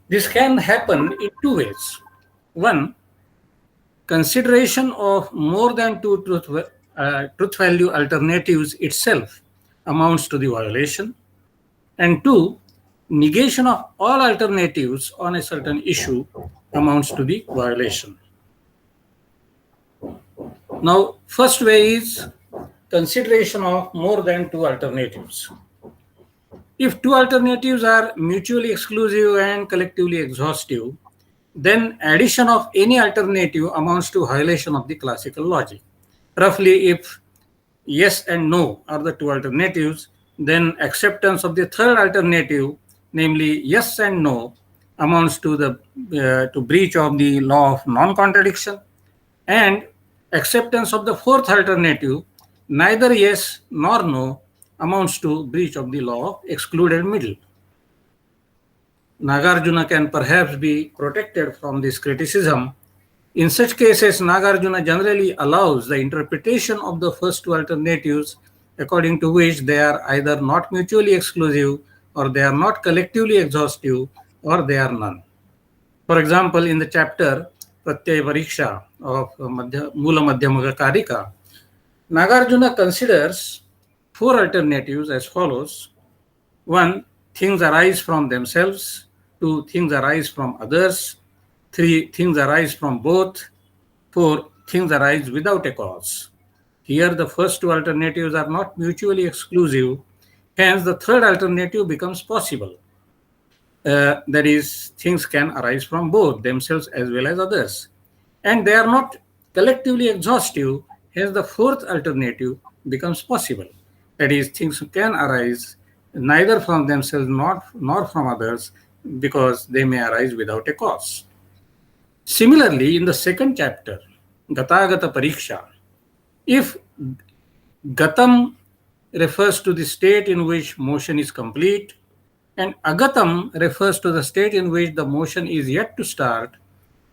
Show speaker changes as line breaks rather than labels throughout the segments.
This can happen in two ways. One, consideration of more than two truth value alternatives itself amounts to the violation. And two, negation of all alternatives on a certain issue amounts to the violation. Now, first way is consideration of more than two alternatives. If two alternatives are mutually exclusive and collectively exhaustive, then addition of any alternative amounts to violation of the classical logic. Roughly, if yes and no are the two alternatives, then acceptance of the third alternative, namely yes and no, amounts to the breach of the law of non-contradiction, and acceptance of the fourth alternative, neither yes nor no, amounts to breach of the law of excluded middle. Nāgārjuna can perhaps be protected from this criticism. In such cases, Nāgārjuna generally allows the interpretation of the first two alternatives according to which they are either not mutually exclusive, or they are not collectively exhaustive, or they are none. For example, in the chapter Pratyaya Pariksha of Mula Madhyamaga Karika, Nāgārjuna considers four alternatives as follows. 1. Things arise from themselves. 2. Things arise from others. 3. Things arise from both. 4. Things arise without a cause. Here the first two alternatives are not mutually exclusive, hence the third alternative becomes possible. That is, things can arise from both themselves as well as others. And they are not collectively exhaustive, hence the fourth alternative becomes possible. That is, things can arise neither from themselves nor from others, because they may arise without a cause. Similarly, in the second chapter, Gatagata Pariksha, if Gatam refers to the state in which motion is complete, and Agatam refers to the state in which the motion is yet to start,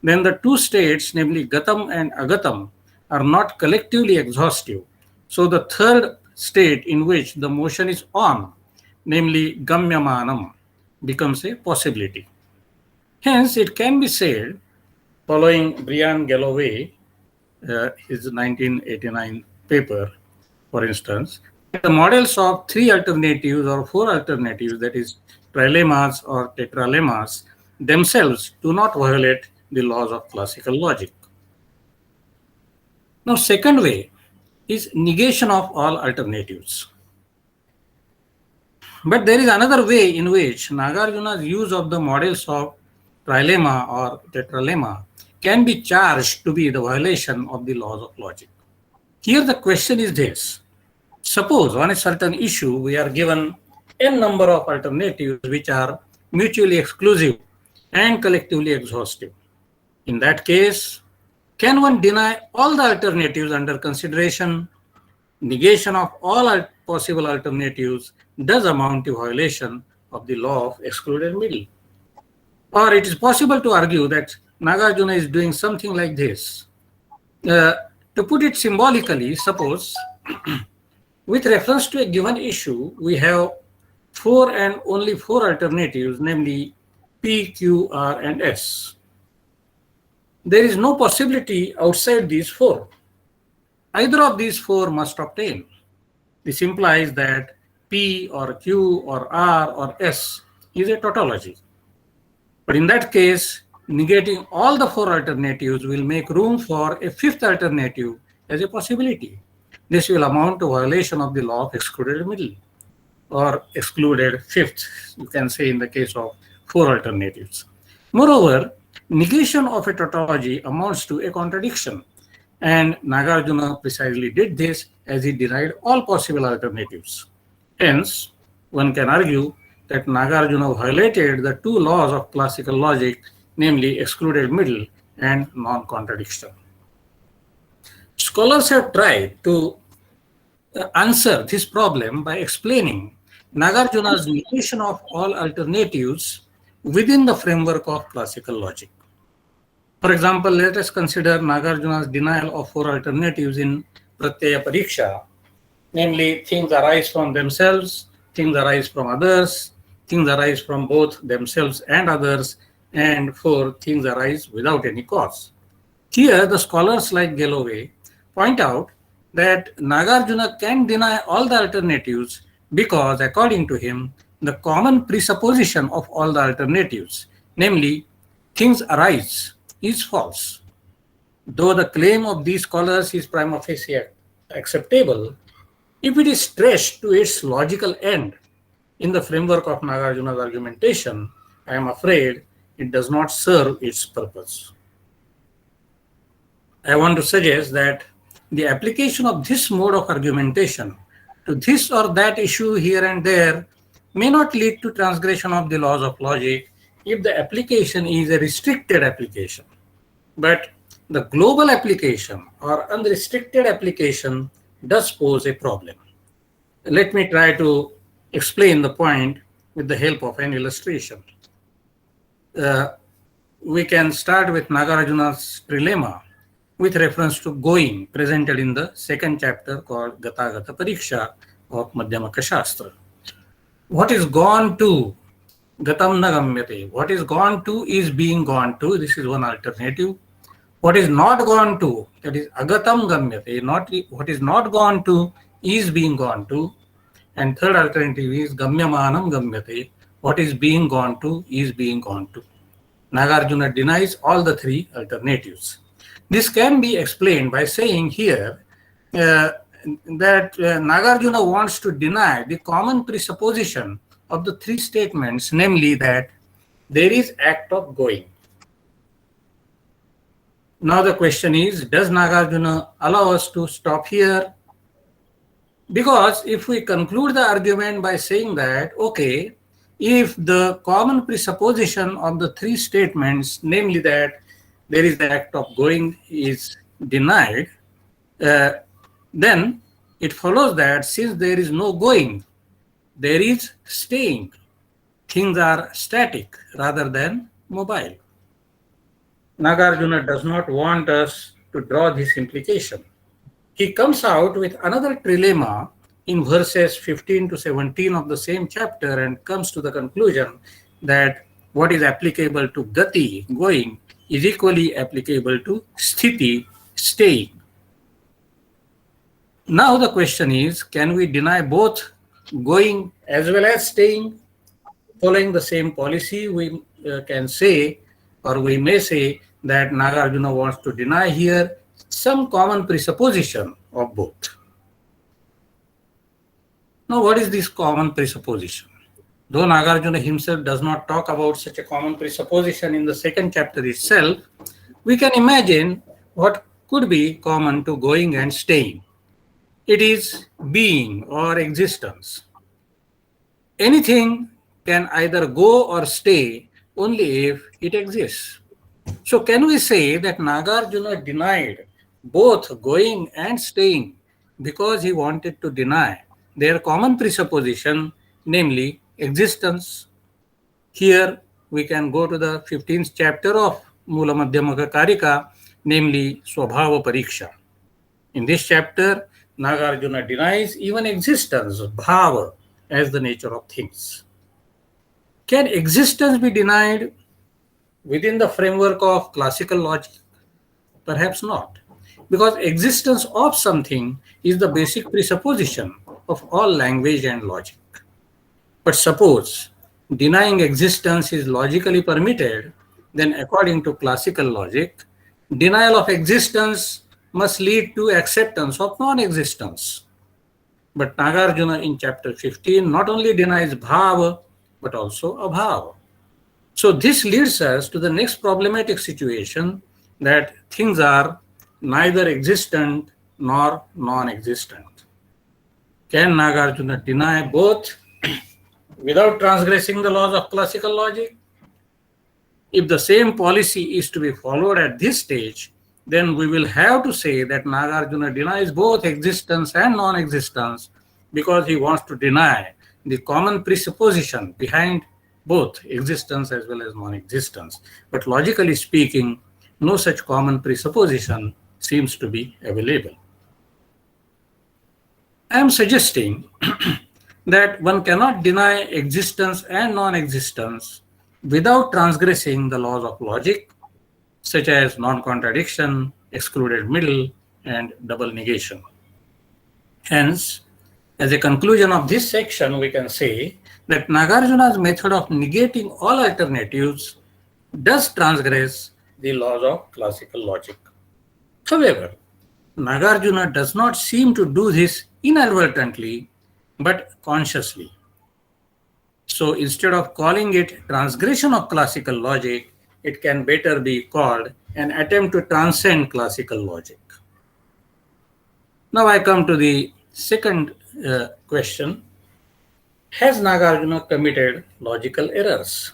then the two states, namely Gatam and Agatam, are not collectively exhaustive. So the third state in which the motion is on, namely Gamyamanam, becomes a possibility. Hence, it can be said, following Brian Galloway, his 1989 paper, for instance, the models of three alternatives or four alternatives, that is, trilemmas or tetralemmas, themselves do not violate the laws of classical logic. Now, second way is negation of all alternatives. But there is another way in which Nāgārjuna's use of the models of trilemma or tetralemma can be charged to be the violation of the laws of logic. Here the question is this. Suppose on a certain issue we are given n number of alternatives which are mutually exclusive and collectively exhaustive. In that case, can one deny all the alternatives under consideration? Negation of all possible alternatives does amount to violation of the law of excluded middle. Or it is possible to argue that Nāgārjuna is doing something like this. To put it symbolically, suppose with reference to a given issue, we have four and only four alternatives, namely P, Q, R, and S. There is no possibility outside these four. Either of these four must obtain. This implies that P or Q or R or S is a tautology. But in that case, negating all the four alternatives will make room for a fifth alternative as a possibility. This will amount to violation of the law of excluded middle, or excluded fifth, you can say, in the case of four alternatives. Moreover, negation of a tautology amounts to a contradiction, and Nāgārjuna precisely did this as he denied all possible alternatives. Hence, one can argue that Nāgārjuna violated the two laws of classical logic, namely excluded middle and non-contradiction. Scholars have tried to answer this problem by explaining Nāgārjuna's negation of all alternatives within the framework of classical logic. For example, let us consider Nāgārjuna's denial of four alternatives in Pratyaya Pariksha, namely things arise from themselves, things arise from others, things arise from both themselves and others, and 4, things arise without any cause. Here, the scholars like Galloway point out that Nāgārjuna can deny all the alternatives because, according to him, the common presupposition of all the alternatives, namely, things arise, is false. Though the claim of these scholars is prima facie acceptable, if it is stretched to its logical end in the framework of Nāgārjuna's argumentation, I am afraid it does not serve its purpose. I want to suggest that the application of this mode of argumentation to this or that issue here and there may not lead to transgression of the laws of logic if the application is a restricted application. But the global application or unrestricted application does pose a problem. Let me try to explain the point with the help of an illustration. We can start with Nāgārjuna's trilemma with reference to going, presented in the second chapter called Gata Gata Pariksha of Madhyamaka Shastra. What is gone to? Gatam na gamyate. What is gone to is being gone to. This is one alternative. What is not gone to, that is agatam gamyate. Not what is not gone to is being gone to. And third alternative is gamyamanam gamyate. What is being gone to is being gone to. Nāgārjuna denies all the three alternatives. This can be explained by saying here that Nāgārjuna wants to deny the common presupposition of the three statements, namely that there is act of going. Now the question is, does Nāgārjuna allow us to stop here? Because if we conclude the argument by saying that, okay, if the common presupposition of the three statements, namely that there is the act of going, is denied, then it follows that since there is no going, there is staying. Things are static rather than mobile. Nāgārjuna does not want us to draw this implication. He comes out with another trilemma in verses 15 to 17 of the same chapter and comes to the conclusion that what is applicable to gati, going, is equally applicable to sthiti, staying. Now the question is, can we deny both going as well as staying? Following the same policy, we can say, or we may say, that Nāgārjuna wants to deny here some common presupposition of both. Now, what is this common presupposition? Though Nāgārjuna himself does not talk about such a common presupposition in the second chapter itself, we can imagine what could be common to going and staying. It is being or existence. Anything can either go or stay only if it exists. So can we say that Nāgārjuna denied both going and staying because he wanted to deny their common presupposition, namely existence? Here we can go to the 15th chapter of Mula Madhyamaka Karika, namely Swabhava Pariksha. In this chapter, Nāgārjuna denies even existence, bhava, as the nature of things. Can existence be denied within the framework of classical logic? Perhaps not, because existence of something is the basic presupposition of all language and logic. But suppose denying existence is logically permitted, then according to classical logic, denial of existence must lead to acceptance of non-existence. But Nāgārjuna in chapter 15 not only denies bhava, but also abhava. So this leads us to the next problematic situation, that things are neither existent nor non-existent. Can Nāgārjuna deny both without transgressing the laws of classical logic? If the same policy is to be followed at this stage, then we will have to say that Nāgārjuna denies both existence and non-existence because he wants to deny the common presupposition behind both existence as well as non-existence. But logically speaking, no such common presupposition seems to be available. I am suggesting that one cannot deny existence and non-existence without transgressing the laws of logic, such as non-contradiction, excluded middle, and double negation. Hence, as a conclusion of this section, we can say that Nāgarjuna's method of negating all alternatives does transgress the laws of classical logic. However, Nāgarjuna does not seem to do this inadvertently, but consciously. So instead of calling it transgression of classical logic, it can better be called an attempt to transcend classical logic. Now I come to the second question. Has Nāgarjuna committed logical errors?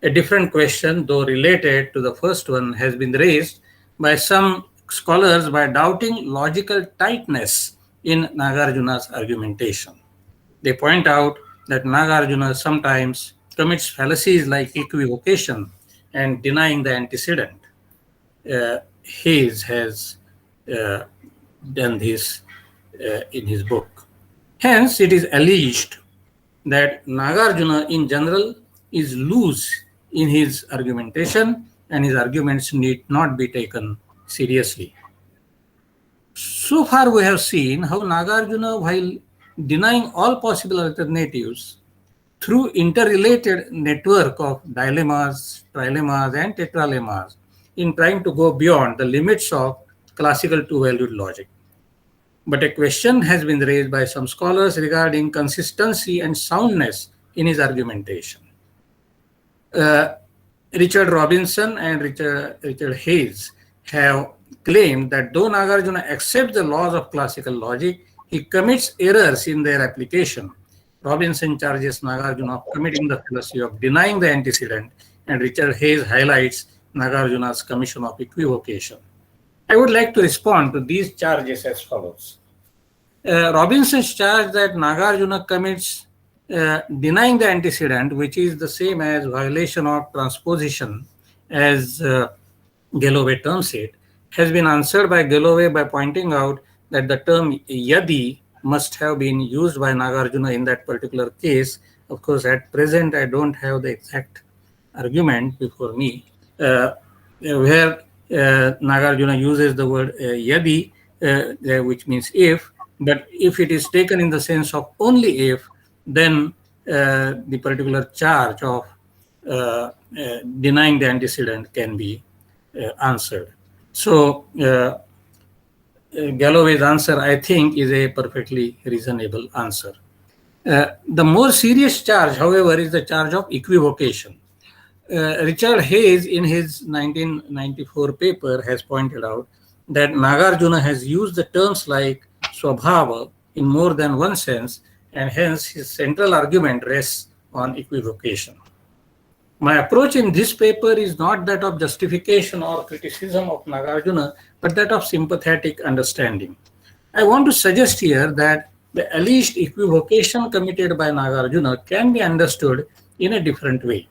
A different question, though related to the first one, has been raised by some scholars by doubting logical tightness in Nāgarjuna's argumentation. They point out that Nāgarjuna sometimes commits fallacies like equivocation and denying the antecedent. Hayes has done this in his book. Hence, it is alleged that Nāgarjuna in general is loose in his argumentation and his arguments need not be taken seriously. So far we have seen how Nāgarjuna, while denying all possible alternatives through interrelated network of dilemmas, trilemmas and tetralemmas in trying to go beyond the limits of classical two-valued logic. But a question has been raised by some scholars regarding consistency and soundness in his argumentation. Richard Robinson and Richard Hayes have claimed that though Nāgarjuna accepts the laws of classical logic, he commits errors in their application. Robinson charges Nāgarjuna of committing the fallacy of denying the antecedent, and Richard Hayes highlights Nāgarjuna's commission of equivocation. I would like to respond to these charges as follows. Robinson's charge that Nāgarjuna commits denying the antecedent, which is the same as violation of transposition, as Galloway terms it, has been answered by Galloway by pointing out that the term yadi must have been used by Nāgarjuna in that particular case. Of course, at present, I don't have the exact argument before me, where Nāgarjuna uses the word yadi, which means if, but if it is taken in the sense of only if, then the particular charge of denying the antecedent can be answered. So, Galloway's answer, I think, is a perfectly reasonable answer. The more serious charge, however, is the charge of equivocation. Richard Hayes, in his 1994 paper, has pointed out that Nāgarjuna has used the terms like swabhava in more than one sense, and hence his central argument rests on equivocation. My approach in this paper is not that of justification or criticism of Nāgarjuna, but that of sympathetic understanding. I want to suggest here that the alleged equivocation committed by Nāgarjuna can be understood in a different way.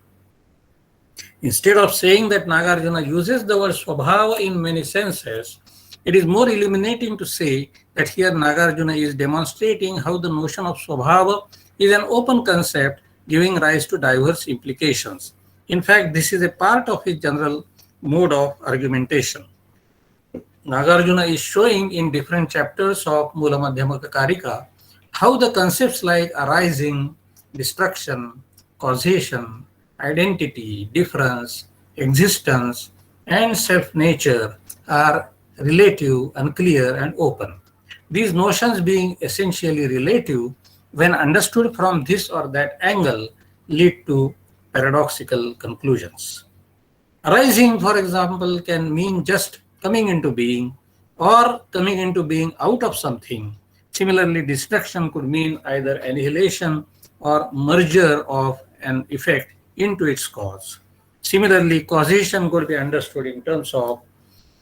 Instead of saying that Nāgarjuna uses the word swabhava in many senses, it is more illuminating to say that here Nāgarjuna is demonstrating how the notion of swabhava is an open concept giving rise to diverse implications. In fact, this is a part of his general mode of argumentation. Nāgarjuna is showing in different chapters of Mula Madhyamaka Karika how the concepts like arising, destruction, causation, identity, difference, existence, and self-nature are relative, unclear, and open. These notions being essentially relative, when understood from this or that angle, lead to paradoxical conclusions. Arising, for example, can mean just coming into being or coming into being out of something. Similarly, destruction could mean either annihilation or merger of an effect into its cause. Similarly, causation could be understood in terms of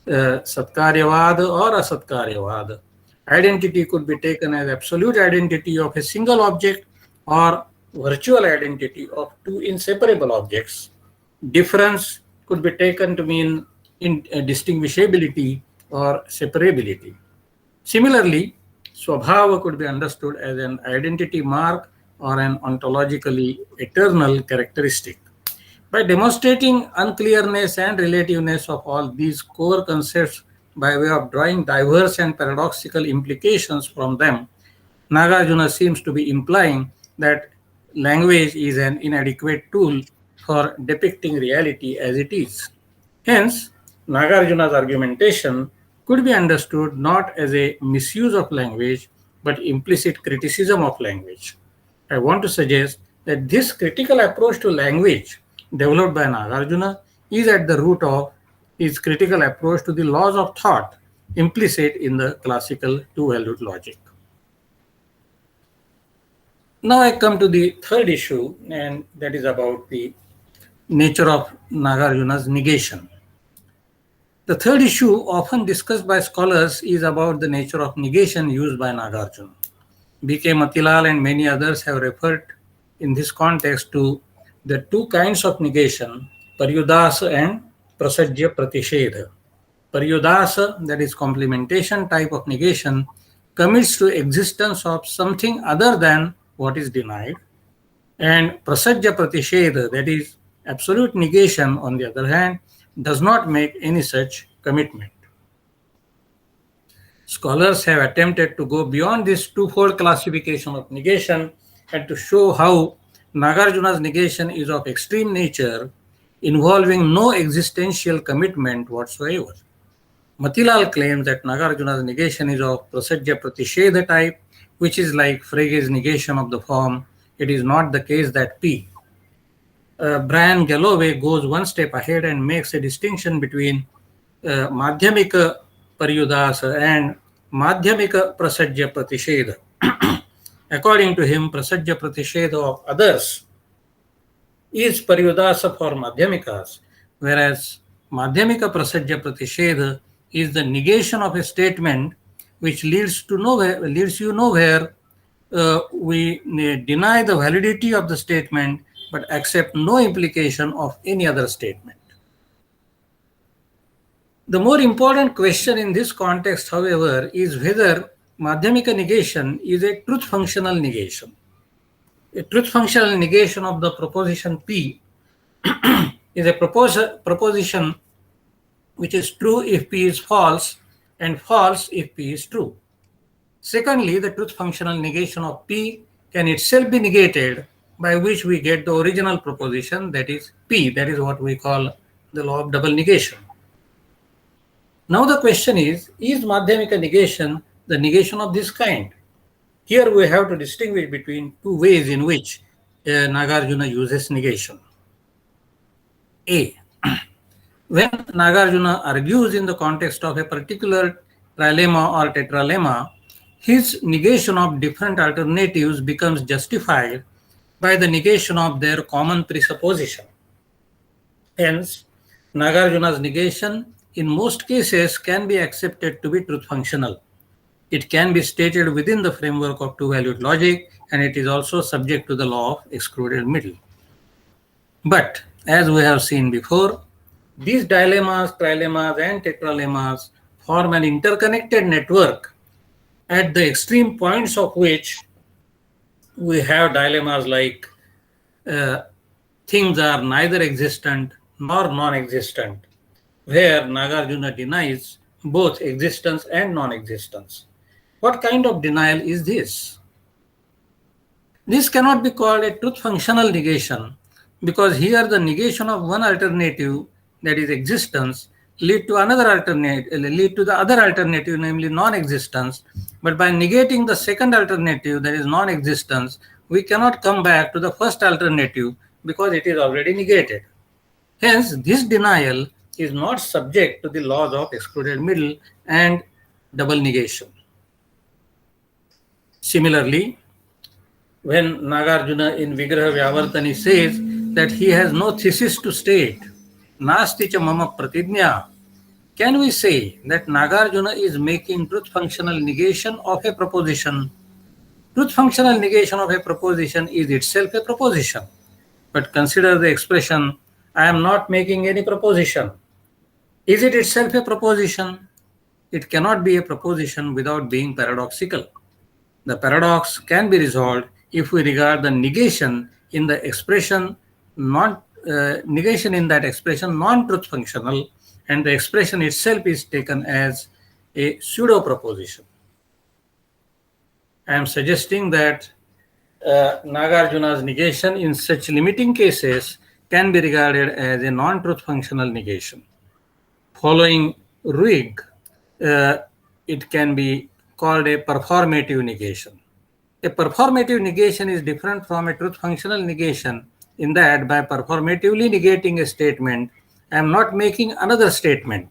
satkaryavada or asatkaryavada. Identity could be taken as absolute identity of a single object or virtual identity of two inseparable objects. Difference could be taken to mean distinguishability or separability. Similarly, swabhava could be understood as an identity mark or an ontologically eternal characteristic. By demonstrating unclearness and relativeness of all these core concepts by way of drawing diverse and paradoxical implications from them, Nāgārjuna seems to be implying that language is an inadequate tool for depicting reality as it is. Hence, Nāgārjuna's argumentation could be understood not as a misuse of language, but implicit criticism of language. I want to suggest that this critical approach to language developed by Nāgārjuna is at the root of his critical approach to the laws of thought implicit in the classical two-valued logic. Now I come to the third issue, and that is about the nature of Nāgārjuna's negation. The third issue often discussed by scholars is about the nature of negation used by Nāgārjuna. B.K. Matilal and many others have referred in this context to the two kinds of negation, Paryudasa and Prasajya Pratishedha. Paryudasa, that is complementation type of negation, commits to existence of something other than what is denied, and Prasajya Pratishedha, that is absolute negation, on the other hand, does not make any such commitment. Scholars have attempted to go beyond this twofold classification of negation and to show how Nāgārjuna's negation is of extreme nature, involving no existential commitment whatsoever. Matilal claims that Nāgārjuna's negation is of Prasajya Pratishedha type, which is like Frege's negation of the form, it is not the case that P. Brian Galloway goes one step ahead and makes a distinction between Madhyamika Paryudasa and Madhyamika Prasajya Pratishedha. According to him, Prasajya Pratishedha of others is Paryudasa for Madhyamikas, whereas Madhyamika Prasajya Pratishedha is the negation of a statement which leads you nowhere. We deny the validity of the statement but accept no implication of any other statement. The more important question in this context, however, is whether Madhyamika negation is a truth-functional negation. A truth-functional negation of the proposition P is a proposition which is true if P is false and false if P is true. Secondly, the truth-functional negation of P can itself be negated, by which we get the original proposition, that is P. That is what we call the law of double negation. Now the question is Madhyamika negation the negation of this kind? Here we have to distinguish between two ways in which Nāgārjuna uses negation. A. When Nāgārjuna argues in the context of a particular trilemma or tetralemma, his negation of different alternatives becomes justified by the negation of their common presupposition. Hence, Nāgārjuna's negation in most cases can be accepted to be truth-functional. It can be stated within the framework of two-valued logic, and it is also subject to the law of excluded middle. But, as we have seen before, these dilemmas, trilemmas, and tetralemmas form an interconnected network at the extreme points of which we have dilemmas like things are neither existent nor non-existent, where Nāgārjuna denies both existence and non-existence. What kind of denial is this? This cannot be called a truth-functional negation, because here the negation of one alternative, that is existence, lead to the other alternative, namely non-existence. But by negating the second alternative, that is non-existence, we cannot come back to the first alternative because it is already negated. Hence, this denial is not subject to the laws of excluded middle and double negation. Similarly, when Nāgārjuna in Vigraha Vyavartani says that he has no thesis to state, Nasti cha mama pratidnya, can we say that Nāgārjuna is making truth-functional negation of a proposition? Truth-functional negation of a proposition is itself a proposition. But consider the expression, I am not making any proposition. Is it itself a proposition? It cannot be a proposition without being paradoxical. The paradox can be resolved if we regard the negation in the expression not negation in that expression non-truth functional, and the expression itself is taken as a pseudo proposition. I am suggesting that Nagarjuna's negation in such limiting cases can be regarded as a non-truth functional negation. Following Ruig, it can be called a performative negation. A performative negation is different from a truth functional negation in that by performatively negating a statement, I am not making another statement,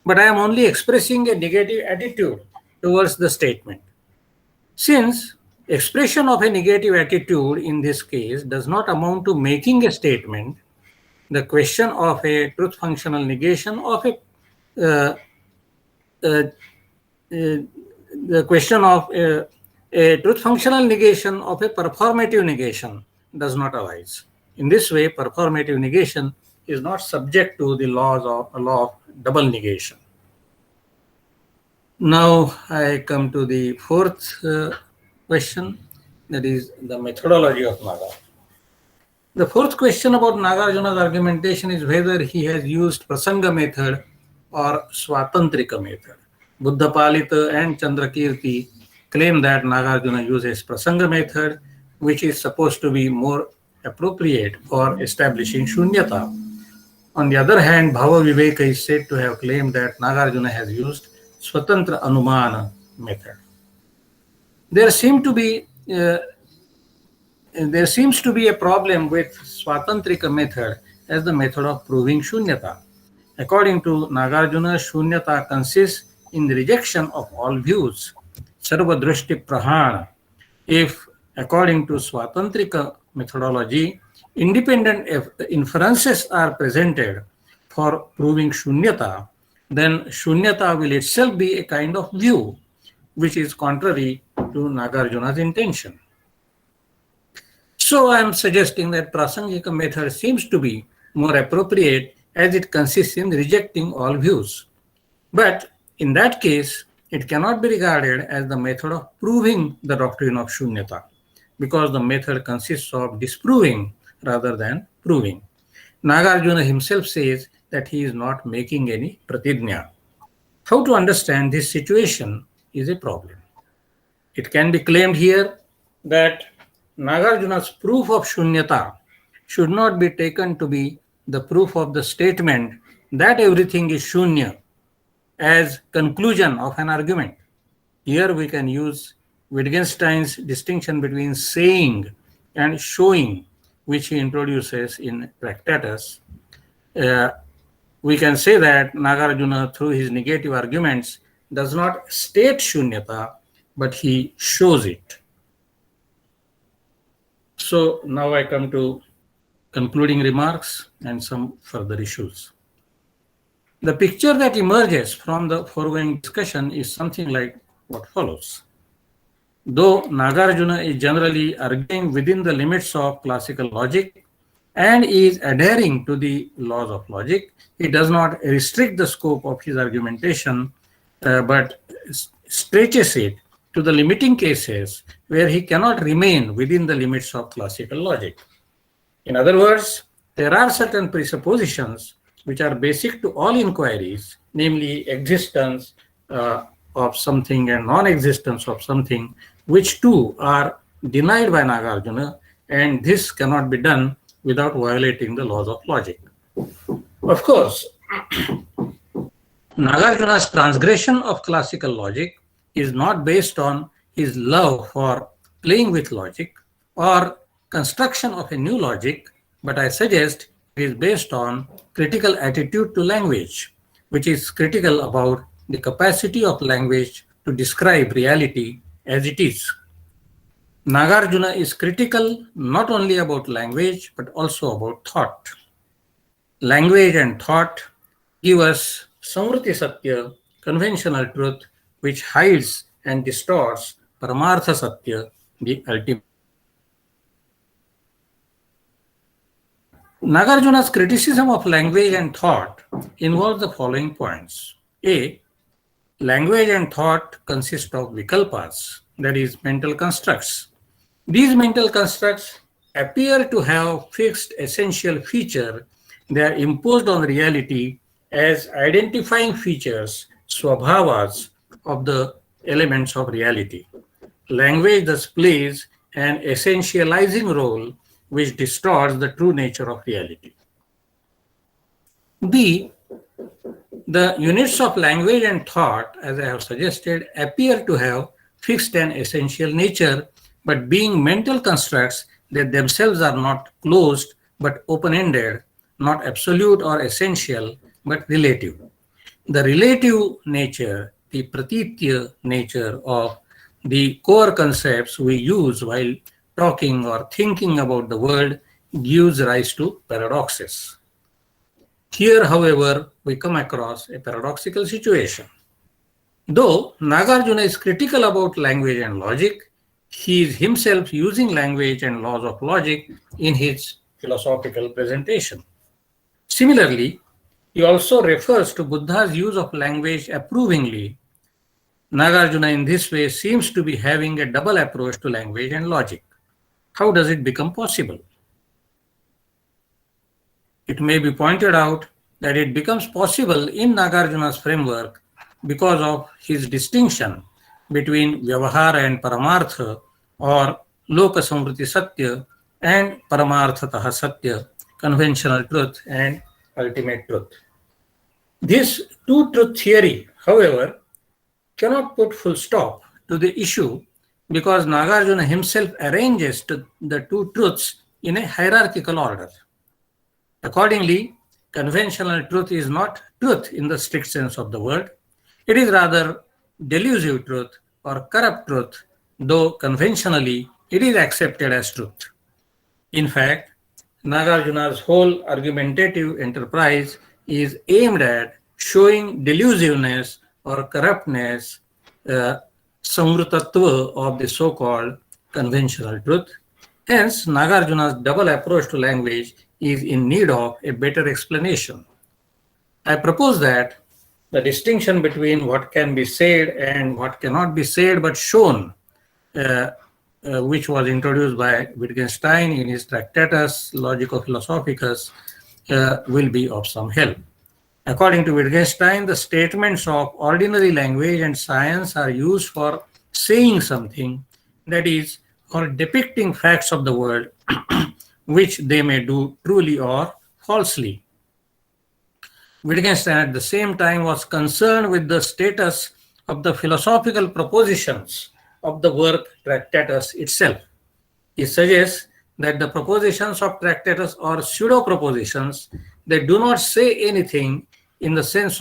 but I am only expressing a negative attitude towards the statement. Since expression of a negative attitude in this case does not amount to making a statement, the question of a truth functional negation of the question of a truth functional negation of a performative negation does not arise. In this way, performative negation is not subject to the law of double negation. Now I come to the fourth question, that is the methodology of Naga. The fourth question about Nāgārjuna's argumentation is whether he has used Prasanga method or Swatantrika method. Buddhapalita and Candrakīrti claim that Nāgārjuna uses Prasanga method, which is supposed to be more appropriate for establishing Shunyata. On the other hand, Bhava Viveka is said to have claimed that Nāgārjuna has used Swatantra Anumana method. There seems to be a problem with Swatantrika method as the method of proving Shunyata. According to Nāgārjuna, Shunyata consists in the rejection of all views, Sarva Drishti Prahana. If, according to Swatantrika methodology, independent inferences are presented for proving Shunyata, then Shunyata will itself be a kind of view, which is contrary to Nāgārjuna's intention. So I am suggesting that Prasangika method seems to be more appropriate as it consists in rejecting all views. But in that case, it cannot be regarded as the method of proving the doctrine of Shunyata, because the method consists of disproving rather than proving. Nāgārjuna himself says that he is not making any pratijña. How to understand this situation is a problem. It can be claimed here that Nāgārjuna's proof of Shunyata should not be taken to be the proof of the statement that everything is Shunya as conclusion of an argument. Here we can use Wittgenstein's distinction between saying and showing, which he introduces in Tractatus. We can say that Nāgārjuna, through his negative arguments, does not state Shunyata, but he shows it. So now I come to concluding remarks and some further issues. The picture that emerges from the foregoing discussion is something like what follows. Though Nāgārjuna is generally arguing within the limits of classical logic and is adhering to the laws of logic, he does not restrict the scope of his argumentation, but stretches it to the limiting cases where he cannot remain within the limits of classical logic. In other words, there are certain presuppositions which are basic to all inquiries, namely existence of something and non-existence of something, which too are denied by Nāgārjuna, and this cannot be done without violating the laws of logic. Of course, Nāgārjuna's transgression of classical logic is not based on his love for playing with logic or construction of a new logic, but I suggest it is based on critical attitude to language, which is critical about the capacity of language to describe reality as it is. Nāgārjuna is critical not only about language, but also about thought. Language and thought give us Samvriti Satya, conventional truth, which hides and distorts Paramartha Satya, the ultimate. Nāgārjuna's criticism of language and thought involves the following points. A. Language and thought consist of vikalpas, that is, mental constructs. These mental constructs appear to have fixed essential feature, they are imposed on reality as identifying features, swabhavas, of the elements of reality. Language thus plays an essentializing role which distorts the true nature of reality. B. The units of language and thought, as I have suggested, appear to have fixed and essential nature, but being mental constructs, they themselves are not closed but open-ended, not absolute or essential, but relative. The relative nature, the pratitya nature of the core concepts we use while talking or thinking about the world gives rise to paradoxes. Here, however, we come across a paradoxical situation. Though Nāgārjuna is critical about language and logic, he is himself using language and laws of logic in his philosophical presentation. Similarly, he also refers to Buddha's use of language approvingly. Nāgārjuna in this way seems to be having a double approach to language and logic. How does it become possible? It may be pointed out that it becomes possible in Nāgārjuna's framework because of his distinction between Vyavahara and Paramartha, or Loka Samvriti Satya and Paramarthataha Satya, conventional truth and ultimate truth. This two-truth theory, however, cannot put full stop to the issue because Nāgārjuna himself arranges the two truths in a hierarchical order. Accordingly, conventional truth is not truth in the strict sense of the word. It is rather delusive truth or corrupt truth, though conventionally it is accepted as truth. In fact, Nāgārjuna's whole argumentative enterprise is aimed at showing delusiveness or corruptness, samvritattva of the so-called conventional truth. Hence, Nāgārjuna's double approach to language is in need of a better explanation. I propose that the distinction between what can be said and what cannot be said but shown, which was introduced by Wittgenstein in his Tractatus Logico-Philosophicus, will be of some help. According to Wittgenstein, the statements of ordinary language and science are used for saying something, that is, for depicting facts of the world, which they may do truly or falsely. Wittgenstein at the same time was concerned with the status of the philosophical propositions of the work Tractatus itself. He suggests that the propositions of Tractatus are pseudo-propositions. They do not say anything in the sense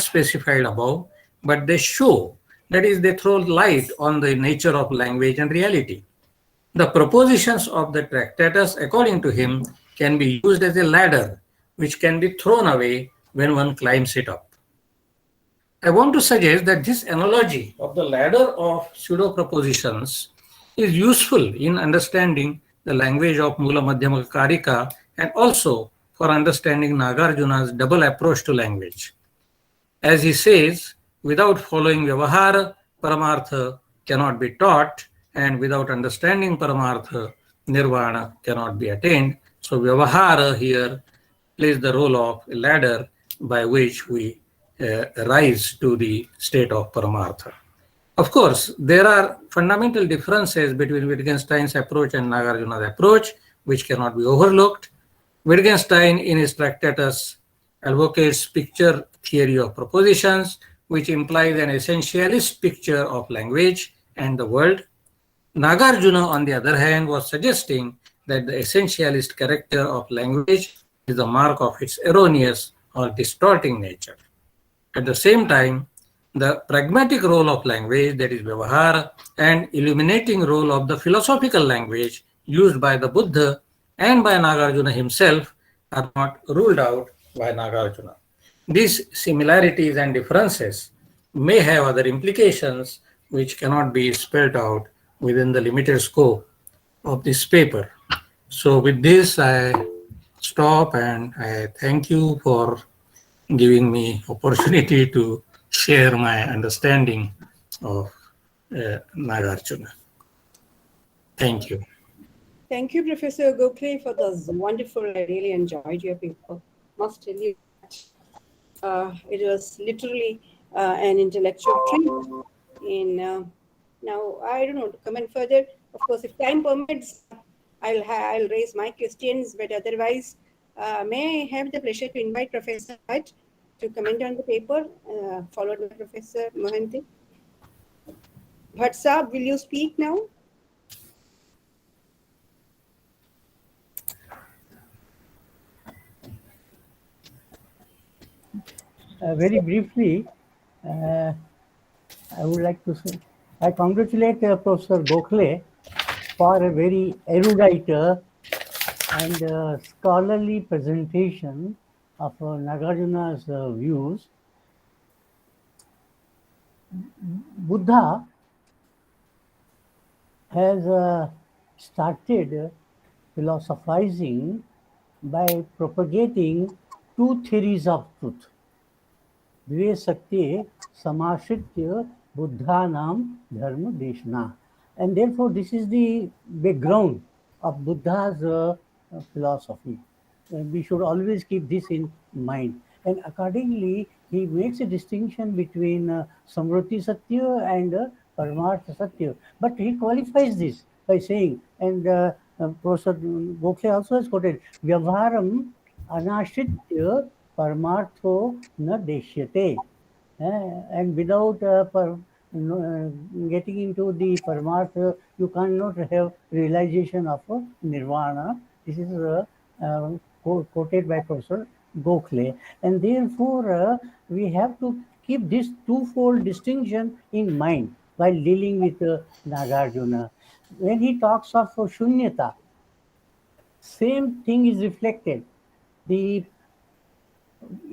specified above, but they show, that is, they throw light on the nature of language and reality. The propositions of the Tractatus, according to him, can be used as a ladder which can be thrown away when one climbs it up. I want to suggest that this analogy of the ladder of pseudo-propositions is useful in understanding the language of Mula Madhyamaka Karika and also for understanding Nāgārjuna's double approach to language. As he says, without following Vyavahara, Paramartha cannot be taught, and without understanding Paramartha, Nirvana cannot be attained. So Vyavahara here plays the role of a ladder by which we rise to the state of Paramartha. Of course, there are fundamental differences between Wittgenstein's approach and Nāgārjuna's approach, which cannot be overlooked. Wittgenstein, in his Tractatus, advocates picture theory of propositions, which implies an essentialist picture of language and the world. Nāgārjuna, on the other hand, was suggesting that the essentialist character of language is the mark of its erroneous or distorting nature. At the same time, the pragmatic role of language, that is Vyavahara, and illuminating role of the philosophical language used by the Buddha and by Nāgārjuna himself are not ruled out by Nāgārjuna. These similarities and differences may have other implications which cannot be spelled out within the limited scope of this paper. So with this, I stop and I thank you for giving me opportunity to share my understanding of Nāgārjuna. Thank you.
Thank you, Professor Gokhale, for this wonderful. I really enjoyed your paper. Must tell you that it was literally an intellectual treat. In now, I don't know to comment further. Of course, if time permits, I'll raise my questions. But otherwise, may I have the pleasure to invite Professor Bhatt to comment on the paper, followed by Professor Mohanty. Bhatt Saab, will you speak now?
Very briefly, I would like to say, I congratulate Professor Gokhale for a very erudite and scholarly presentation of Nāgarjuna's views. Buddha has started philosophizing by propagating two theories of truth. द्वे सत्ये समाश्रित्य बुद्धानाम dharma deshna. And therefore this is the background of Buddha's philosophy. We should always keep this in mind. And accordingly, he makes a distinction between Samvriti Satya and Paramartha Satya. But he qualifies this by saying, and Professor Gokhale also has quoted, Vyavharam anashritya Paramartho na deshyate. And without getting into the Paramartha, you cannot have realization of nirvana. This is quoted by Professor Gokhale. And therefore, we have to keep this twofold distinction in mind while dealing with Nāgārjuna. When he talks of shunyata, same thing is reflected. The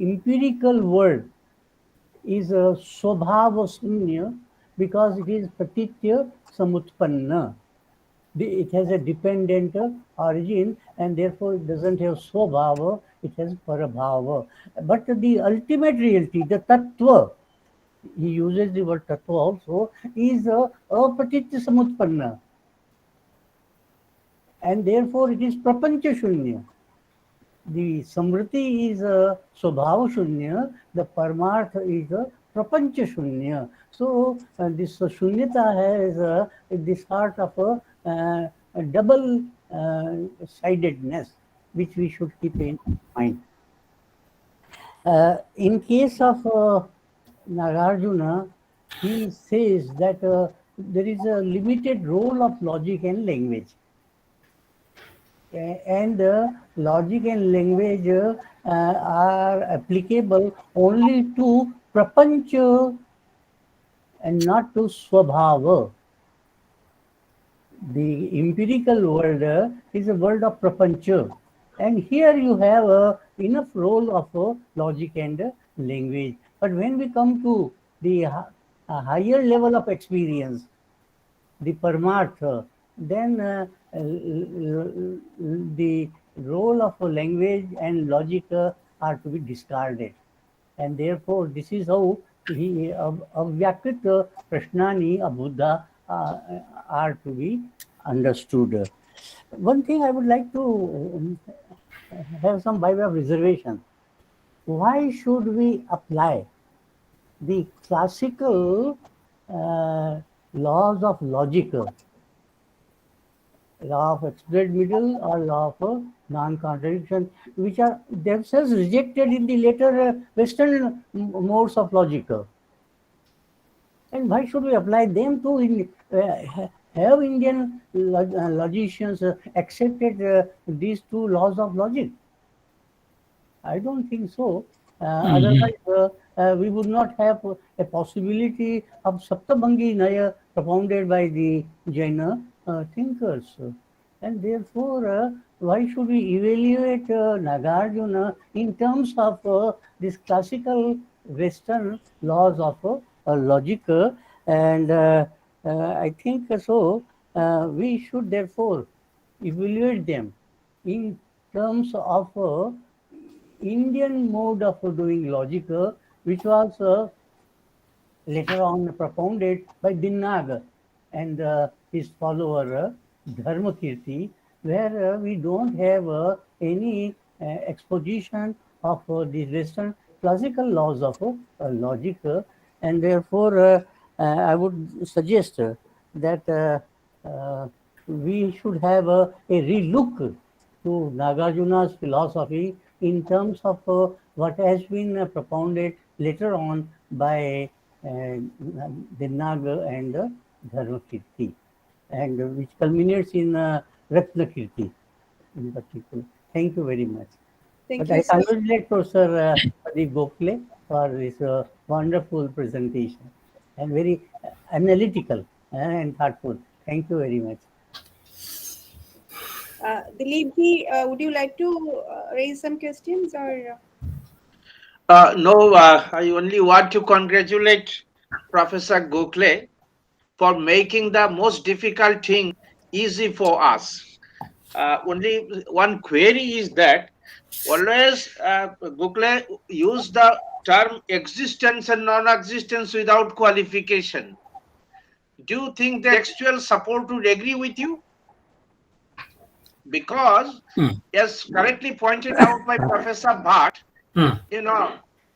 empirical world is a swabhava sunya because it is pratitya samutpanna. It has a dependent origin and therefore it doesn't have swabhava, it has parabhava. But the ultimate reality, the tattva, he uses the word tattva also, is apratitya samutpanna. And therefore it is prapancha shunya. The Samvriti is a Swabhava Shunya, the Paramartha is a Prapancha Shunya. So this Shunyata has this sort of a double sidedness which we should keep in mind. In case of Nāgarjuna, he says that there is a limited role of logic and language. And logic and language are applicable only to prapancha and not to swabhava. The empirical world is a world of prapancha, and here you have enough role of logic and language. But when we come to the higher level of experience, the paramartha, then the role of language and logic are to be discarded. And therefore, this is how he avyakrita prashnani of Buddha are to be understood. One thing I would like to have some by way of reservation. Why should we apply the classical laws of logic, law of explicit middle or law of non-contradiction, which are themselves rejected in the later Western modes of logic? And why should we apply them to have Indian logicians accepted these two laws of logic? I don't think so. Otherwise, we would not have a possibility of Saptabhangi Naya propounded by the Jaina thinkers. And therefore, why should we evaluate Nāgārjuna in terms of this classical Western laws of logic? And I think so. We should therefore evaluate them in terms of Indian mode of doing logic, which was later on propounded by Dinnaga and his follower Candrakīrti, where we don't have any exposition of the Western classical laws of logic, and therefore I would suggest that we should have a relook to Nagarjuna's philosophy in terms of what has been propounded later on by the Naga and the Dharmakirti, and which culminates in Ratnakirti in particular. Thank you very much.
Thank
But I
you, sir.
congratulate Professor Pradeep Gokhale for this wonderful presentation and very analytical and thoughtful. Thank you very much.
Dilipji, would you like to raise some questions or?
No, I only want to congratulate Professor Gokhale for making the most difficult thing easy for us. Only one query is that always Gokhale used the term existence and non-existence without qualification. Do you think the textual support would agree with you? Because, as correctly pointed out by Professor Bhatt,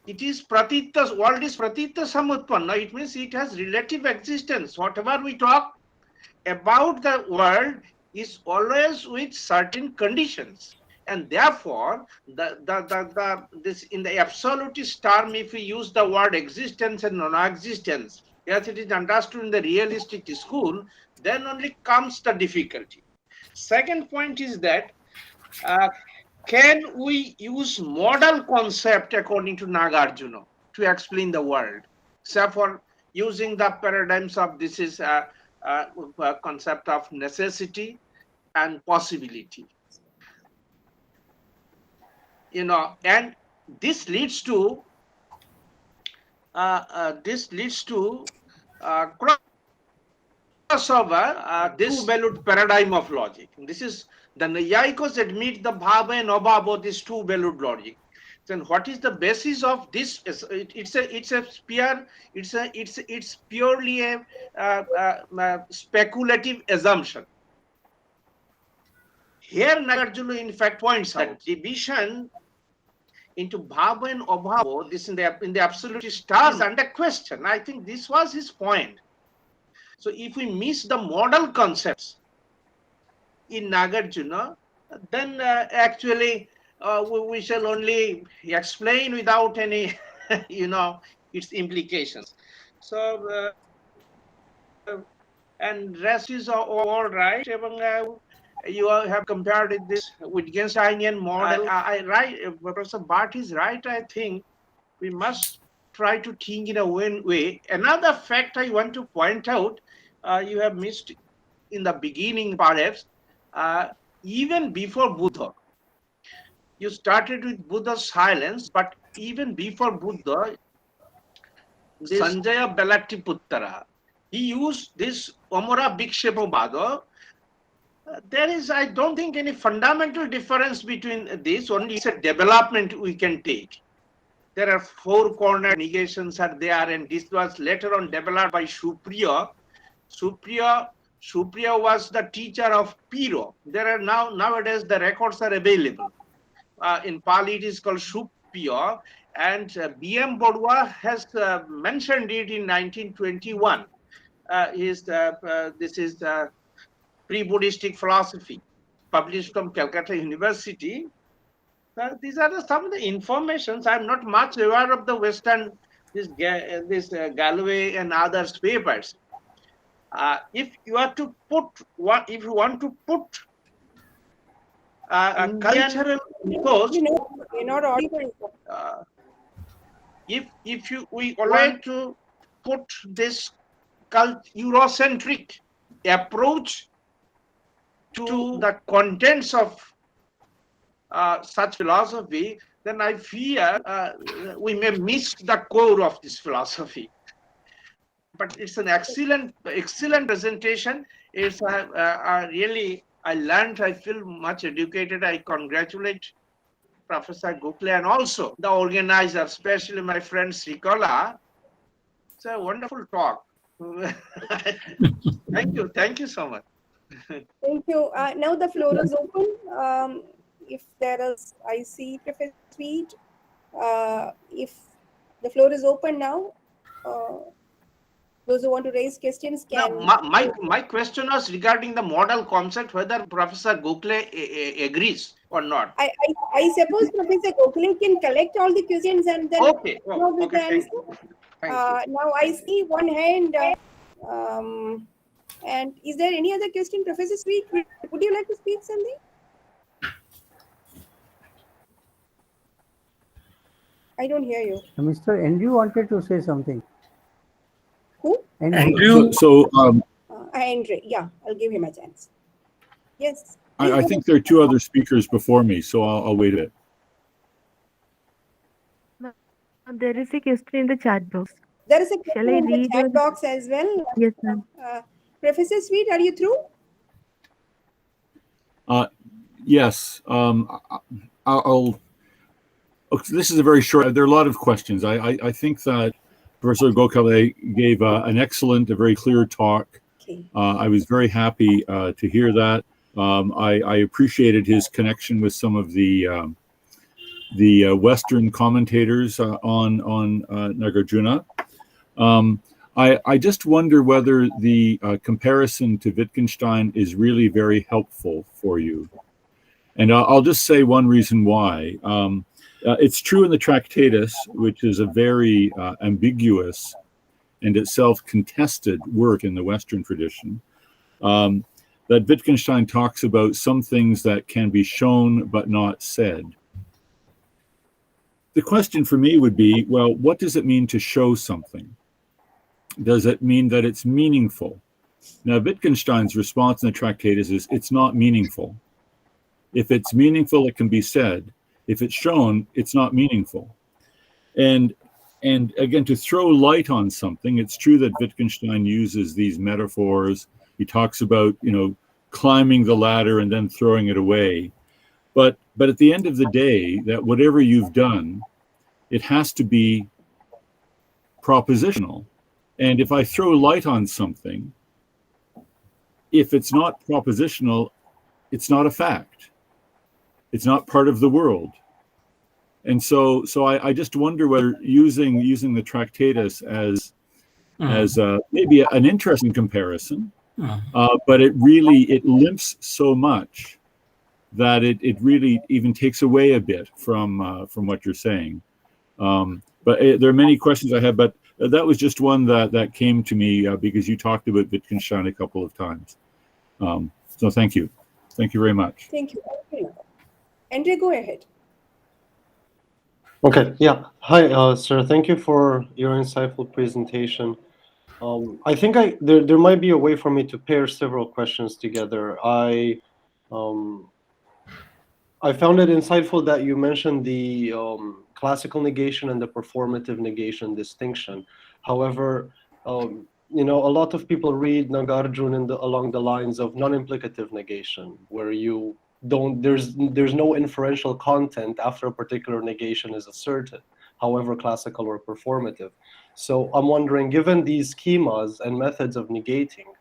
it is pratitya, world is pratitya samutpanna. It means it has relative existence. Whatever we talk about the world is always with certain conditions. And therefore, this in the absolutist term, if we use the word existence and non-existence, as it is understood in the realistic school, then only comes the difficulty. Second point is that can we use model concept according to Nāgārjuna to explain the world? So for using the paradigms of this is a concept of necessity and possibility. And this leads to crossover this two-valued paradigm of logic. This is the Nayayikos admit the bhava and abhava, this two-valued logic. Then what is the basis of this? It's purely a speculative assumption. Here Nāgarjuna in fact points out division into bhava and abhava, this in the absolutist term is under question. I think this was his point. So if we miss the model concepts in Nāgarjuna, then actually we shall only explain without any, its implications. So, and rest is all right. You have compared this Wittgensteinian model. Professor Bhatt is right. I think we must try to think in a way. Another fact I want to point out, you have missed in the beginning perhaps, even before Buddha. You started with Buddha's silence, but even before Buddha, this Sanjaya Belattiputtara, he used this Amara Vikshepavada. There is, I don't think, any fundamental difference between this, only it's a development we can take. There are four corner negations are there, and this was later on developed by Supriya. Supriya was the teacher of Piro. There are nowadays the records are available. In Pali it is called Supriya, and B.M. Bodua has mentioned it in 1921. This is the pre-Buddhistic philosophy, published from Calcutta University. These are some of the informations. I'm not much aware of the Western, this Galloway and others papers. If you want to put a cultural ethos,
you're not audible.
if we want to put this Eurocentric approach to the contents of such philosophy, then I fear we may miss the core of this philosophy. But it's an excellent presentation. It's really, I learned, I feel much educated. I congratulate Professor Gokhale and also the organizer, especially my friend Srikala. It's a wonderful talk. Thank you so much.
Thank you. Now the floor is open. If there is, I see Professor Sweet. If the floor is open now, those who want to raise questions can.
My question was regarding the model concept, whether Professor Gokhale agrees or not.
I suppose Professor Gokhale can collect all the questions and then
Okay.
come up with the
Thank
answer.
you. Thank you.
Now I see one hand. And is there any other question, Professor Sweet? Would you like to speak something? I don't hear you.
Mr. Andrew wanted to say something.
Who?
Andrew.
Andrei. Yeah, I'll give him a chance. Yes.
I think there are two other speakers before me, so I'll wait a bit.
There is a question in the chat box.
There is a question in the chat box as well.
Yes, ma'am.
Professor Sweet, are you through?
Yes. This is a very short. There are a lot of questions. I think that Professor Gokhale gave an excellent, a very clear talk.
Okay.
I was very happy to hear that. I appreciated his connection with some of the Western commentators on Nāgārjuna. I just wonder whether the comparison to Wittgenstein is really very helpful for you. And I'll just say one reason why. It's true in the Tractatus, which is a very ambiguous and itself contested work in the Western tradition, that Wittgenstein talks about some things that can be shown but not said. The question for me would be, well, what does it mean to show something? Does it mean that it's meaningful? Now, Wittgenstein's response in the Tractatus is, it's not meaningful. If it's meaningful, it can be said. If it's shown, it's not meaningful. And again, to throw light on something, it's true that Wittgenstein uses these metaphors. He talks about, climbing the ladder and then throwing it away. But at the end of the day, that whatever you've done, it has to be propositional. And if I throw light on something, if it's not propositional, it's not a fact. It's not part of the world. And so I just wonder whether using the Tractatus as maybe an interesting comparison, but it limps so much that it really even takes away a bit from what you're saying. But there are many questions I have, but that was just one that came to me because you talked about Wittgenstein a couple of times. So thank you. Thank you very much.
Thank you. Andrei, go ahead.
Okay, yeah. Hi, sir. Thank you for your insightful presentation. I think there might be a way for me to pair several questions together. I found it insightful that you mentioned the classical negation and the performative negation distinction. However, a lot of people read Nāgarjuna along the lines of non-implicative negation, where there's no inferential content after a particular negation is asserted, however classical or performative. So I'm wondering, given these schemas and methods of negating,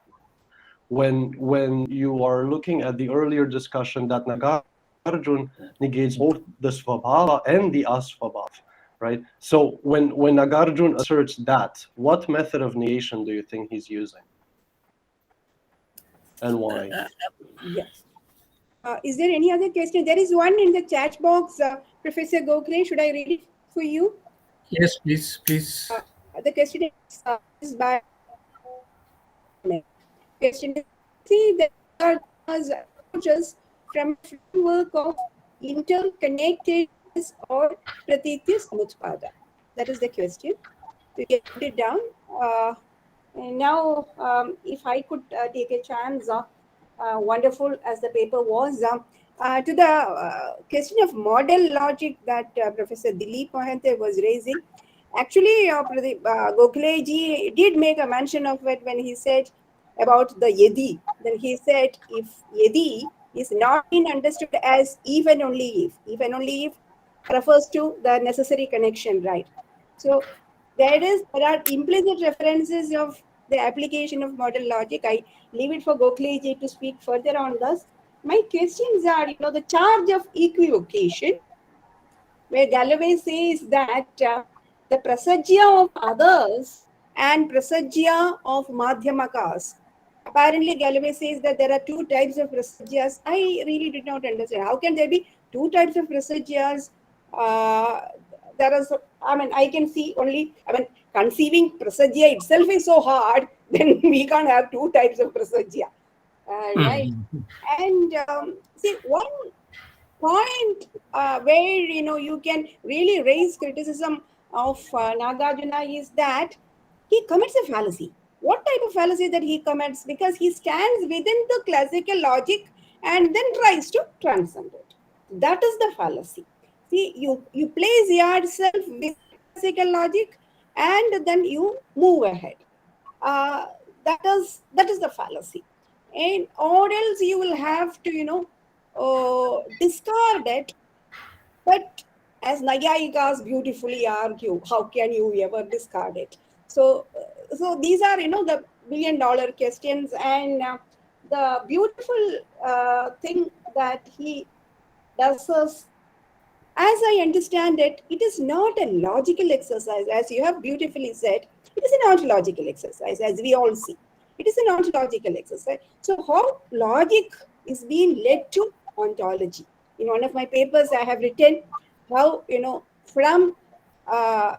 when you are looking at the earlier discussion that Nāgarjuna negates both the svabhava and the asvabhava, right? So when Nāgarjuna asserts that, what method of negation do you think he's using? And why?
Yes. Is there any other question? There is one in the chat box. Professor Gokhale, should I read it for you?
Yes, please.
The question is by question is, see that there are approaches from framework of interconnectedness or pratitya samutpada. That is the question. To get it down. And now, if I could take a chance, wonderful as the paper was, to the question of model logic that Professor Dilip Mohante was raising. Actually, Pradeep, Gokhale ji did make a mention of it when he said about the yadi. Then he said, if yadi is not being understood as even only if refers to the necessary connection, right? So there are implicit references of the application of modern logic. I leave it for Gokhale ji to speak further on this. My questions are, the charge of equivocation, where Galloway says that the prasajya of others and prasajya of madhyamakas. Apparently, Galloway says that there are two types of prasagyas. I really did not understand. How can there be two types of prasagyas? I can see only, conceiving prasajya itself is so hard, then we can't have two types of prasajya. Right? And see, one point where you can really raise criticism of Nāgārjuna is that he commits a fallacy. What type of fallacy that he commits? Because he stands within the classical logic and then tries to transcend it. That is the fallacy. See, you place yourself with classical logic and then you move ahead. That is the fallacy. And or else you will have to discard it. But as Nayayikas beautifully argue, how can you ever discard it? So these are the $1 million questions, and the beautiful thing that he does is, as I understand it, it is not a logical exercise, as you have beautifully said. It is an ontological exercise, as we all see. It is an ontological exercise. So how logic is being led to ontology. In one of my papers, I have written how, from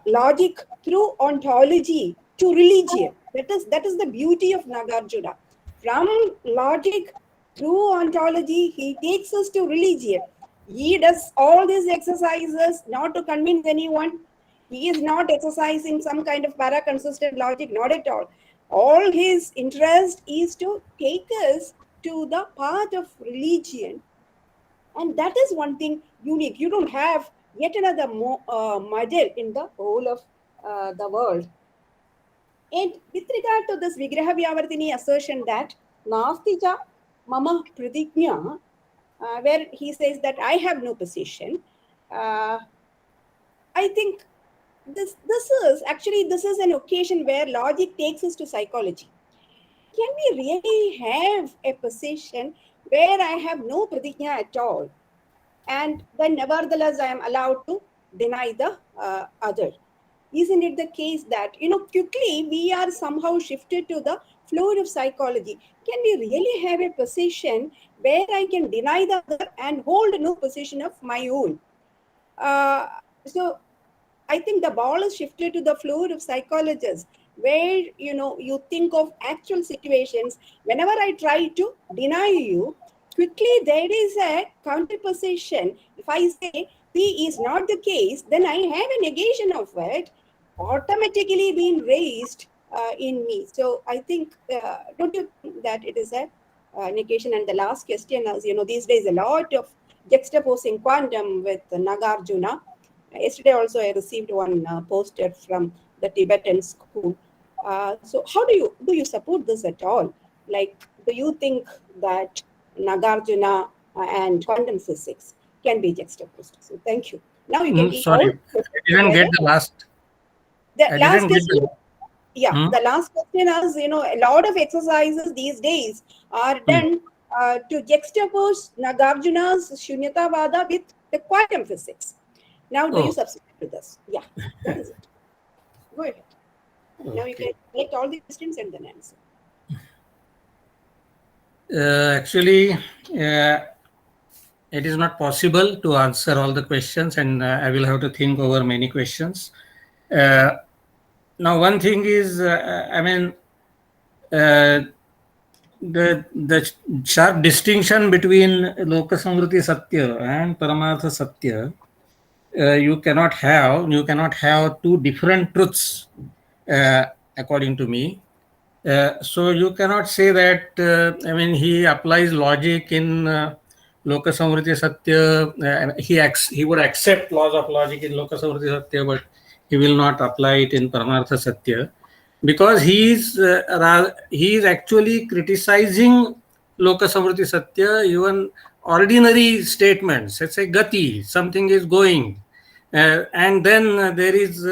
logic through ontology to religion. That is the beauty of Nāgarjuna. From logic through ontology, he takes us to religion. He does all these exercises not to convince anyone. He is not exercising some kind of para-consistent logic, not at all. All his interest is to take us to the path of religion. And that is one thing unique. You don't have yet another model in the whole of the world. And with regard to this Vigraha Vyavartini assertion that Nastija Mama Pradignya, where he says that I have no position, I think this is an occasion where logic takes us to psychology. Can we really have a position where I have no pradigna at all, and then nevertheless I am allowed to deny the other? Isn't it the case that quickly we are somehow shifted to the floor of psychology? Can we really have a position where I can deny the other and hold no position of my own? So I think the ball is shifted to the floor of psychologists, where you think of actual situations. Whenever I try to deny you, quickly there is a counterposition. If I say P is not the case, then I have a negation of it automatically being raised in me. So I think, don't you think that it is a negation? And the last question is, these days a lot of juxtaposing quantum with Nāgārjuna. Yesterday also I received one poster from the Tibetan school. So how do you support this at all? Like, do you think that Nāgārjuna and quantum physics can be juxtaposed? So thank you. Now you can
sorry, I didn't get the last.
The last question. The last question is, a lot of exercises these days are done to juxtapose Nāgārjuna's Shunyatavada with the quantum physics. Now, do you subscribe to this? Yeah, that is it. Go ahead. Okay. Now you can collect all the questions and then answer.
Actually, it is not possible to answer all the questions, and I will have to think over many questions. Now, one thing is, the sharp distinction between Lokasamriti Satya and Paramartha Satya, you cannot have two different truths, according to me. So you cannot say that, he applies logic in Lokasamriti Satya, he would accept laws of logic in Lokasamriti Satya, but he will not apply it in Paramartha Satya, because he is actually criticizing Lokasamriti Satya, even ordinary statements. Let's say gati, something is going, and then there is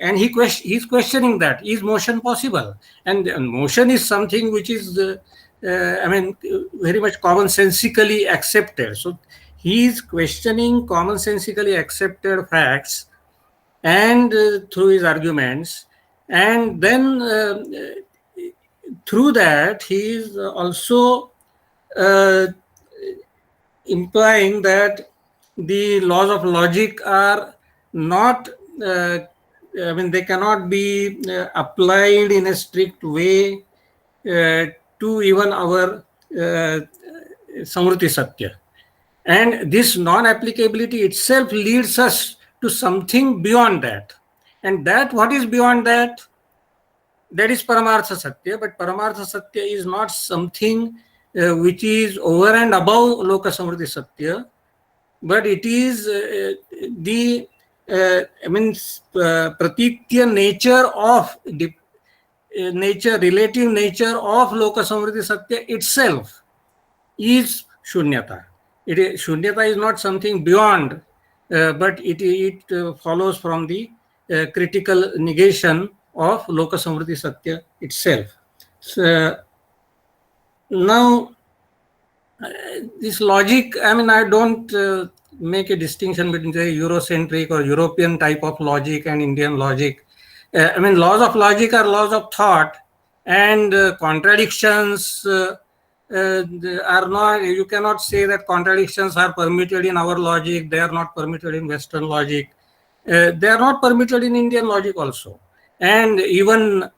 and he's questioning that, is motion possible? And motion is something which is, very much commonsensically accepted. So he is questioning commonsensically accepted facts, and through his arguments, and then through that he is also implying that the laws of logic are not, they cannot be applied in a strict way to even our Samruti Satya. And this non-applicability itself leads us to something beyond that. And that, what is beyond that? That is Paramartha Satya, but Paramartha Satya is not something which is over and above Loka Samruti Satya, but it is the pratitya nature of the relative nature of Loka Samruti Satya itself is Shunyata. Shunyata is not something beyond, but it follows from the critical negation of Loka Samruti Satya itself. So, now, this logic, I don't make a distinction between the Eurocentric or European type of logic and Indian logic. Laws of logic are laws of thought, and contradictions are not, you cannot say that contradictions are permitted in our logic, they are not permitted in Western logic. They are not permitted in Indian logic also. And even,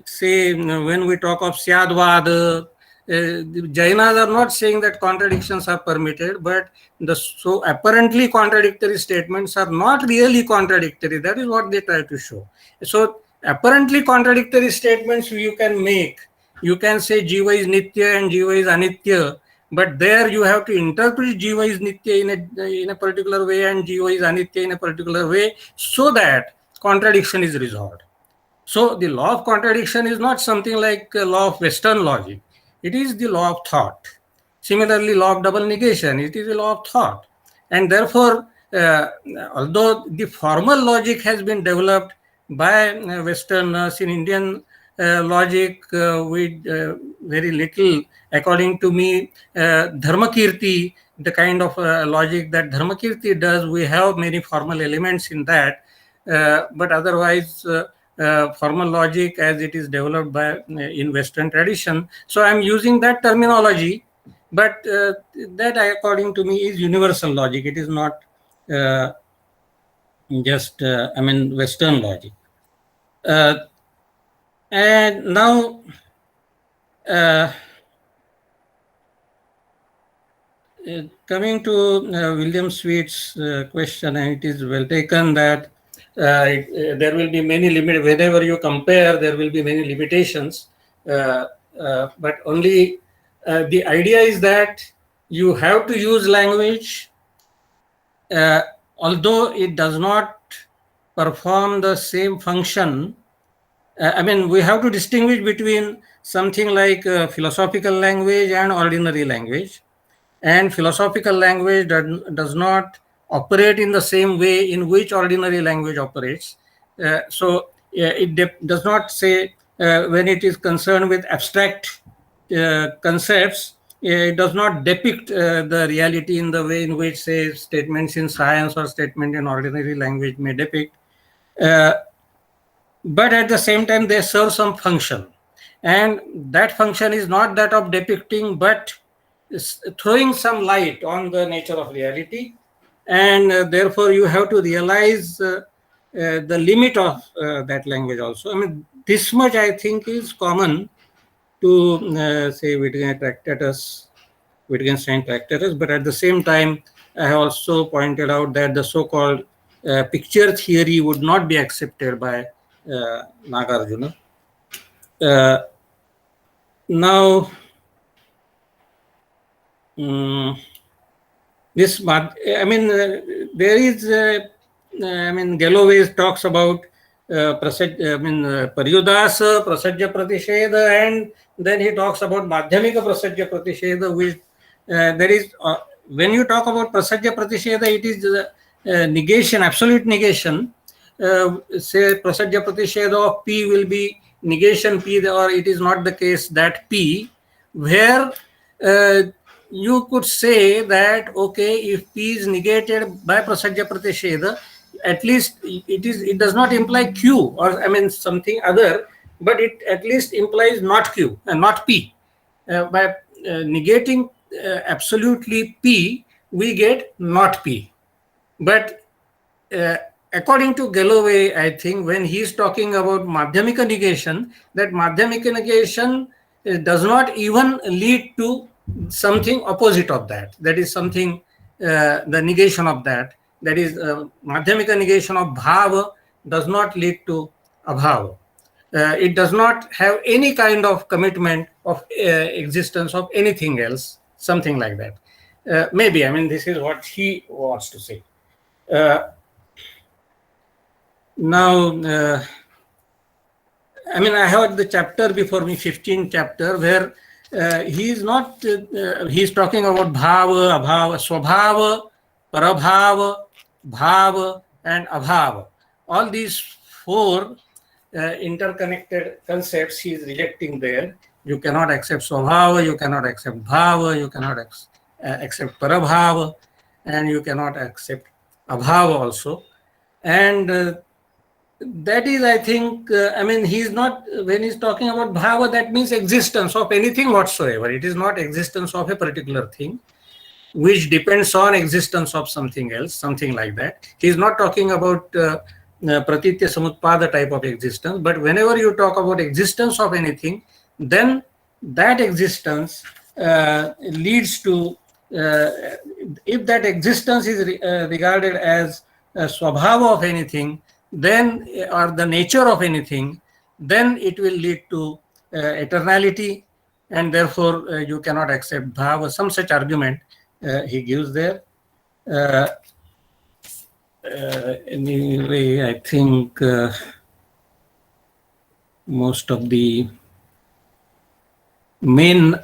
say, when we talk of Syadvad, the Jainas are not saying that contradictions are permitted, but so apparently contradictory statements are not really contradictory. That is what they try to show. So apparently contradictory statements you can make. You can say Jiva is Nitya and Jiva is Anitya, but there you have to interpret Jiva is Nitya in a particular way and Jiva is Anitya in a particular way, so that contradiction is resolved. So the law of contradiction is not something like a law of Western logic. It is the law of thought. Similarly, law of double negation, it is a law of thought. And therefore, although the formal logic has been developed by Westerners, in Indian logic with very little, according to me, Dharmakīrti, the kind of logic that Dharmakīrti does, we have many formal elements in that, but otherwise formal logic as it is developed by in Western tradition. So I'm using that terminology, but that according to me is universal logic. It is not just Western logic. And now coming to William Sweet's question, and it is well taken that there will be many limits. Whenever you compare, there will be many limitations, but only the idea is that you have to use language, although it does not perform the same function. We have to distinguish between something like philosophical language and ordinary language. And philosophical language does not operate in the same way in which ordinary language operates. So it does not say, when it is concerned with abstract concepts, it does not depict the reality in the way in which, say, statements in science or statement in ordinary language may depict. But at the same time, they serve some function. And that function is not that of depicting, but throwing some light on the nature of reality. And therefore, you have to realize the limit of that language also. This much I think is common to, say, Wittgenstein Tractatus, but at the same time, I have also pointed out that the so-called picture theory would not be accepted by Nāgārjuna. Now, this, there is, Galloway talks about Paryudasa, Prasajya Pratisheda, and then he talks about Madhyamika Prasajya Pratisheda, which there is, when you talk about Prasajya Pratisheda, it is negation, absolute negation. say prasajya pratisheda of P will be negation P, or it is not the case that P, where you could say that, okay, if P is negated by prasajya pratisheda, at least it does not imply Q, or I mean something other, but it at least implies not Q and not P. By negating absolutely P, we get not P. But according to Galloway, I think when he is talking about madhyamika negation, that madhyamika negation does not even lead to something opposite of that. That is something, the negation of that. That is, madhyamika negation of bhava does not lead to abhava. It does not have any kind of commitment of existence of anything else, something like that. Maybe, I mean, this is what he wants to say. Now, I mean, I have the chapter before me, 15th chapter, where he is not, he is talking about bhava, abhava, swabhava, parabhava, bhava, and abhava. All these four interconnected concepts he is rejecting there. You cannot accept swabhava, you cannot accept bhava, you cannot accept parabhava, and you cannot accept abhava also. And that is, I think, I mean, he's not, when he's talking about bhava, that means existence of anything whatsoever. It is not existence of a particular thing, which depends on existence of something else, something like that. He's not talking about pratitya samutpada type of existence, but whenever you talk about existence of anything, then that existence leads to, if that existence is regarded as a swabhava of anything, then, or the nature of anything, then it will lead to eternality, and therefore you cannot accept bhava. Some such argument he gives there. Anyway, I think most of the main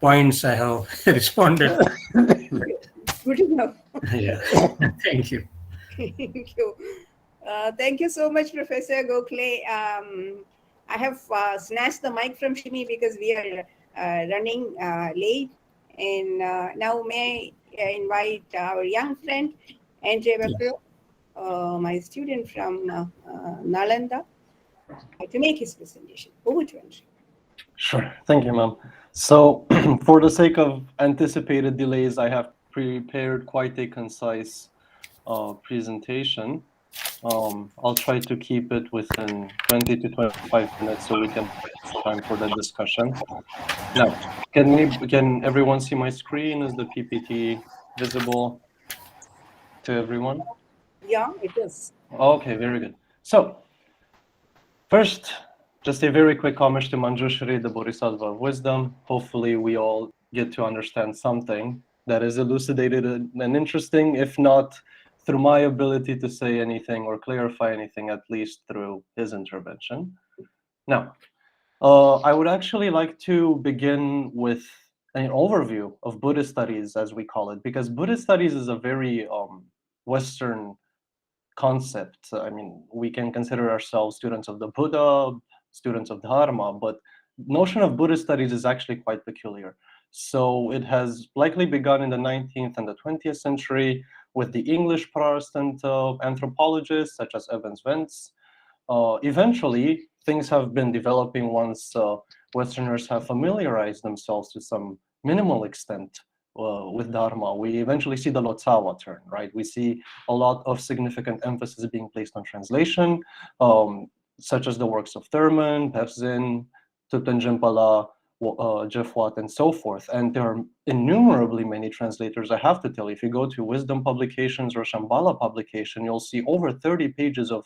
points I have responded.
Good enough.
Yeah. Thank you.
Thank you. Thank you so much, Professor Gokhale. I have snatched the mic from Shimi because we are running late. And now may I invite our young friend, Andrei Bacrău, my student from Nalanda, to make his presentation. Over to Andrei.
Sure. Thank you, ma'am. So for the sake of anticipated delays, I have prepared quite a concise presentation. I'll try to keep it within 20 to 25 minutes so we can have time for the discussion. Now, can everyone see my screen? Is the PPT visible to everyone?
Yeah, it is.
Okay, very good. So first, just a very quick homage to Manjushri, the Bodhisattva of wisdom. Hopefully we all get to understand something that is elucidated and interesting, if not through my ability to say anything or clarify anything, at least through his intervention. Now, I would actually like to begin with an overview of Buddhist studies, as we call it, because Buddhist studies is a very Western concept. I mean, we can consider ourselves students of the Buddha, students of Dharma, but notion of Buddhist studies is actually quite peculiar. So it has likely begun in the 19th and the 20th century with the English Protestant anthropologists such as Evans Wentz. Eventually, things have been developing once Westerners have familiarized themselves to some minimal extent with Dharma. We eventually see the Lotsawa turn, right? We see a lot of significant emphasis being placed on translation, such as the works of Thurman, Pevzin, Thupten Jimpala, Jeff Watt, and so forth. And there are innumerably many translators, I have to tell you. If you go to Wisdom Publications or Shambhala Publication, you'll see over 30 pages of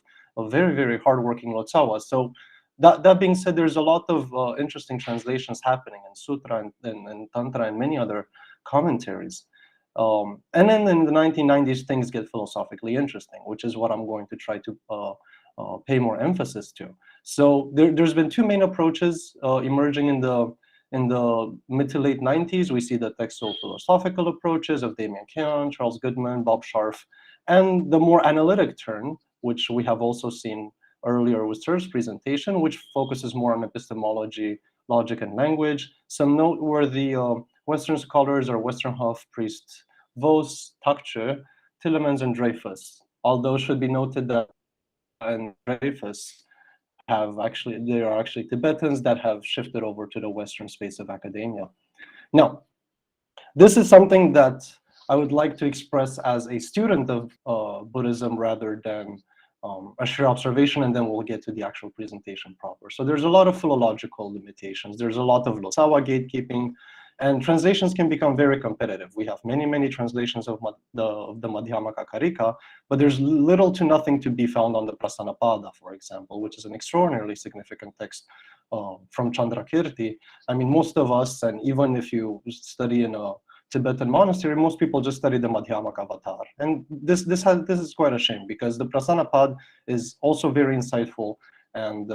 very, very hardworking Lotsawa. So that being said, there's a lot of interesting translations happening in Sutra and Tantra and many other commentaries. And then in the 1990s, things get philosophically interesting, which is what I'm going to try to pay more emphasis to. So there's been two main approaches emerging in the mid to late 90s. We see the texto-philosophical approaches of Damien Keon, Charles Goodman, Bob Scharf, and the more analytic turn which we have also seen earlier with Sir's presentation, which focuses more on epistemology, logic, and language. Some noteworthy Western scholars are Westerhoff, Priest, Vos, Takce, Tillemans, and Dreyfus. Although it should be noted that and Dreyfus they are actually Tibetans that have shifted over to the Western space of academia. Now, this is something that I would like to express as a student of Buddhism rather than a sheer observation, and then we'll get to the actual presentation proper. So there's a lot of philological limitations. There's a lot of Losawa gatekeeping, and translations can become very competitive. We have many translations of the Madhyamaka Karika, but there's little to nothing to be found on the Prasanapada, for example, which is an extraordinarily significant text from Candrakīrti. I mean, most of us, and even if you study in a Tibetan monastery, most people just study the Madhyamaka Avatar. And this is quite a shame, because the Prasanapad is also very insightful, and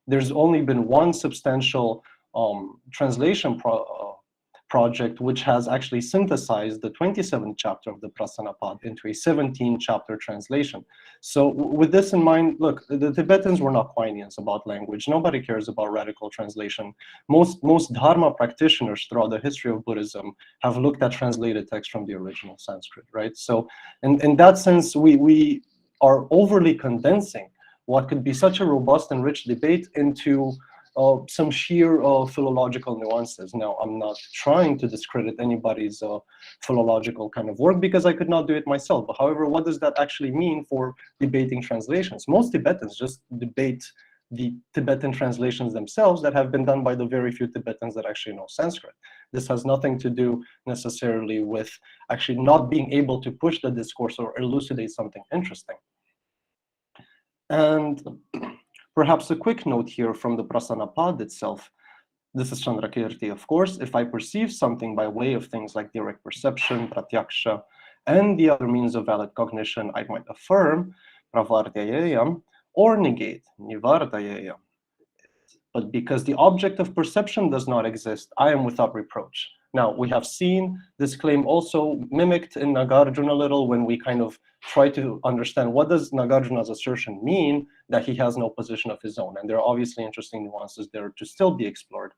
there's only been one substantial translation project which has actually synthesized the 27th chapter of the Prasanapad into a 17-chapter translation. So with this in mind, look, the Tibetans were not Quinians about language. Nobody cares about radical translation. Most Dharma practitioners throughout the history of Buddhism have looked at translated text from the original Sanskrit, right? So in that sense, we are overly condensing what could be such a robust and rich debate into some sheer philological nuances. Now, I'm not trying to discredit anybody's philological kind of work, because I could not do it myself. But however, what does that actually mean for debating translations? Most Tibetans just debate the Tibetan translations themselves that have been done by the very few Tibetans that actually know Sanskrit. This has nothing to do necessarily with actually not being able to push the discourse or elucidate something interesting. And perhaps a quick note here from the Prasanapad itself. This is Candrakīrti, of course. If I perceive something by way of things like direct perception, pratyaksha, and the other means of valid cognition, I might affirm, pravardayayam, or negate, nivardayayam. But because the object of perception does not exist, I am without reproach. Now, we have seen this claim also mimicked in Nāgarjuna a little, when we kind of try to understand what does Nāgarjuna's assertion mean that he has no position of his own. And there are obviously interesting nuances there to still be explored.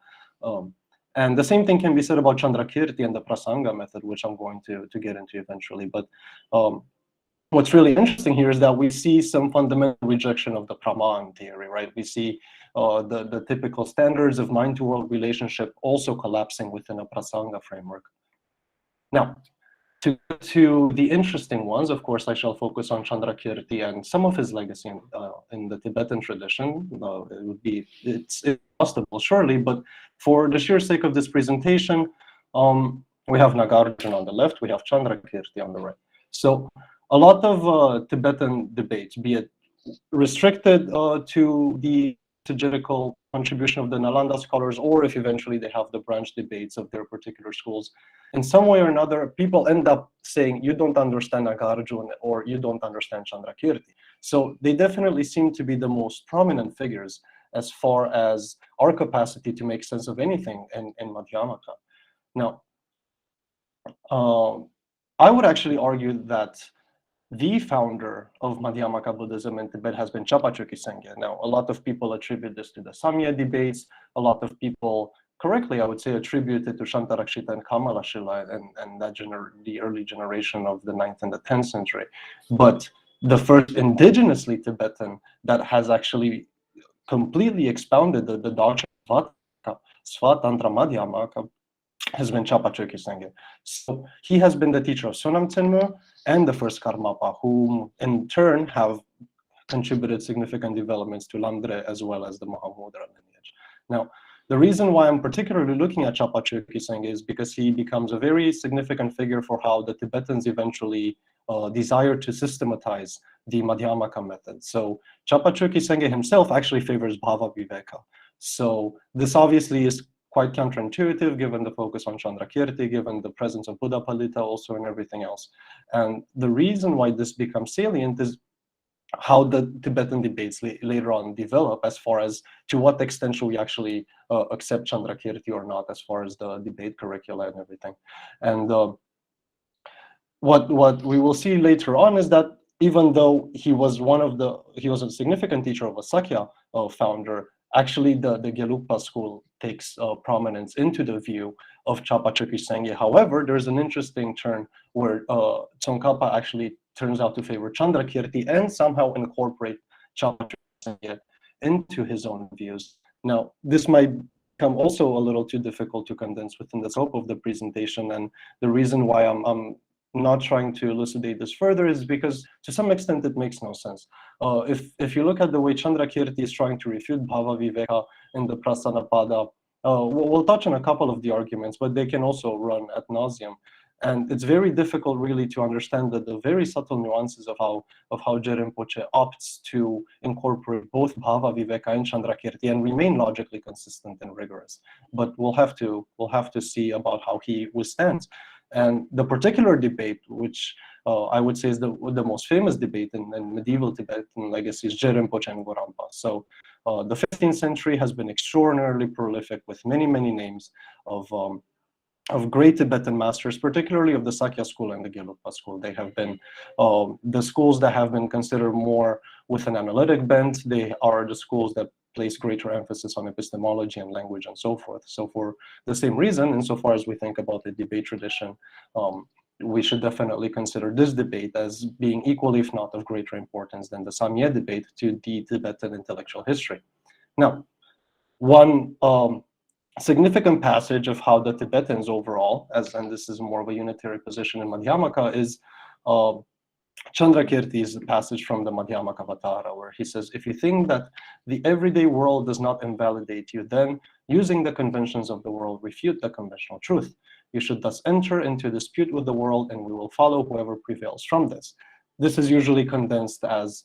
And the same thing can be said about Candrakīrti and the Prasanga method, which I'm going to get into eventually. But what's really interesting here is that we see some fundamental rejection of the Praman theory, right? We see the typical standards of mind-to-world relationship also collapsing within a Prasanga framework. Now, to the interesting ones, of course, I shall focus on Candrakīrti and some of his legacy in the Tibetan tradition. It's impossible, surely, but for the sheer sake of this presentation, we have Nāgarjuna on the left, we have Candrakīrti on the right. So a lot of Tibetan debates, be it restricted to the exegetical contribution of the Nalanda scholars, or if eventually they have the branch debates of their particular schools, in some way or another, people end up saying, you don't understand Nāgarjuna, or you don't understand Candrakīrti. So they definitely seem to be the most prominent figures as far as our capacity to make sense of anything in Madhyamaka. Now, I would actually argue that the founder of Madhyamaka Buddhism in Tibet has been Chapachukyi Sengye. Now, a lot of people attribute this to the Samya debates. A lot of people, correctly, I would say, attribute it to Shantarakshita and Kamalashila and the early generation of the 9th and the 10th century. But the first indigenously Tibetan that has actually completely expounded the doctrine of Svatantra Madhyamaka has been Chapachukyi Sengye. So he has been the teacher of Sonam Tsenmo and the first Karmapa, whom in turn have contributed significant developments to Lamdre as well as the Mahamudra lineage. Now, the reason why I'm particularly looking at Chapachukyi Sengye is because he becomes a very significant figure for how the Tibetans eventually desire to systematize the Madhyamaka method. So Chapachukyi Sengye himself actually favors Bhava Viveka. So this obviously is quite counterintuitive given the focus on Candrakīrti, given the presence of Buddha Palita also and everything else. And the reason why this becomes salient is how the Tibetan debates later on develop as far as to what extent should we actually accept Candrakīrti or not as far as the debate curricula and everything. And what we will see later on is that even though he was a significant teacher of a Sakya founder, actually the Gelugpa school takes prominence into the view of Chapa Chökyi Sengye. However, there's an interesting turn where Tsongkhapa actually turns out to favor Candrakīrti and somehow incorporate Chapa Chökyi Sengye into his own views. Now, this might become also a little too difficult to condense within the scope of the presentation, and the reason why I'm not trying to elucidate this further is because to some extent it makes no sense. If you look at the way Candrakīrti is trying to refute Bhava Viveka in the Prasanapada, we'll touch on a couple of the arguments, but they can also run ad nauseum. And it's very difficult really to understand the very subtle nuances of how Rinpoche opts to incorporate both Bhava Viveka and Candrakīrti and remain logically consistent and rigorous. But we'll have to see about how he withstands. And the particular debate, which I would say is the most famous debate in medieval Tibetan legacy, is Rinpoche and Gorampa. So the 15th century has been extraordinarily prolific with many, many names of great Tibetan masters, particularly of the Sakya school and the Gelugpa school. They have been the schools that have been considered more with an analytic bent. They are the schools that place greater emphasis on epistemology and language and so forth. So for the same reason, insofar as we think about the debate tradition, we should definitely consider this debate as being equally, if not of greater importance than the Samye debate to the Tibetan intellectual history. Now, one significant passage of how the Tibetans overall, and this is more of a unitary position in Madhyamaka, is Candrakīrti's passage from the Madhyamakavatara, where he says, if you think that the everyday world does not invalidate you, then using the conventions of the world, refute the conventional truth. You should thus enter into dispute with the world, and we will follow whoever prevails from this. This is usually condensed as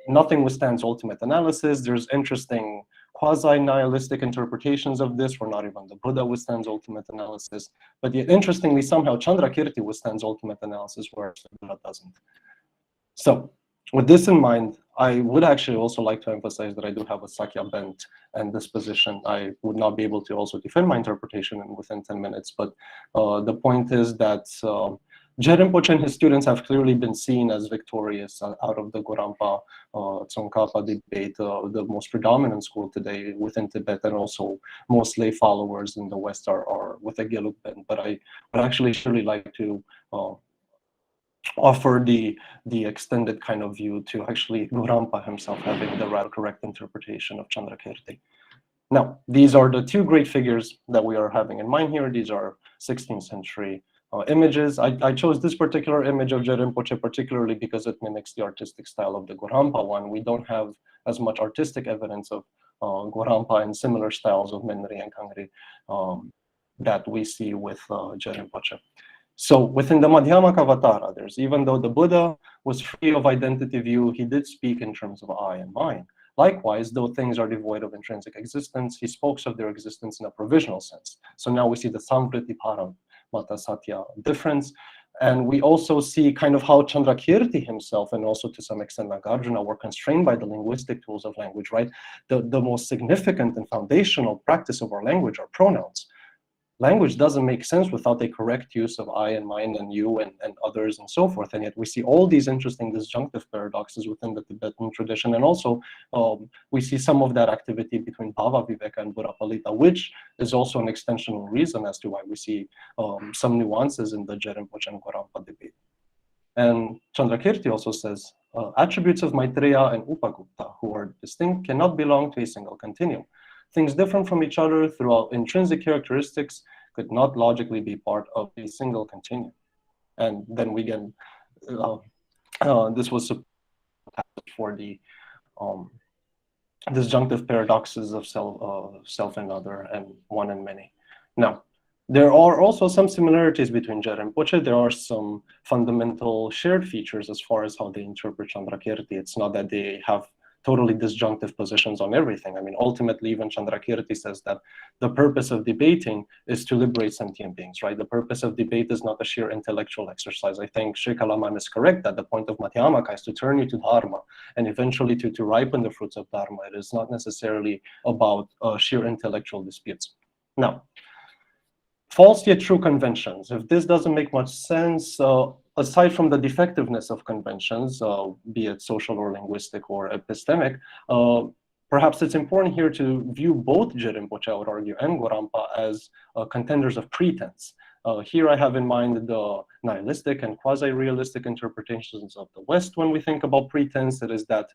nothing withstands ultimate analysis. There's interesting quasi-nihilistic interpretations of this, where not even the Buddha withstands ultimate analysis. But yet, interestingly, somehow Candrakīrti withstands ultimate analysis, whereas the Buddha doesn't. So, with this in mind, I would actually also like to emphasize that I do have a Sakya bent and disposition. I would not be able to also defend my interpretation within 10 minutes, but the point is that Rinpoche and his students have clearly been seen as victorious out of the Gorampa Tsongkhapa debate, the most predominant school today within Tibet, and also most lay followers in the West are with a Gelug bent. But I would actually surely like to offer the extended kind of view to actually Gorampa himself having the correct interpretation of Candrakīrti. Now, these are the two great figures that we are having in mind here. These are 16th century images. I chose this particular image of Rinpoche particularly because it mimics the artistic style of the Gorampa one. We don't have as much artistic evidence of Gorampa and similar styles of Menri and Kangri that we see with Rinpoche. So within the Madhyamakavatara, even though the Buddha was free of identity view, he did speak in terms of I and mine. Likewise, though things are devoid of intrinsic existence, he spoke of their existence in a provisional sense. So now we see the Samvriti Paramata Satya difference. And we also see kind of how Candrakīrti himself, and also to some extent Nāgarjuna, were constrained by the linguistic tools of language, right? The most significant and foundational practice of our language are pronouns. Language doesn't make sense without a correct use of I and mine and you and others and so forth. And yet we see all these interesting disjunctive paradoxes within the Tibetan tradition. And also we see some of that activity between Bhava Viveka and Burapalita, which is also an extensional reason as to why we see some nuances in the Rinpoche and Gorampa debate. And Candrakīrti also says, attributes of Maitreya and Upagupta, who are distinct, cannot belong to a single continuum. Things different from each other through intrinsic characteristics could not logically be part of a single continuum. And then we get, this was for the disjunctive paradoxes of self and other, and one and many. Now, there are also some similarities between Rinpoche. There are some fundamental shared features as far as how they interpret Candrakīrti. It's not that they have totally disjunctive positions on everything. I mean, ultimately, even Candrakīrti says that the purpose of debating is to liberate sentient beings, right? The purpose of debate is not a sheer intellectual exercise. I think Sri Kalaman is correct that the point of Madhyamaka is to turn you to Dharma and eventually to ripen the fruits of Dharma. It is not necessarily about sheer intellectual disputes. Now, false yet true conventions. If this doesn't make much sense, aside from the defectiveness of conventions, be it social or linguistic or epistemic, perhaps it's important here to view both Rinpoche, I would argue, and Gorampa as contenders of pretense. Here I have in mind the nihilistic and quasi-realistic interpretations of the West when we think about pretense. It is that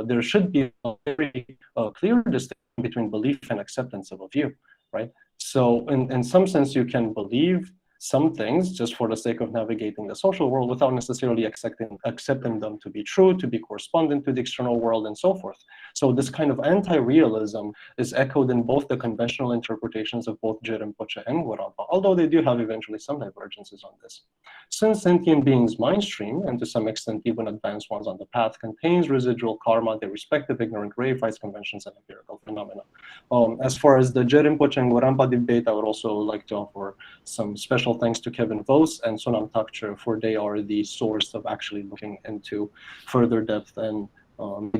there should be a very clear distinction between belief and acceptance of a view, right? So in some sense, you can believe some things just for the sake of navigating the social world without necessarily accepting them to be true, to be correspondent to the external world, and so forth. So this kind of anti-realism is echoed in both the conventional interpretations of both Rinpoche and Gorampa, although they do have eventually some divergences on this. Since sentient beings' mind stream, and to some extent even advanced ones on the path, contains residual karma, their respective ignorant reifies conventions and empirical phenomena. As far as the Rinpoche and Gorampa debate, I would also like to offer some special thanks to Kevin Vos and Sonam Takcher, for they are the source of actually looking into further depth, and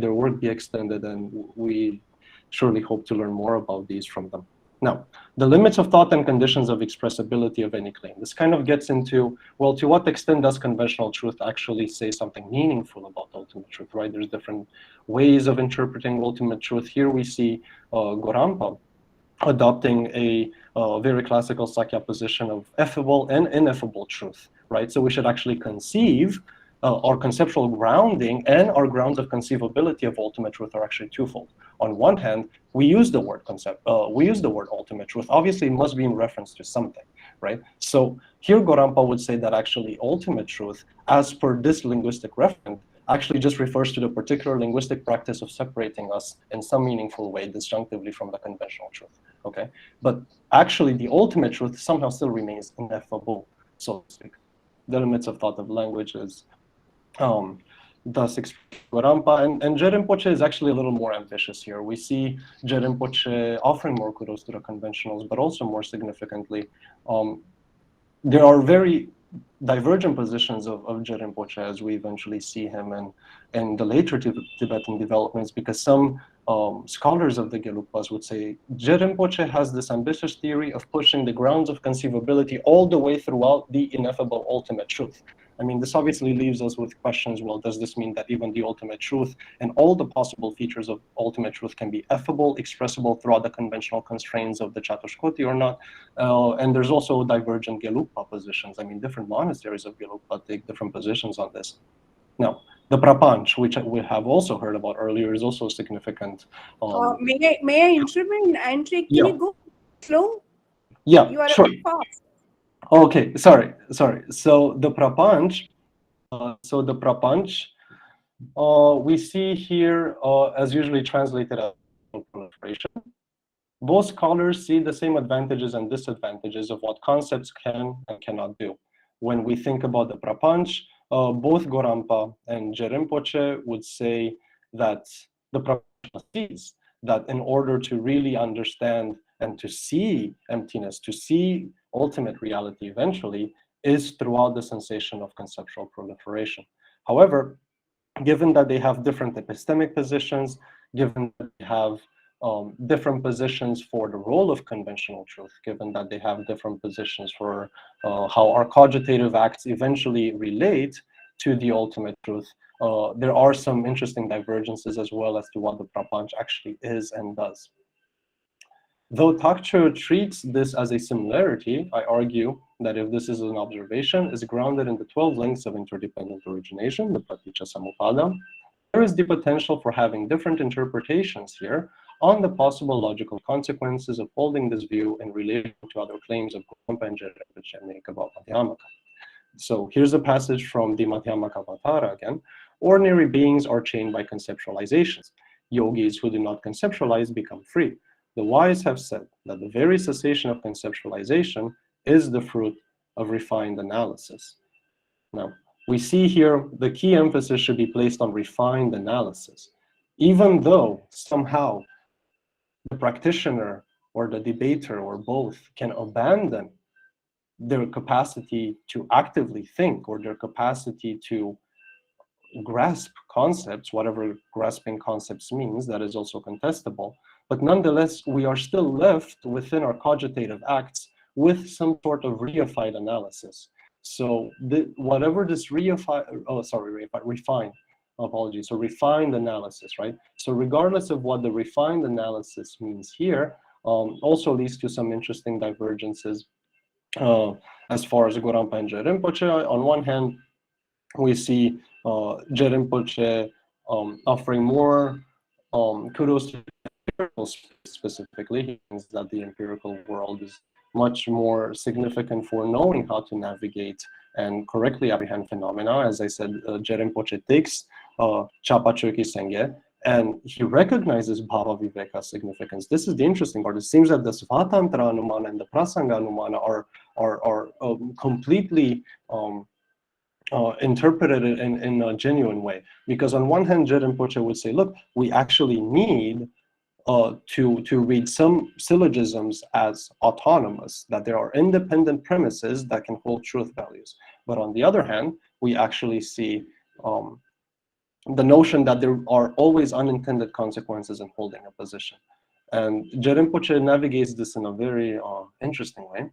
their work be extended, and we surely hope to learn more about these from them. Now, the limits of thought and conditions of expressibility of any claim. This kind of gets into, well, to what extent does conventional truth actually say something meaningful about ultimate truth, right? There's different ways of interpreting ultimate truth. Here we see Gorampa adopting a very classical Sakya position of effable and ineffable truth, right? So we should actually conceive our conceptual grounding and our grounds of conceivability of ultimate truth are actually twofold. On one hand, we use the word ultimate truth. Obviously, it must be in reference to something, right? So here Gorampa would say that actually ultimate truth, as per this linguistic reference, actually just refers to the particular linguistic practice of separating us in some meaningful way disjunctively from the conventional truth, okay? But actually the ultimate truth somehow still remains ineffable, so to speak. The limits of thought of language is thus Gorampa, and Rinpoche is actually a little more ambitious here. We see Rinpoche offering more kudos to the conventionals, but also more significantly, there are very divergent positions of Rinpoche as we eventually see him and the later Tibetan developments, because some scholars of the Gelugpas would say Rinpoche has this ambitious theory of pushing the grounds of conceivability all the way throughout the ineffable ultimate truth. I mean, this obviously leaves us with questions, well, does this mean that even the ultimate truth and all the possible features of ultimate truth can be effable, expressible throughout the conventional constraints of the Catuṣkoṭi or not? And there's also divergent Gelugpa positions. I mean, different monasteries of Gelugpa take different positions on this. Now, the Prapanch, which we have also heard about earlier, is also significant.
May I intervene, Andrei? Can you go slow?
Yeah,
you are
sure.
fast.
Okay, sorry. So the Prapanch, we see here, as usually translated as proliferation. Both scholars see the same advantages and disadvantages of what concepts can and cannot do. When we think about the Prapanch, both Gorampa and Rinpoche would say that the Prapanch sees that in order to really understand and to see emptiness, to see ultimate reality eventually, is throughout the sensation of conceptual proliferation. However, given that they have different epistemic positions, given that they have different positions for the role of conventional truth, given that they have different positions for how our cogitative acts eventually relate to the ultimate truth, there are some interesting divergences as well as to what the Prapanch actually is and does. Though Takcher treats this as a similarity, I argue that if this is an observation, is grounded in the 12 links of interdependent origination, the Praticca Samuppada, there is the potential for having different interpretations here on the possible logical consequences of holding this view in relation to other claims of Gorampa and Rinpoche make about Madhyamaka. So here's a passage from the Madhyamaka Vatara again. Ordinary beings are chained by conceptualizations. Yogis who do not conceptualize become free. The wise have said that the very cessation of conceptualization is the fruit of refined analysis. Now, we see here the key emphasis should be placed on refined analysis, even though somehow the practitioner or the debater or both can abandon their capacity to actively think or their capacity to grasp concepts, whatever grasping concepts means, that is also contestable. But nonetheless, we are still left within our cogitative acts with some sort of reified analysis. So whatever this refined, apologies, so refined analysis, right? So regardless of what the refined analysis means here, also leads to some interesting divergences as far as Gorampa and Je Rinpoche. On one hand, we see Je Rinpoche offering more kudos to empirical specifically. He thinks that the empirical world is much more significant for knowing how to navigate and correctly apprehend phenomena. As I said, Je Rinpoche takes Chapa Chökyi Sengye, and he recognizes Bhava Viveka's significance. This is the interesting part. It seems that the Svatantra Anumana and the Prasanga Anumana are completely interpreted in a genuine way. Because on one hand, Je Rinpoche would say, look, we actually need to read some syllogisms as autonomous, that there are independent premises that can hold truth values. But on the other hand, we actually see the notion that there are always unintended consequences in holding a position. And Je Rinpoche navigates this in a very interesting way.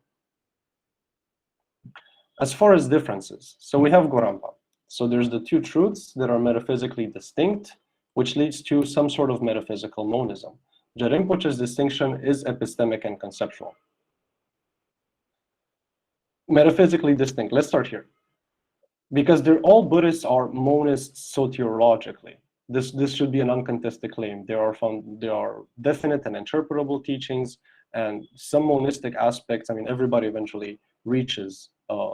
As far as differences, so we have Gorampa. So there's the two truths that are metaphysically distinct, which leads to some sort of metaphysical monism. Je Rinpoche's distinction is epistemic and conceptual. Metaphysically distinct, let's start here. Because all Buddhists are monists soteriologically. This should be an uncontested claim. There are definite and interpretable teachings, and some monistic aspects. I mean, everybody eventually reaches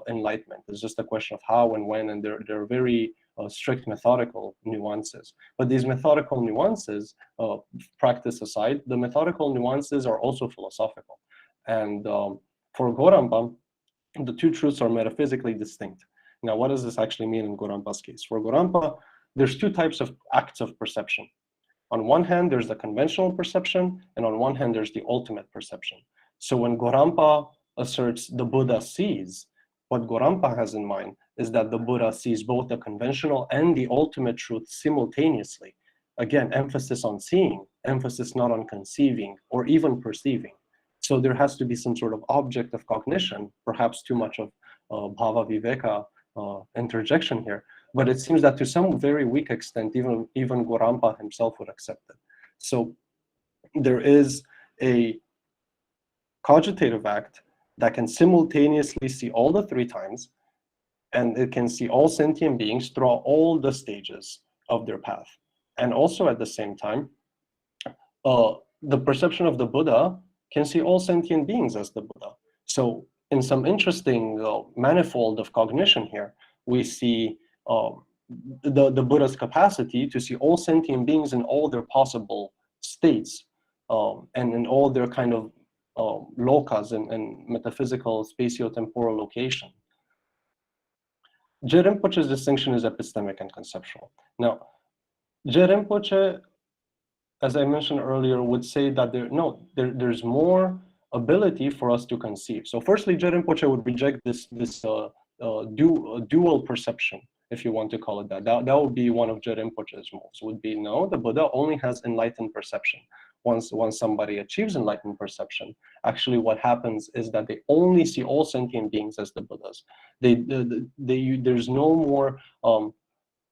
enlightenment. It's just a question of how and when, and there are very strict methodical nuances. But these methodical nuances, practice aside, the methodical nuances are also philosophical. And for Gorampa, the two truths are metaphysically distinct. Now, what does this actually mean in Gorampa's case? For Gorampa, there's two types of acts of perception. On one hand, there's the conventional perception, and on one hand, there's the ultimate perception. So when Gorampa asserts the Buddha sees, what Gorampa has in mind is that the Buddha sees both the conventional and the ultimate truth simultaneously. Again, emphasis on seeing, emphasis not on conceiving or even perceiving. So there has to be some sort of object of cognition, perhaps too much of Bhava Viveka interjection here, but it seems that to some very weak extent, even Gorampa himself would accept it. So there is a cogitative act that can simultaneously see all the three times, and it can see all sentient beings throughout all the stages of their path. And also at the same time, the perception of the Buddha can see all sentient beings as the Buddha. So in some interesting manifold of cognition here, we see the Buddha's capacity to see all sentient beings in all their possible states, and in all their kind of lokas and metaphysical spatio-temporal location. Je Rinpoche's distinction is epistemic and conceptual. Now, Je Rinpoche, as I mentioned earlier, would say that there's more ability for us to conceive. So firstly, Je Rinpoche would reject this dual perception, if you want to call it that. That would be one of Je Rinpoche's moves, would be no, the Buddha only has enlightened perception. Once somebody achieves enlightened perception, actually what happens is that they only see all sentient beings as the Buddhas. There's no more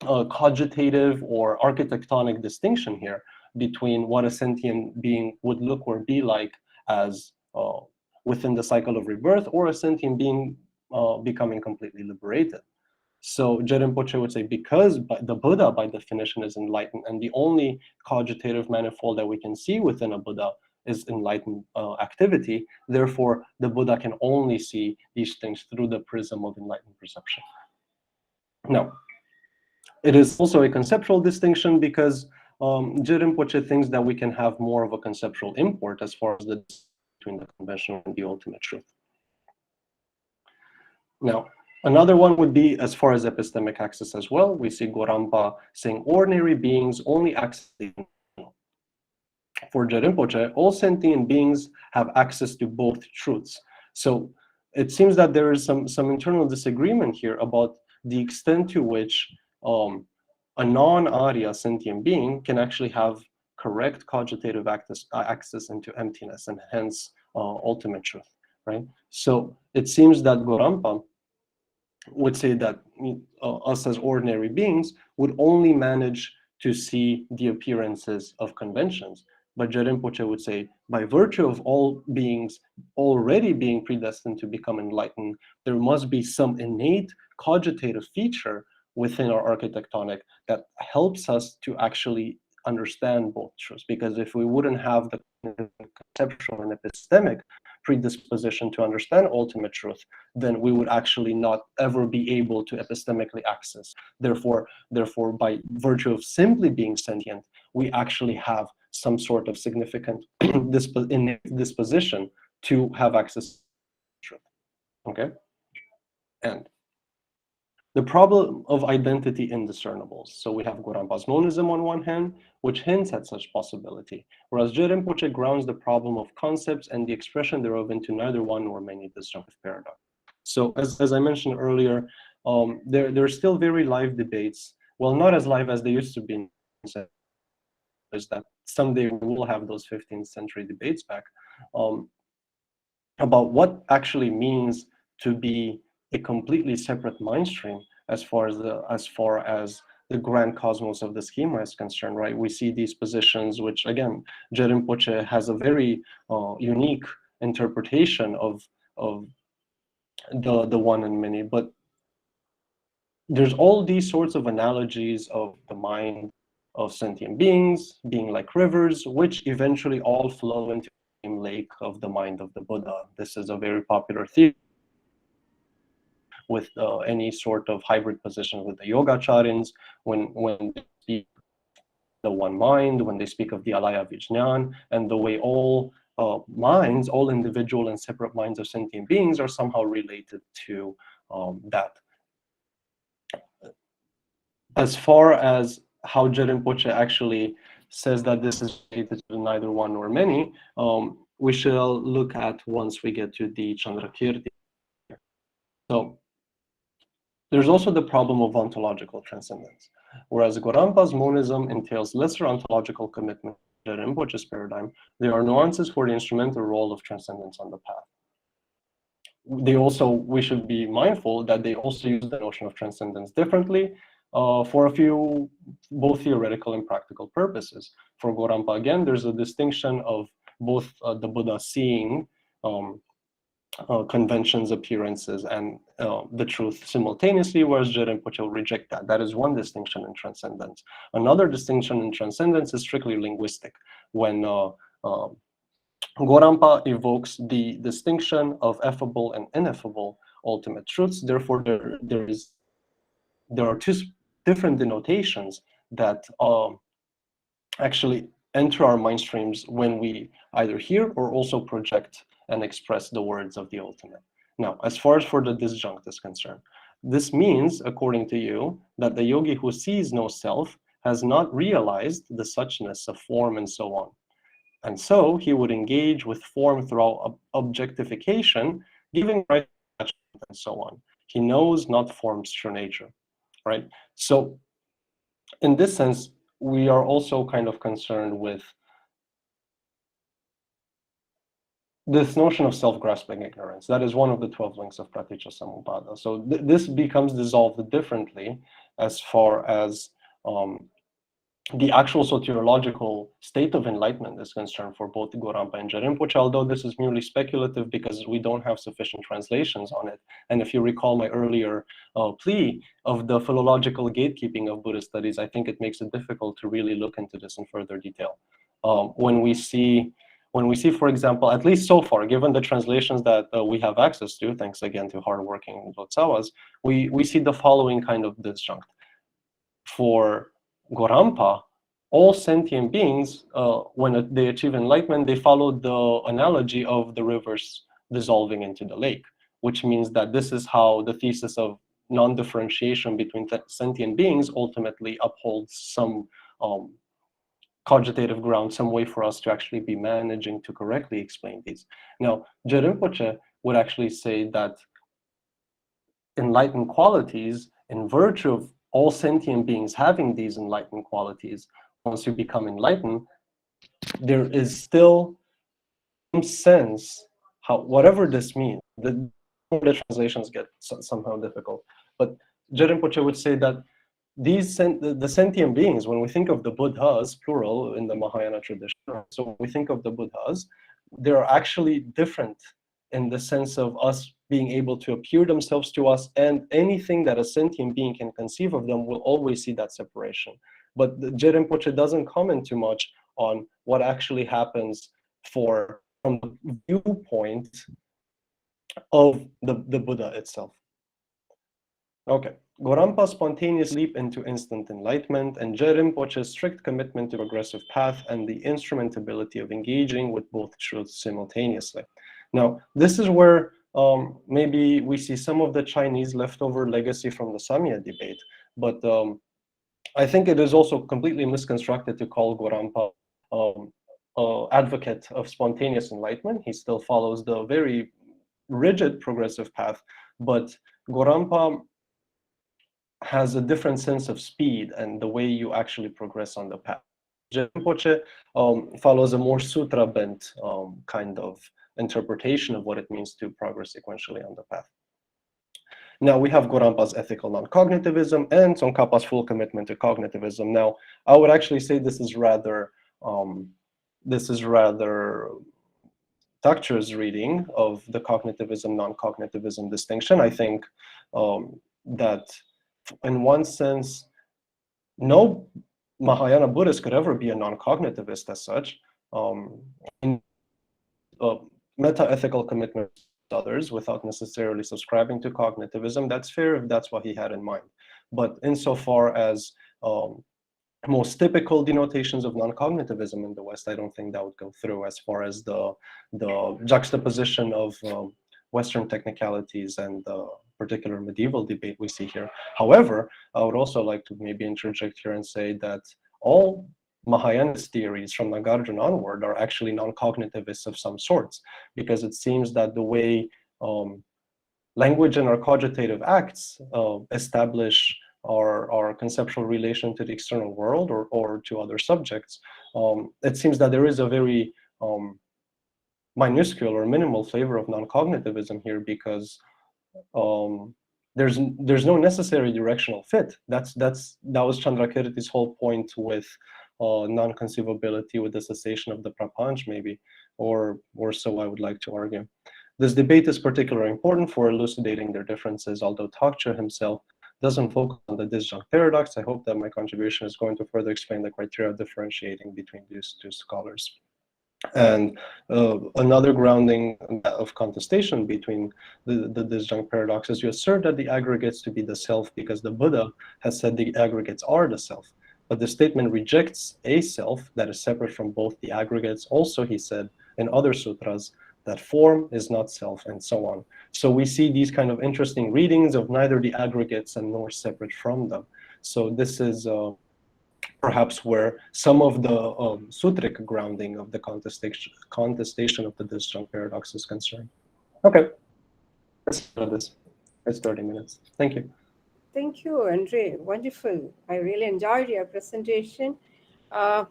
cogitative or architectonic distinction here between what a sentient being would look or be like as within the cycle of rebirth, or a sentient being becoming completely liberated. So Je Rinpoche would say, because the Buddha by definition is enlightened, and the only cogitative manifold that we can see within a Buddha is enlightened activity, therefore the Buddha can only see these things through the prism of enlightened perception. Now, it is also a conceptual distinction because Je Rinpoche thinks that we can have more of a conceptual import as far as the between the conventional and the ultimate truth. Now, another one would be as far as epistemic access as well. We see Gorampa saying ordinary beings only access. For Je Rinpoche, all sentient beings have access to both truths. So it seems that there is some internal disagreement here about the extent to which a non-Arya sentient being can actually have correct cogitative access into emptiness and hence ultimate truth, right? So it seems that Gorampa would say that us as ordinary beings would only manage to see the appearances of conventions. But Rinpoche would say, by virtue of all beings already being predestined to become enlightened, there must be some innate cogitative feature within our architectonic that helps us to actually understand both truths. Because if we wouldn't have the conceptual and epistemic predisposition to understand ultimate truth, then we would actually not ever be able to epistemically access. Therefore, by virtue of simply being sentient, we actually have some sort of significant disposition to have access to truth. Okay? And the problem of identity indiscernibles. So we have Gorampa's monism on one hand, which hints at such possibility, whereas Rinpoche grounds the problem of concepts and the expression thereof into neither one nor many disjunctive paradox. So as I mentioned earlier, there are still very live debates. Well, not as live as they used to be. Is that someday we will have those 15th century debates back about what actually means to be a completely separate mind stream as far as the grand cosmos of the schema is concerned, right? We see these positions, which again, Rinpoche has a very unique interpretation of the one and many, but there's all these sorts of analogies of the mind of sentient beings being like rivers, which eventually all flow into the same lake of the mind of the Buddha. This is a very popular theory with any sort of hybrid position with the Yogacarins, when they speak the one mind, when they speak of the Alaya Vijñān, and the way all minds, all individual and separate minds of sentient beings are somehow related to that. As far as how Rinpoche actually says that this is related to neither one nor many, we shall look at once we get to the Candrakīrti. So there's also the problem of ontological transcendence. Whereas Gorampa's monism entails lesser ontological commitment to Rinpoche's paradigm, there are nuances for the instrumental role of transcendence on the path. We should be mindful that they also use the notion of transcendence differently for a few, both theoretical and practical purposes. For Gorampa, again, there's a distinction of both the Buddha seeing conventions, appearances, and the truth simultaneously, whereas Rinpoche will reject that. That is one distinction in transcendence. Another distinction in transcendence is strictly linguistic, when Gorampa evokes the distinction of effable and ineffable ultimate truths. Therefore, there are two different denotations that actually enter our mind streams when we either hear or also project and express the words of the ultimate. Now, as far as for the disjunct is concerned, this means, according to you, that the yogi who sees no self has not realized the suchness of form and so on. And so he would engage with form through objectification, giving right and so on. He knows not form's true nature, right? So in this sense, we are also kind of concerned with this notion of self-grasping ignorance. That is one of the 12 links of Praticca Samuppada. So this becomes dissolved differently as far as the actual soteriological state of enlightenment is concerned for both Gorampa and Rinpoche, although this is merely speculative because we don't have sufficient translations on it. And if you recall my earlier plea of the philological gatekeeping of Buddhist studies, I think it makes it difficult to really look into this in further detail. When we see, for example, at least so far, given the translations that we have access to, thanks again to hardworking Lotsawas, we see the following kind of disjunct. For Gorampa, all sentient beings, when they achieve enlightenment, they follow the analogy of the rivers dissolving into the lake, which means that this is how the thesis of non-differentiation between sentient beings ultimately upholds some cogitative ground, some way for us to actually be managing to correctly explain these. Now, Rinpoche would actually say that enlightened qualities, in virtue of all sentient beings having these enlightened qualities, once you become enlightened, there is still some sense, whatever this means, the the translations get somehow difficult. But Rinpoche would say that these the sentient beings, when we think of the Buddhas, plural in the Mahayana tradition, so when we think of the Buddhas, they're actually different in the sense of us being able to appear themselves to us, and anything that a sentient being can conceive of them will always see that separation. But Rinpoche doesn't comment too much on what actually happens from the viewpoint of the Buddha itself. Okay, Gorampa's spontaneous leap into instant enlightenment and Rinpoche's strict commitment to progressive path and the instrumentability of engaging with both truths simultaneously. Now, this is where maybe we see some of the Chinese leftover legacy from the Samya debate, but I think it is also completely misconstructed to call Gorampa advocate of spontaneous enlightenment. He still follows the very rigid progressive path, but Gorampa has a different sense of speed and the way you actually progress on the path. Rinpoche follows a more sutra-bent kind of interpretation of what it means to progress sequentially on the path. Now we have Gorampa's ethical non-cognitivism and Tsongkhapa's full commitment to cognitivism. Now, I would actually say this is rather Thakur's reading of the cognitivism, non-cognitivism distinction. I think that in one sense, no Mahayana Buddhist could ever be a non-cognitivist as such. Meta-ethical commitment to others without necessarily subscribing to cognitivism, that's fair if that's what he had in mind. But insofar as most typical denotations of non-cognitivism in the West, I don't think that would go through as far as the juxtaposition of Western technicalities and the particular medieval debate we see here. However, I would also like to maybe interject here and say that all Mahayanist theories from Nāgarjuna onward are actually non-cognitivists of some sorts, because it seems that the way language and our cogitative acts establish our conceptual relation to the external world or to other subjects, it seems that there is a very minuscule or minimal flavor of non-cognitivism here, because there's no necessary directional fit. That was Candrakīrti's whole point with non-conceivability, with the cessation of the prapanch, maybe, or so I would like to argue. This debate is particularly important for elucidating their differences, although Thakur himself doesn't focus on the disjunct paradox. I hope that my contribution is going to further explain the criteria of differentiating between these two scholars. And another grounding of contestation between the disjunct paradox is you assert that the aggregates to be the self because the Buddha has said the aggregates are the self. But the statement rejects a self that is separate from both the aggregates. Also, he said in other sutras that form is not self, and so on. So we see these kind of interesting readings of neither the aggregates and nor separate from them. So this is perhaps where some of the sutric grounding of the contestation of the disjunct paradox is concerned. Okay, let's start this. It's 30 minutes. Thank you.
Thank you, Andrei. Wonderful. I really enjoyed your presentation. My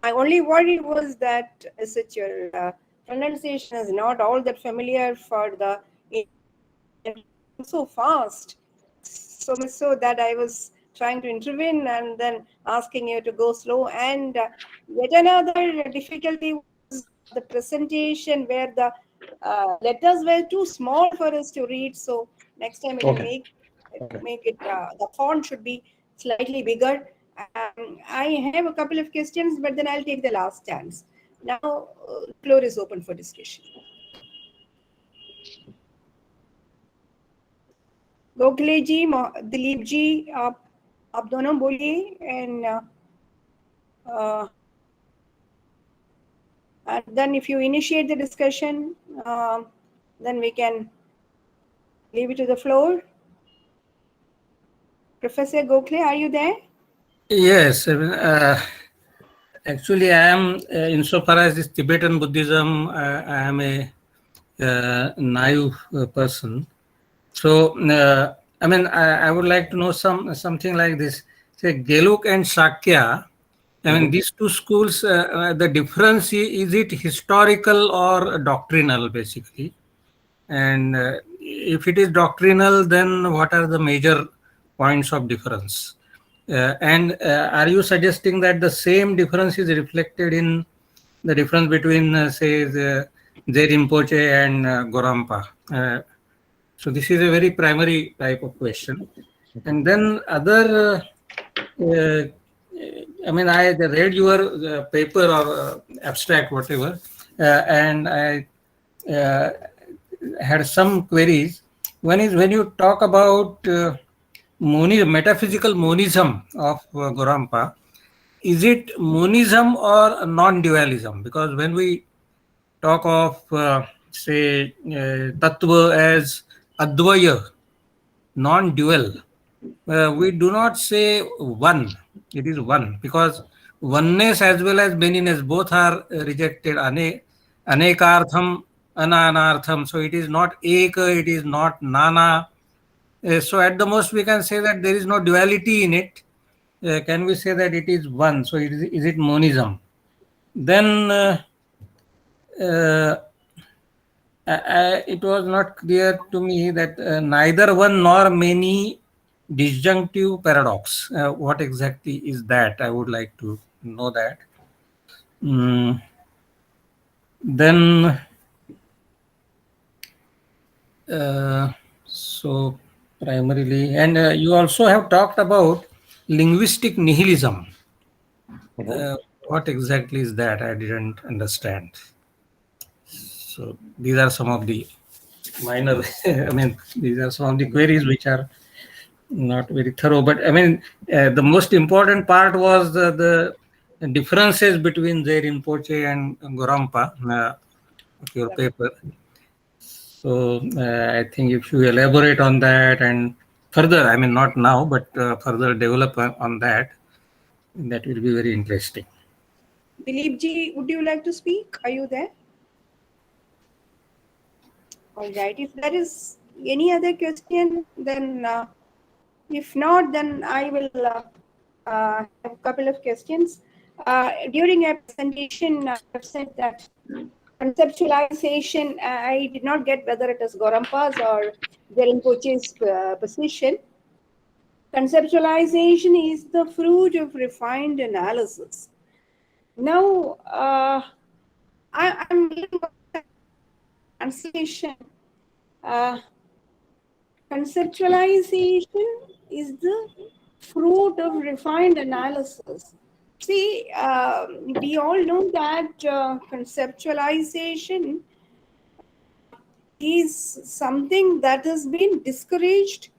only worry was that your pronunciation is not all that familiar for the so fast. So much so that I was trying to intervene and then asking you to go slow. And yet another difficulty was the presentation where the letters were too small for us to read. So next time we'll make it, the font should be slightly bigger. I have a couple of questions, but then I'll take the last chance. Now, the floor is open for discussion. Gokhale ji, Dilip ji, आप दोनों बोलिए, and then if you initiate the discussion, then we can leave it to the floor. Professor Gokhale, are you there?
Yes. Actually, I am, insofar as this Tibetan Buddhism, I am a naive person. So, I would like to know something like this. Say, Geluk and Shakya, these two schools, the difference, is it historical or doctrinal, basically? And if it is doctrinal, then what are the major points of difference? And are you suggesting that the same difference is reflected in the difference between, say, the Rinpoche and Gorampa? So this is a very primary type of question. And then other, I mean, I read your paper or abstract, whatever, and I had some queries. One is when you talk about metaphysical monism of Gorampa, is it monism or non-dualism? Because when we talk of, say, Tattva as Advaya, non-dual, we do not say one. It is one, because oneness as well as manyness both are rejected. Anekartham, ananartham. So it is not eka, it is not nana. So at the most we can say that there is no duality in it. Can we say that it is one? So is it monism? Then it was not clear to me that neither one nor many disjunctive paradox. What exactly is that? I would like to know that. Then so primarily, and you also have talked about linguistic nihilism. What exactly is that? I didn't understand. So these are some of the minor, I mean, these are some of the queries which are not very thorough. But I mean, the most important part was the differences between their Rinpoche and Gorampa of your paper. So I think if you elaborate on that and further, I mean, not now, but further develop on that, that will be very interesting.
Dilip ji, would you like to speak? Are you there? All right. If there is any other question, then if not, then I will have a couple of questions. During our presentation, I have said that conceptualization, I did not get whether it is Gorampa's or Rinpoche's position. Conceptualization is the fruit of refined analysis. Now, I'm looking at translation. Conceptualization is the fruit of refined analysis. See, we all know that conceptualization is something that has been discouraged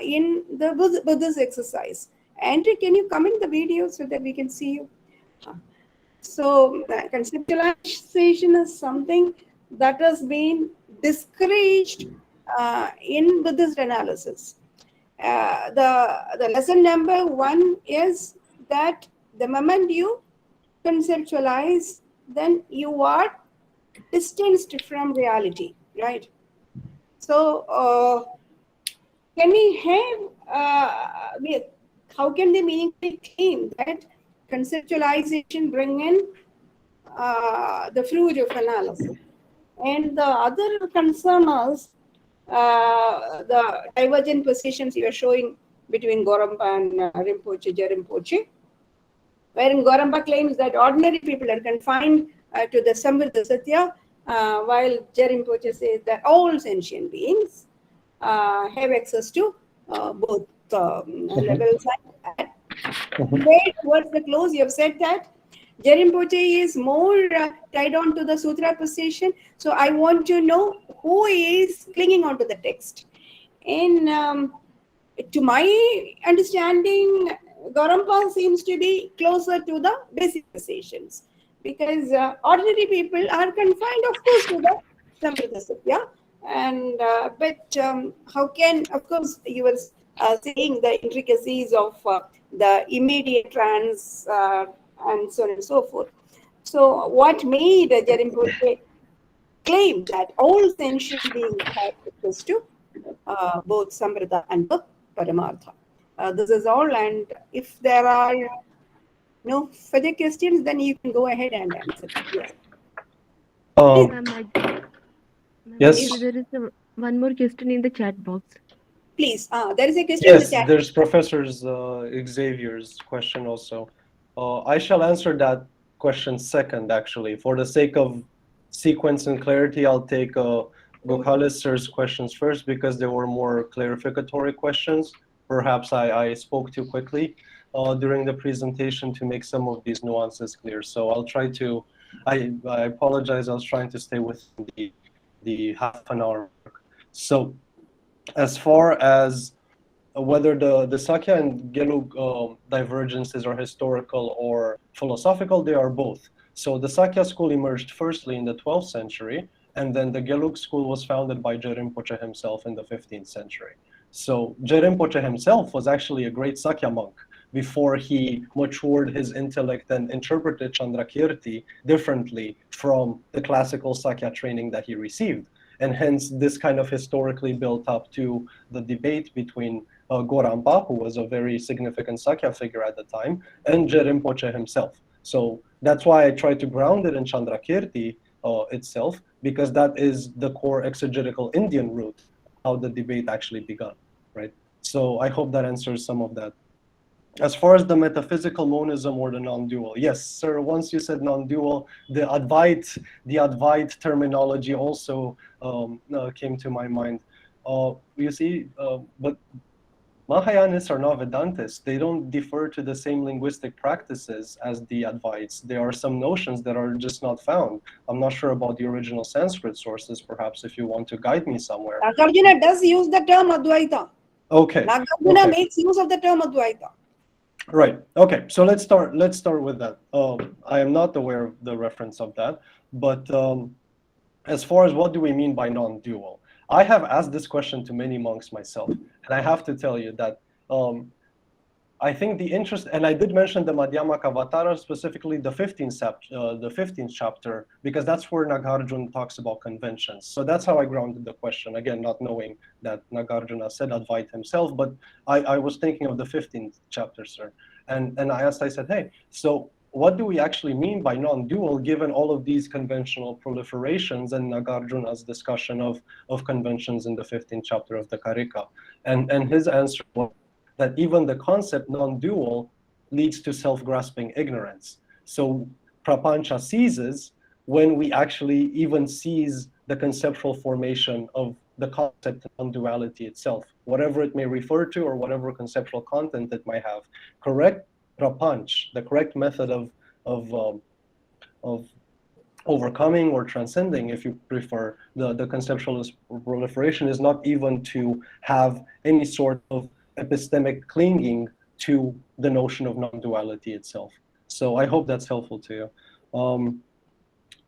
in the Buddhist exercise. Andrew, can you come in the video so that we can see you? So conceptualization is something that has been discouraged in Buddhist analysis. The lesson number 1 is that the moment you conceptualize, then you are distanced from reality, right? So can we have, how can they meaningfully claim that conceptualization bring in the fruit of analysis? And the other concern is the divergent positions you are showing between Gorampa and Rinpoche, Rinpoche, wherein Gorampa claims that ordinary people are confined to the Samvriddha Satya, while Rinpoche says that all sentient beings have access to both levels. Towards the close, you have said that Rinpoche is more tied on to the sutra position. So I want to know who is clinging on to the text. And to my understanding, Gorampa seems to be closer to the basic positions, because ordinary people are confined, of course, to the Samvriddha Satya. And but how can, of course, you were saying the intricacies of the immediate trance and so on and so forth. So what made Rinpoche claim that all sentient beings have access to both Samvriddha and the Paramartha? This is all, and if there are no further questions, then you can go ahead and answer. Yes.
Yes.
Actually, One more question in the chat box.
Please, there is a question in the
Yes,
chat.
there's Professor Xavier's question also. I shall answer that question second, actually. For the sake of sequence and clarity, I'll take Gokhale sir's questions first because they were more clarificatory questions. Perhaps I spoke too quickly during the presentation to make some of these nuances clear. So I'll try to, I apologize, I was trying to stay within the half an hour mark. So as far as whether the Sakya and Gelug divergences are historical or philosophical, they are both. So the Sakya school emerged firstly in the 12th century, and then the Gelug school was founded by Je Rinpoche himself in the 15th century. So Je Rinpoche himself was actually a great Sakya monk before he matured his intellect and interpreted Candrakīrti differently from the classical Sakya training that he received. And hence, this kind of historically built up to the debate between Gorampa, who was a very significant Sakya figure at the time, and Je Rinpoche himself. So that's why I try to ground it in Candrakīrti itself, because that is the core exegetical Indian route, how the debate actually began, right? So I hope that answers some of that. As far as the metaphysical monism or the non-dual, yes, sir, once you said non-dual, the Advait terminology also came to my mind. You see, but Mahayanists are not Vedantists. They don't defer to the same linguistic practices as the Advaits. There are some notions that are just not found. I'm not sure about the original Sanskrit sources, perhaps if you want to guide me somewhere.
Nāgārjuna does use the term Advaita.
Okay.
Nāgārjuna makes use of the term Advaita.
Right. Okay. So let's start with that. I am not aware of the reference of that, but as far as what do we mean by non-dual, I have asked this question to many monks myself, and I have to tell you that I think the interest, and I did mention the Madhyamaka specifically the 15th chapter, because that's where Nāgarjuna talks about conventions. So that's how I grounded the question. Again, not knowing that Nāgarjuna said Advait himself, but I was thinking of the 15th chapter, sir. And I said, hey, so what do we actually mean by non-dual, given all of these conventional proliferations and Nāgarjuna's discussion of conventions in the 15th chapter of the Karika? And his answer was that even the concept non-dual leads to self-grasping ignorance. So prapancha ceases when we actually even seize the conceptual formation of the concept of non-duality itself, whatever it may refer to or whatever conceptual content it might have. Correct prapanch, the correct method of overcoming or transcending, if you prefer, the conceptualist proliferation is not even to have any sort of epistemic clinging to the notion of non-duality itself. So I hope that's helpful to you.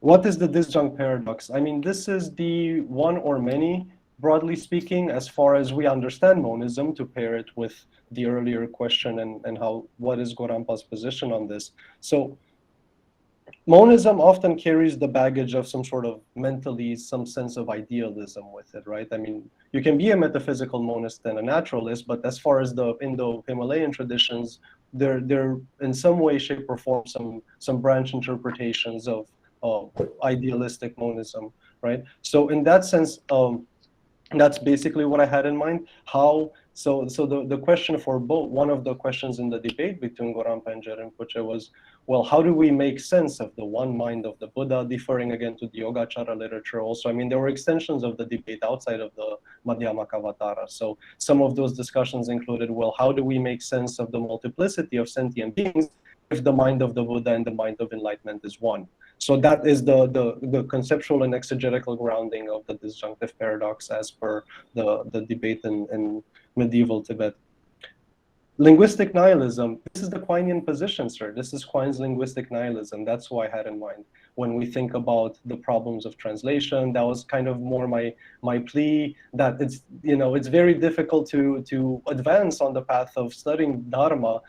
What is the disjunct paradox? I mean, this is the one or many, broadly speaking, as far as we understand monism, to pair it with the earlier question and what is Gorampa's position on this. So monism often carries the baggage of some sort of mentalese, some sense of idealism with it, right? I mean, you can be a metaphysical monist and a naturalist, but as far as the Indo-Himalayan traditions, they're in some way, shape, or form some branch interpretations of idealistic monism, right? So in that sense, that's basically what I had in mind. So the question for both, one of the questions in the debate between Gorampa and Je Rinpoche was, well, how do we make sense of the one mind of the Buddha, deferring again to the Yogacara literature also? I mean, there were extensions of the debate outside of the Madhyamaka. So some of those discussions included, well, how do we make sense of the multiplicity of sentient beings if the mind of the Buddha and the mind of enlightenment is one? So that is the conceptual and exegetical grounding of the disjunctive paradox as per the debate in medieval Tibet. Linguistic nihilism, this is the Quinean position, sir. This is Quine's linguistic nihilism. That's what I had in mind when we think about the problems of translation. That was kind of more my plea, that it's very difficult to advance on the path of studying Dharma.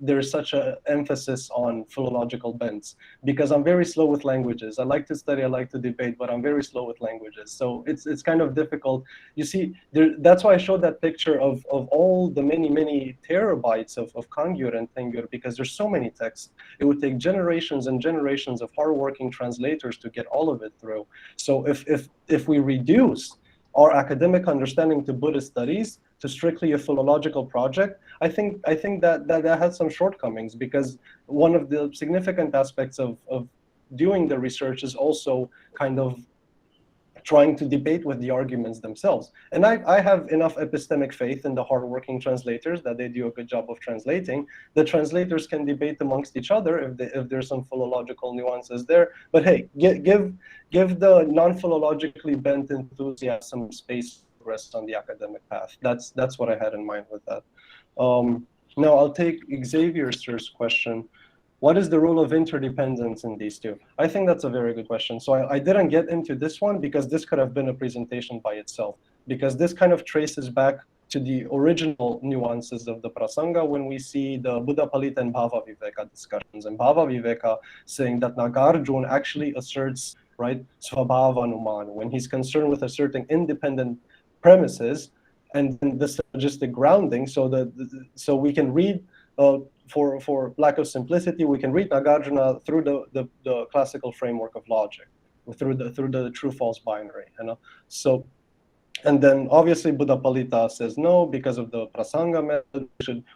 There's such an emphasis on philological bents, because I'm very slow with languages. I like to study, I like to debate, but I'm very slow with languages. So it's kind of difficult. You see, that's why I showed that picture of all the many terabytes of Kangyur and Tengyur, because there's so many texts. It would take generations and generations of hardworking translators to get all of it through. So if we reduce our academic understanding to Buddhist studies to strictly a philological project, I think that has some shortcomings, because one of the significant aspects of doing the research is also kind of trying to debate with the arguments themselves. And I have enough epistemic faith in the hardworking translators that they do a good job of translating. The translators can debate amongst each other if there's some philological nuances there. But hey, give the non-philologically bent enthusiast some space to rest on the academic path. That's what I had in mind with that. Now I'll take Xavier Sir's question. What is the role of interdependence in these two? I think that's a very good question. So I didn't get into this one because this could have been a presentation by itself, because this kind of traces back to the original nuances of the Prasanga when we see the Buddha Palita and Bhava Viveka discussions. And Bhava Viveka saying that Nāgārjuna actually asserts, right, Svabhavanuman, when he's concerned with asserting independent premises and the syllogistic grounding, so we can read for lack of simplicity, we can read Nāgarjuna through the classical framework of logic, through the true-false binary, you know. So, and then obviously Buddha Palita says no, because of the Prasanga method.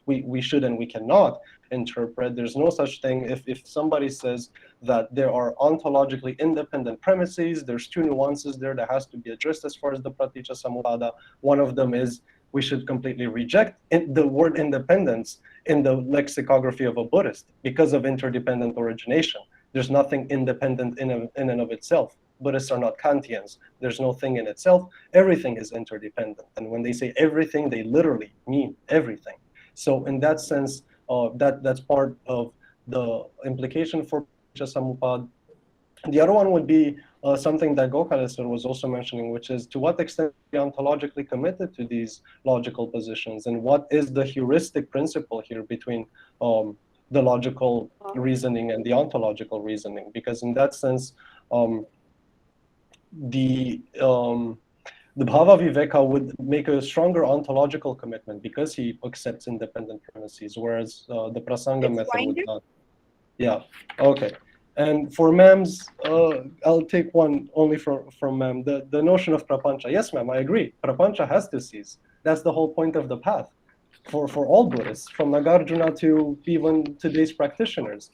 We should and we cannot interpret. There's no such thing. If somebody says that there are ontologically independent premises, there's two nuances there that has to be addressed as far as the Praticca Samuppada. One of them is we should completely reject the word independence in the lexicography of a Buddhist because of interdependent origination. There's nothing independent in and of itself. Buddhists are not Kantians. There's no thing in itself. Everything is interdependent. And when they say everything, they literally mean everything. So in that sense, that's part of the implication for Samupad. The other one would be something that Gokhale sir was also mentioning, which is to what extent are we ontologically committed to these logical positions, and what is the heuristic principle here between the logical reasoning and the ontological reasoning? Because in that sense, the Bhava Viveka would make a stronger ontological commitment because he accepts independent premises, whereas the Prasanga method would not. Yeah, okay. And for ma'ams, I'll take one only from ma'am. The notion of prapancha. Yes, ma'am, I agree. Prapancha has to cease. That's the whole point of the path for all Buddhists, from Nāgarjuna to even today's practitioners.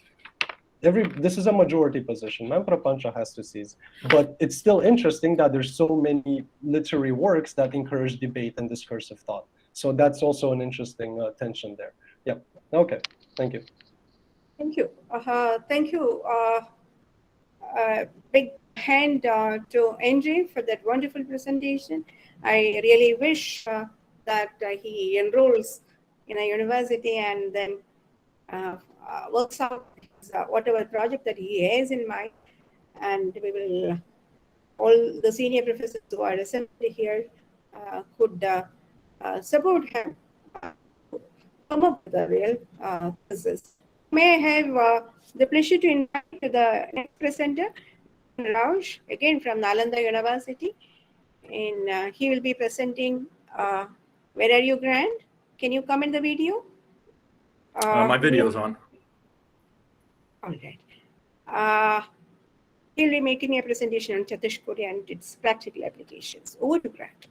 This is a majority position. Ma'am, prapancha has to cease. But it's still interesting that there's so many literary works that encourage debate and discursive thought. So that's also an interesting tension there. Yeah. Okay. Thank you.
Thank you. Thank you. Big hand to Andrei for that wonderful presentation. I really wish that he enrolls in a university and then works out whatever project that he has in mind. And we will, all the senior professors who are assembled here could support him come up with a real thesis. May I have the pleasure to invite to the next presenter, Roush, again from Nalanda University. And he will be presenting, where are you, Grant? Can you comment the video?
My video is on.
All right. He'll be making a presentation on Catuṣkoṭi and its practical applications. Over to Grant.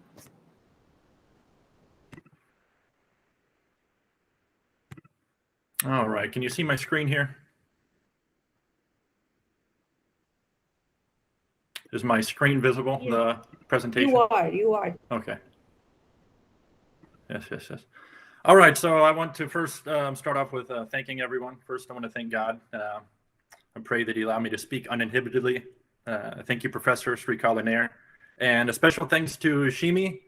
All right, can you see my screen here? Is my screen visible,
Yes.
the presentation?
You are.
Okay. Yes. All right, so I want to first start off with thanking everyone. First, I want to thank God. I pray that he allowed me to speak uninhibitedly. Thank you, Professor Sri Kalinair. And a special thanks to Shimi.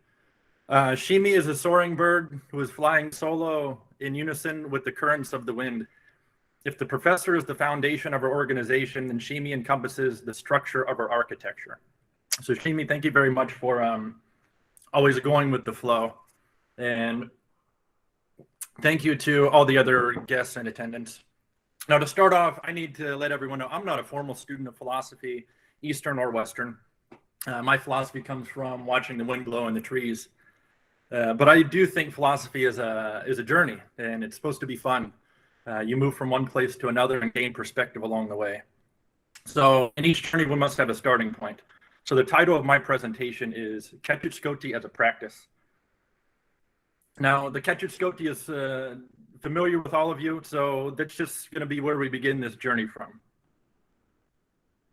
Shimi is a soaring bird who is flying solo in unison with the currents of the wind. If the professor is the foundation of our organization, then Shimi encompasses the structure of our architecture. So Shimi, thank you very much for always going with the flow. And thank you to all the other guests and attendants. Now, to start off, I need to let everyone know I'm not a formal student of philosophy, Eastern or Western. My philosophy comes from watching the wind blow in the trees. But I do think philosophy is a journey, and it's supposed to be fun. You move from one place to another and gain perspective along the way. So in each journey, we must have a starting point. So the title of my presentation is Catuṣkoṭi as a Practice. Now, the Catuṣkoṭi is familiar with all of you, so that's just going to be where we begin this journey from.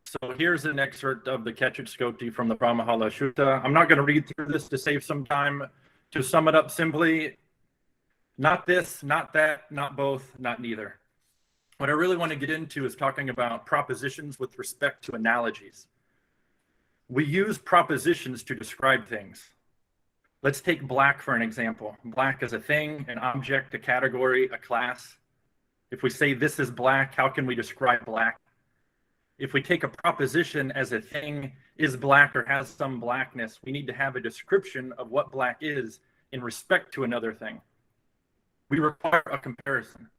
So here's an excerpt of the Catuṣkoṭi from the Brahmajala Sutta. I'm not going to read through this to save some time. To sum it up simply, not this, not that, not both, not neither. What I really want to get into is talking about propositions with respect to analogies. We use propositions to describe things. Let's take black for an example. Black is a thing, an object, a category, a class. If we say this is black, how can we describe black? If we take a proposition as a thing is black or has some blackness, we need to have a description of what black is in respect to another thing. We require a comparison,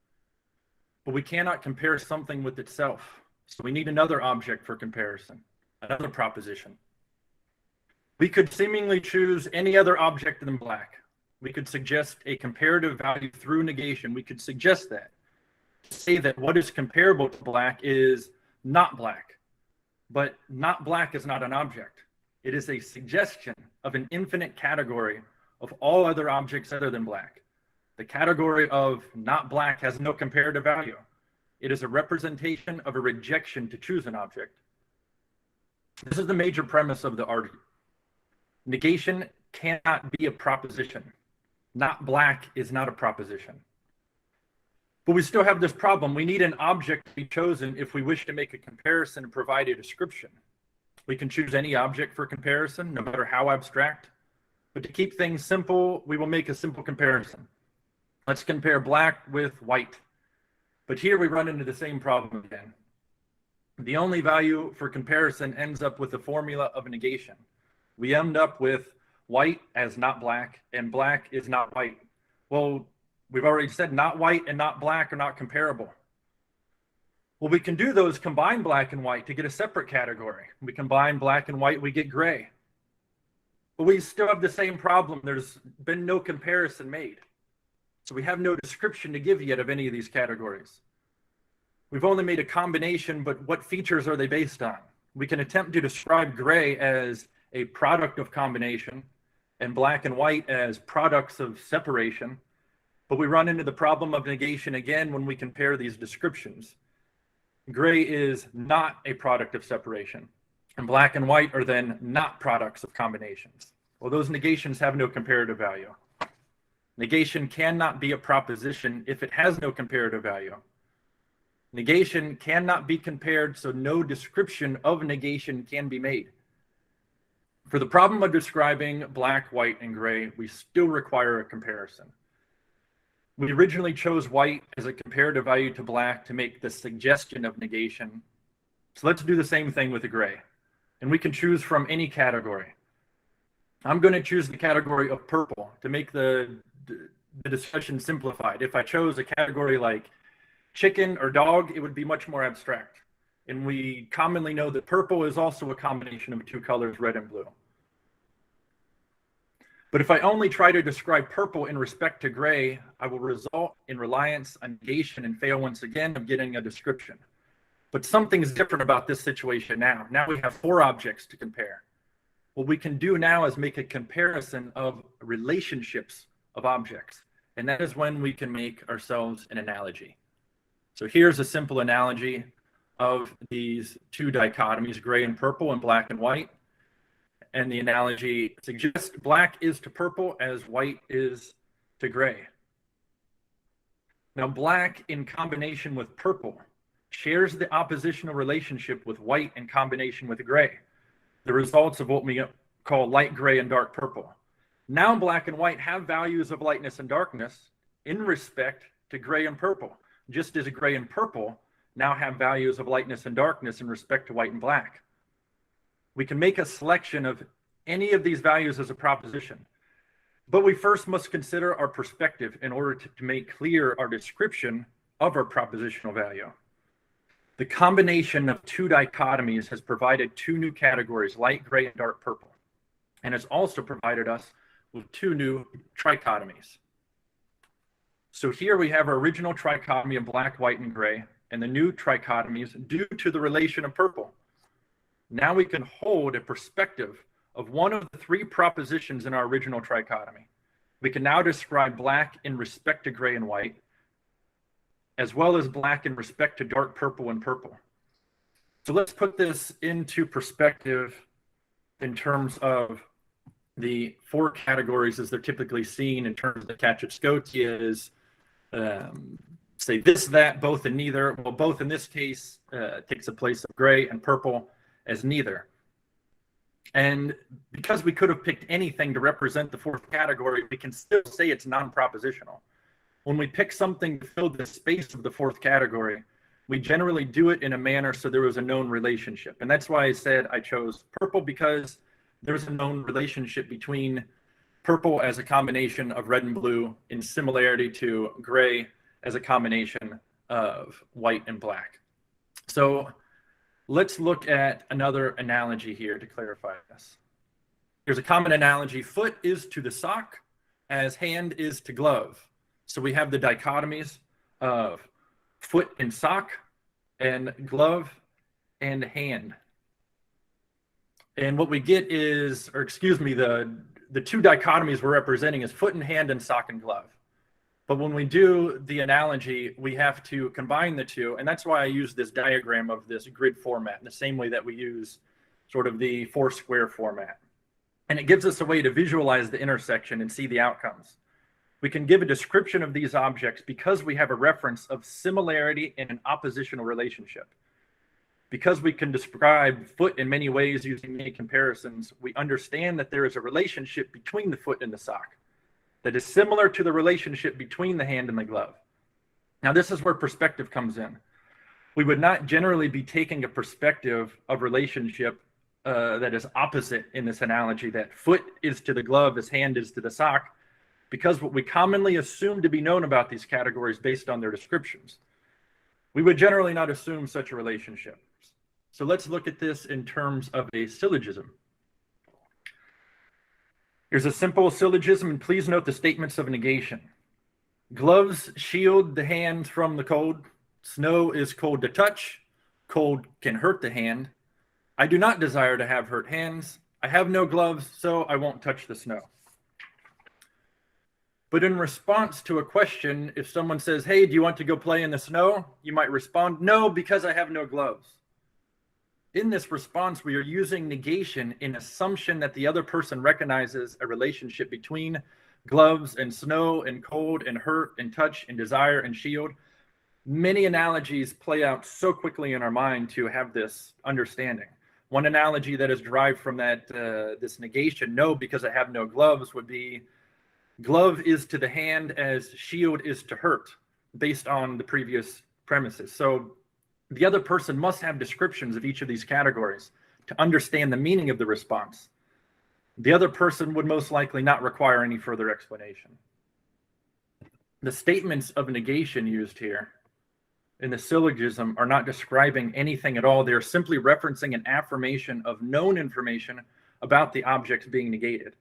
but we cannot compare something with itself. So we need another object for comparison, another proposition. We could seemingly choose any other object than black. We could suggest a comparative value through negation. We could suggest that. Say that what is comparable to black is not black. But not black is not an object. It is a suggestion of an infinite category of all other objects other than black. The category of not black has no comparative value. It is a representation of a rejection to choose an object. This is the major premise of the argument. Negation cannot be a proposition. Not black is not a proposition. But we still have this problem. We need an object to be chosen if we wish to make a comparison and provide a description. We can choose any object for comparison, no matter how abstract. But to keep things simple, we will make a simple comparison. Let's compare black with white. But here we run into the same problem again. The only value for comparison ends up with the formula of a negation. We end up with white as not black, and black is not white. Well, we've already said not white and not black are not comparable. Well, we can do those, combine black and white to get a separate category. We combine black and white, we get gray. But we still have the same problem. There's been no comparison made. So we have no description to give yet of any of these categories. We've only made a combination, but what features are they based on? We can attempt to describe gray as a product of combination and black and white as products of separation. But we run into the problem of negation again when we compare these descriptions. Gray is not a product of separation, and black and white are then not products of combinations. Well, those negations have no comparative value. Negation cannot be a proposition if it has no comparative value. Negation cannot be compared, so no description of negation can be made. For the problem of describing black, white, and gray, we still require a comparison. We originally chose white as a comparative value to black to make the suggestion of negation. So let's do the same thing with the gray. And we can choose from any category. I'm going to choose the category of purple to make the discussion simplified. If I chose a category like chicken or dog, it would be much more abstract. And we commonly know that purple is also a combination of two colors, red and blue. But if I only try to describe purple in respect to gray, I will result in reliance on negation and fail once again of getting a description. But something's different about this situation now. Now we have four objects to compare. What we can do now is make a comparison of relationships of objects. And that is when we can make ourselves an analogy. So here's a simple analogy of these two dichotomies, gray and purple and black and white. And the analogy suggests black is to purple as white is to gray. Now, black in combination with purple shares the oppositional relationship with white in combination with gray, the results of what we call light gray and dark purple. Now, black and white have values of lightness and darkness in respect to gray and purple, just as gray and purple now have values of lightness and darkness in respect to white and black. We can make a selection of any of these values as a proposition, but we first must consider our perspective in order to make clear our description of our propositional value. The combination of two dichotomies has provided two new categories, light gray and dark purple, and has also provided us with two new trichotomies. So here we have our original trichotomy of black, white, and gray, and the new trichotomies due to the relation of purple. Now we can hold a perspective of one of the three propositions in our original trichotomy. We can now describe black in respect to gray and white, as well as black in respect to dark purple and purple. So let's put this into perspective in terms of the four categories as they're typically seen in terms of the Catuṣkoṭi is say this, that, both, and neither. Well, both in this case takes the place of gray, and purple as neither. And because we could have picked anything to represent the fourth category, we can still say it's non-propositional. When we pick something to fill the space of the fourth category, we generally do it in a manner so there was a known relationship. And that's why I said I chose purple, because there's a known relationship between purple as a combination of red and blue in similarity to gray as a combination of white and black. So let's look at another analogy here to clarify this. There's a common analogy. Foot is to the sock as hand is to glove. So we have the dichotomies of foot and sock, and glove and hand. And what we get is, or excuse me, the two dichotomies we're representing is foot and hand and sock and glove. But when we do the analogy, we have to combine the two. And that's why I use this diagram of this grid format in the same way that we use sort of the four square format. And it gives us a way to visualize the intersection and see the outcomes. We can give a description of these objects because we have a reference of similarity in an oppositional relationship. Because we can describe foot in many ways using many comparisons, we understand that there is a relationship between the foot and the sock that is similar to the relationship between the hand and the glove. Now, this is where perspective comes in. We would not generally be taking a perspective of relationship that is opposite in this analogy, that foot is to the glove as hand is to the sock, because what we commonly assume to be known about these categories based on their descriptions. We would generally not assume such a relationship. So let's look at this in terms of a syllogism. Here's a simple syllogism, and please note the statements of negation. Gloves shield the hand from the cold. Snow is cold to touch. Cold can hurt the hand. I do not desire to have hurt hands. I have no gloves, so I won't touch the snow. But in response to a question, if someone says, hey, do you want to go play in the snow? You might respond, no, because I have no gloves. In this response, we are using negation in assumption that the other person recognizes a relationship between gloves and snow and cold and hurt and touch and desire and shield. Many analogies play out so quickly in our mind to have this understanding. One analogy that is derived from that this negation, no, because I have no gloves, would be glove is to the hand as shield is to hurt, based on the previous premises. So the other person must have descriptions of each of these categories to understand the meaning of the response. The other person would most likely not require any further explanation. The statements of negation used here in the syllogism are not describing anything at all. They're simply referencing an affirmation of known information about the objects being negated.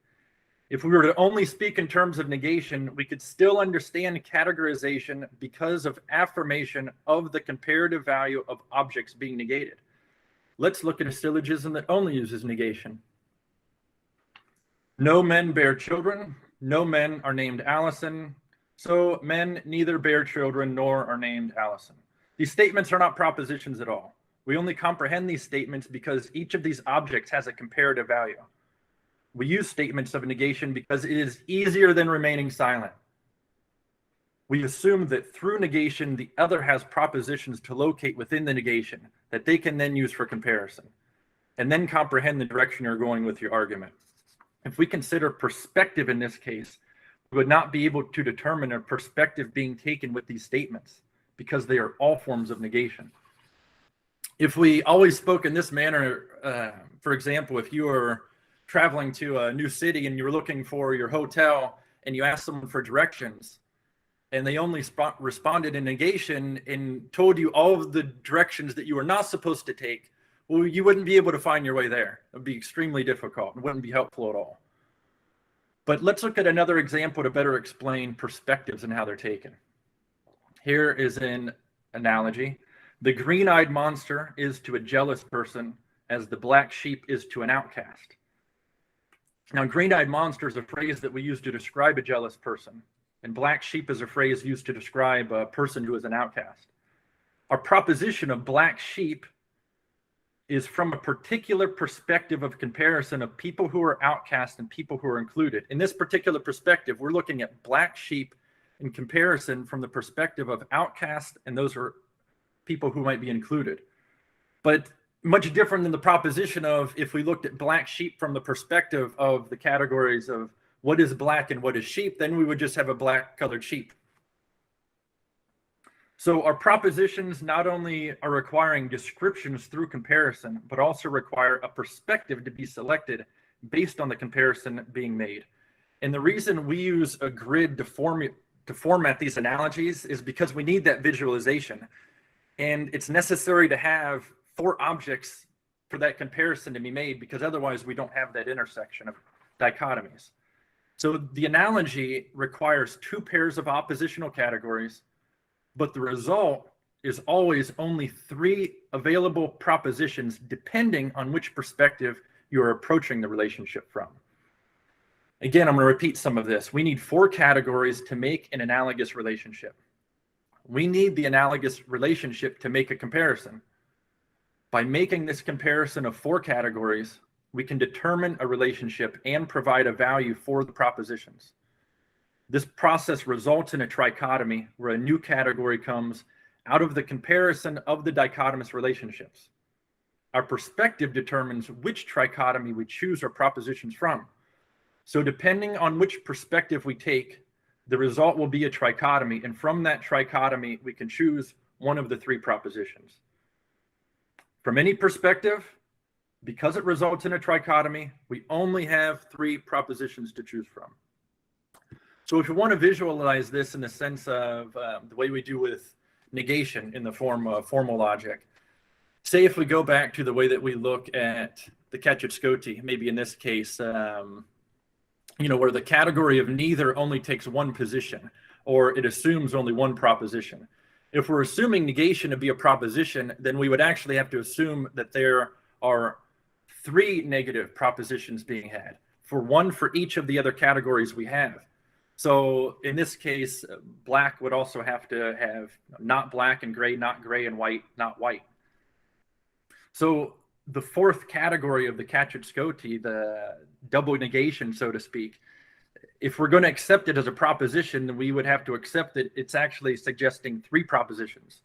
If we were to only speak in terms of negation, we could still understand categorization because of affirmation of the comparative value of objects being negated. Let's look at a syllogism that only uses negation. No men bear children. No men are named Allison. So men neither bear children nor are named Allison. These statements are not propositions at all. We only comprehend these statements because each of these objects has a comparative value. We use statements of negation because it is easier than remaining silent. We assume that through negation, the other has propositions to locate within the negation that they can then use for comparison, and then comprehend the direction you're going with your argument. If we consider perspective in this case, we would not be able to determine a perspective being taken with these statements because they are all forms of negation. If we always spoke in this manner, for example, if you are traveling to a new city and you were looking for your hotel and you asked someone for directions and they only responded in negation and told you all of the directions that you were not supposed to take, well, you wouldn't be able to find your way there. It would be extremely difficult and wouldn't be helpful at all. But let's look at another example to better explain perspectives and how they're taken. Here is an analogy. The green-eyed monster is to a jealous person as the black sheep is to an outcast. Now, green-eyed monster is a phrase that we use to describe a jealous person, and black sheep is a phrase used to describe a person who is an outcast. Our proposition of black sheep is from a particular perspective of comparison of people who are outcast and people who are included. In this particular perspective, we're looking at black sheep in comparison from the perspective of outcast, and those are people who might be included. But much different than the proposition of if we looked at black sheep from the perspective of the categories of what is black and what is sheep, then we would just have a black colored sheep. So our propositions not only are requiring descriptions through comparison, but also require a perspective to be selected based on the comparison being made. And the reason we use a grid to format these analogies is because we need that visualization. And it's necessary to have 4 objects for that comparison to be made, because otherwise we don't have that intersection of dichotomies. So the analogy requires 2 pairs of oppositional categories, but the result is always only 3 available propositions depending on which perspective you're approaching the relationship from. Again, I'm going to repeat some of this. We need 4 categories to make an analogous relationship. We need the analogous relationship to make a comparison. By making this comparison of 4 categories, we can determine a relationship and provide a value for the propositions. This process results in a trichotomy where a new category comes out of the comparison of the dichotomous relationships. Our perspective determines which trichotomy we choose our propositions from. So depending on which perspective we take, the result will be a trichotomy, and from that trichotomy, we can choose one of the 3 propositions. From any perspective, because it results in a trichotomy, we only have 3 propositions to choose from. So if you want to visualize this in the sense of the way we do with negation in the form of formal logic, say if we go back to the way that we look at the Catuṣkoṭi, maybe in this case, where the category of neither only takes 1 position, or it assumes only 1 proposition. If we're assuming negation to be a proposition, then we would actually have to assume that there are 3 negative propositions being had, for 1 for each of the other categories we have. So in this case, black would also have to have not black and gray, not gray, and white, not white. So the 4th category of the Catuṣkoṭi, the double negation, so to speak, if we're going to accept it as a proposition, then we would have to accept that it's actually suggesting 3 propositions.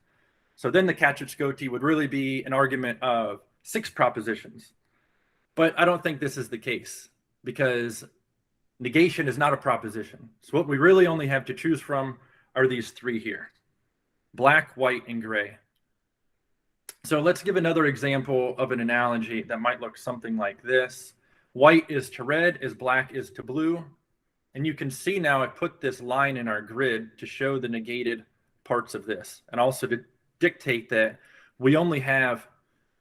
So then the Catuṣkoṭi would really be an argument of 6 propositions. But I don't think this is the case, because negation is not a proposition. So what we really only have to choose from are these 3 here: black, white, and gray. So let's give another example of an analogy that might look something like this. White is to red as black is to blue. And you can see now I put this line in our grid to show the negated parts of this, and also to dictate that we only have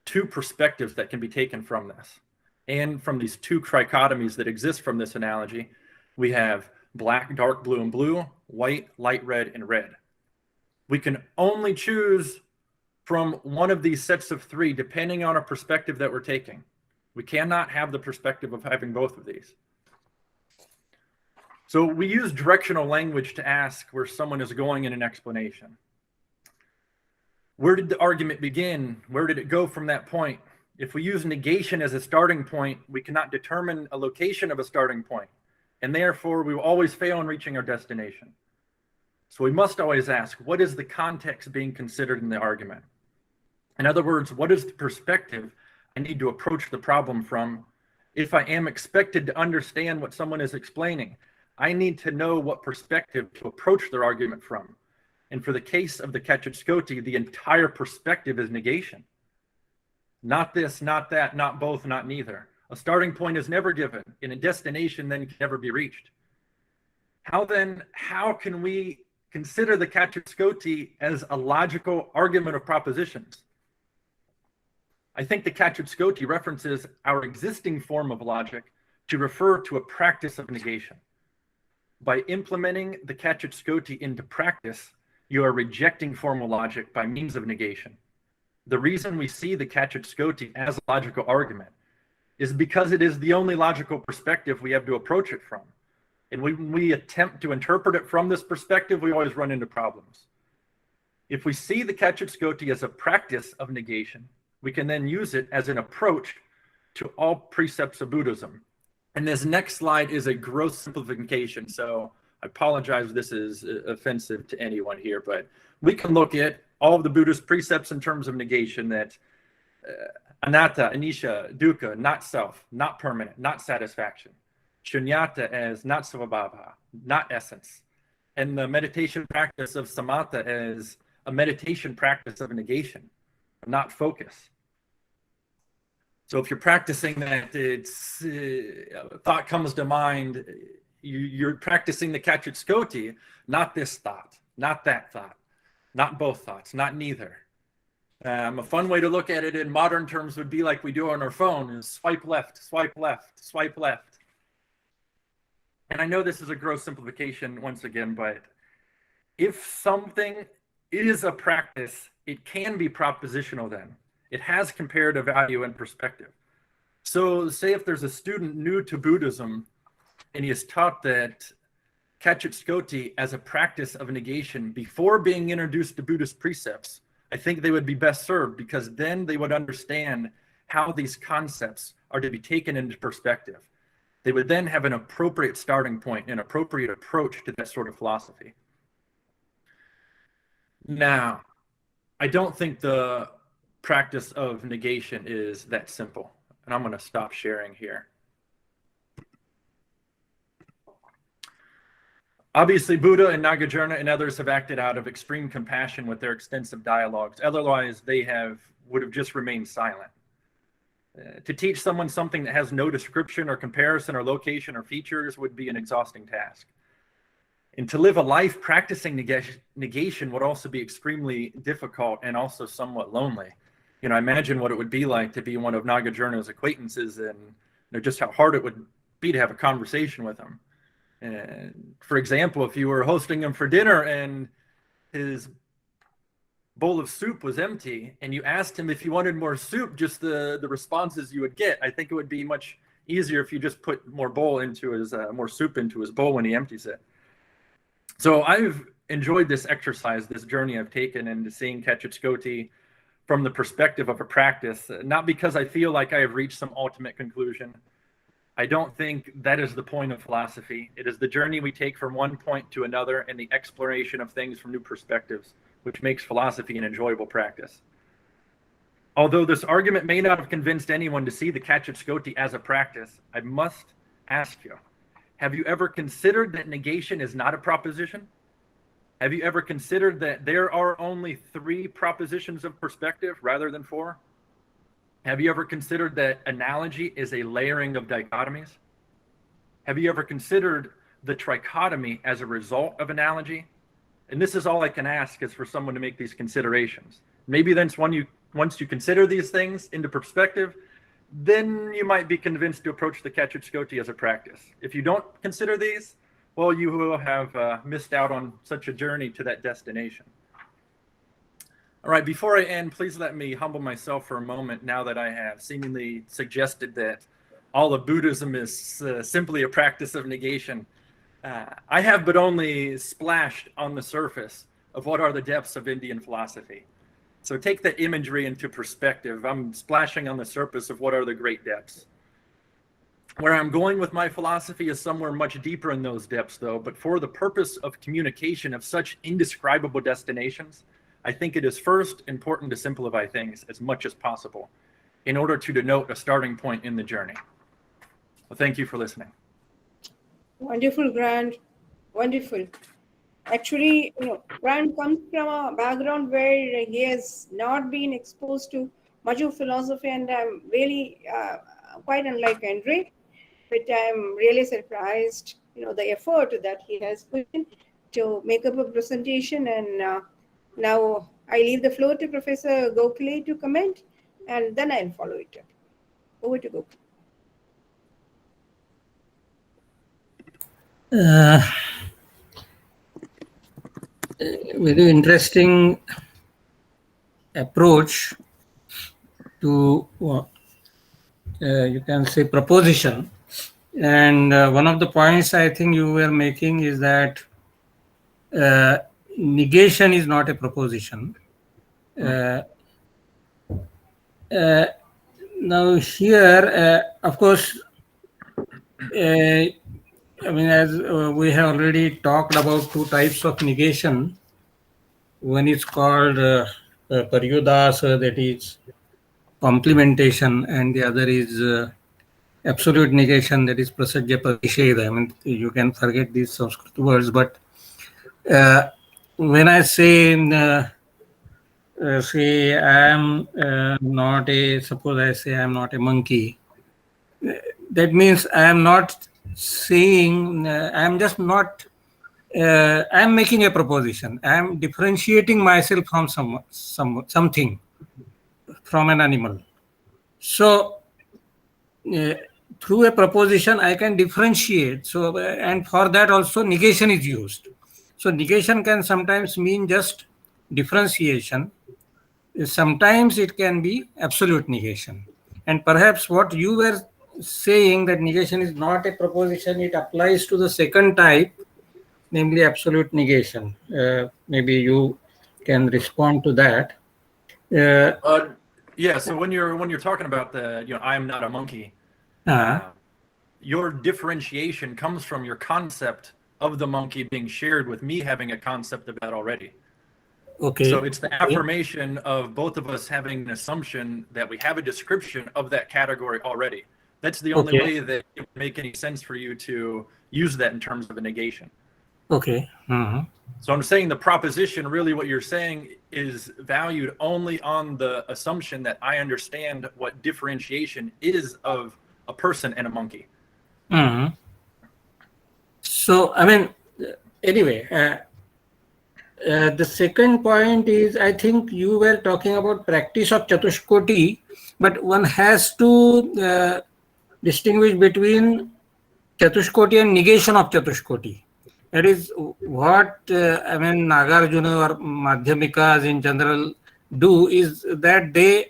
2 perspectives that can be taken from this. And from these 2 trichotomies that exist from this analogy, we have black, dark blue, and blue, white, light red, and red. We can only choose from one of these sets of 3, depending on a perspective that we're taking. We cannot have the perspective of having both of these. So we use directional language to ask where someone is going in an explanation. Where did the argument begin? Where did it go from that point? If we use negation as a starting point, we cannot determine a location of a starting point, and therefore we will always fail in reaching our destination. So we must always ask, what is the context being considered in the argument? In other words, what is the perspective I need to approach the problem from? If I am expected to understand what someone is explaining, I need to know what perspective to approach their argument from. And for the case of the Catuṣkoṭi, the entire perspective is negation. Not this, not that, not both, not neither. A starting point is never given, and a destination then can never be reached. How can we consider the Catuṣkoṭi as a logical argument of propositions? I think the Catuṣkoṭi references our existing form of logic to refer to a practice of negation. By implementing the Catuṣkoṭi into practice, you are rejecting formal logic by means of negation. The reason we see the Catuṣkoṭi as a logical argument is because it is the only logical perspective we have to approach it from. And when we attempt to interpret it from this perspective, we always run into problems. If we see the Catuṣkoṭi as a practice of negation, we can then use it as an approach to all precepts of Buddhism. And this next slide is a gross simplification. So I apologize if this is offensive to anyone here, but we can look at all of the Buddhist precepts in terms of negation, that anatta, anicca, dukkha, not self, not permanent, not satisfaction. Shunyata as not svabhava, not essence. And the meditation practice of samatha as a meditation practice of negation, not focus. So if you're practicing that, it's thought comes to mind, you're practicing the Catuṣkoṭi, not this thought, not that thought, not both thoughts, not neither. A fun way to look at it in modern terms would be like we do on our phone, is swipe left, swipe left, swipe left. And I know this is a gross simplification once again, but if something is a practice, it can be propositional then. It has comparative value and perspective. So say if there's a student new to Buddhism and he is taught that Catuṣkoṭi as a practice of negation before being introduced to Buddhist precepts, I think they would be best served, because then they would understand how these concepts are to be taken into perspective. They would then have an appropriate starting point, an appropriate approach to that sort of philosophy. Now, I don't think the practice of negation is that simple. And I'm going to stop sharing here. Obviously, Buddha and Nāgarjuna and others have acted out of extreme compassion with their extensive dialogues. Otherwise, they would have just remained silent. To teach someone something that has no description or comparison or location or features would be an exhausting task. And to live a life practicing negation would also be extremely difficult and also somewhat lonely. You know, imagine what it would be like to be one of Nāgarjuna's acquaintances, and just how hard it would be to have a conversation with him. And for example, if you were hosting him for dinner and his bowl of soup was empty and you asked him if he wanted more soup, just the responses you would get, I think it would be much easier if you just put more soup into his bowl when he empties it. So I've enjoyed this exercise, this journey I've taken into seeing Catuṣkoṭi from the perspective of a practice, not because I feel like I have reached some ultimate conclusion. I don't think that is the point of philosophy. It is the journey we take from one point to another and the exploration of things from new perspectives, which makes philosophy an enjoyable practice. Although this argument may not have convinced anyone to see the Catuṣkoṭi as a practice, I must ask you, have you ever considered that negation is not a proposition? Have you ever considered that there are only 3 propositions of perspective rather than 4? Have you ever considered that analogy is a layering of dichotomies? Have you ever considered the trichotomy as a result of analogy? And this is all I can ask, is for someone to make these considerations. Maybe then once you consider these things into perspective, then you might be convinced to approach the Catuṣkoṭi as a practice. If you don't consider these, well, you will have missed out on such a journey to that destination. All right, before I end, please let me humble myself for a moment now that I have seemingly suggested that all of Buddhism is simply a practice of negation. I have but only splashed on the surface of what are the depths of Indian philosophy. So take that imagery into perspective. I'm splashing on the surface of what are the great depths. Where I'm going with my philosophy is somewhere much deeper in those depths, though, but for the purpose of communication of such indescribable destinations, I think it is first important to simplify things as much as possible in order to denote a starting point in the journey. Well, thank you for listening.
Wonderful, Grant. Wonderful. Actually, Grant comes from a background where he has not been exposed to much of philosophy, and I'm really quite unlike Andrei, but I'm really surprised, the effort that he has put in to make up a presentation. And now I leave the floor to Professor Gokhale to comment, and then I'll follow it up. Over to Gokhale.
Very interesting approach to you can say proposition. And one of the points I think you were making is that negation is not a proposition. Now here, of course, I mean, as we have already talked about two types of negation. One is called paryudasa, that is complementation, and the other is absolute negation, that is prasajya parisheda. I mean, you can forget these Sanskrit words, but when I say, say I am not a, suppose I say I am not a monkey, that means I am not saying, I am just not, I am making a proposition. I am differentiating myself from something, from an animal. So, through a proposition, I can differentiate. So, and for that also negation is used. So, negation can sometimes mean just differentiation. Sometimes it can be absolute negation. And perhaps what you were saying, that negation is not a proposition, it applies to the second type, namely absolute negation. Maybe you can respond to that.
Yeah. So when you're talking about the, I am not a monkey, your differentiation comes from your concept of the monkey being shared with me having a concept of that already.
Okay.
So it's the affirmation of both of us having an assumption that we have a description of that category already. That's the only way that it would make any sense for you to use that in terms of a negation.
Okay.
So I'm saying the proposition, really what you're saying is valued only on the assumption that I understand what differentiation is of a person and a monkey.
So, I mean, anyway, the second point is, I think you were talking about practice of Catuṣkoṭi, but one has to distinguish between Catuṣkoṭi and negation of Catuṣkoṭi. That is what, I mean, Nāgārjuna or Madhyamikas in general do, is that they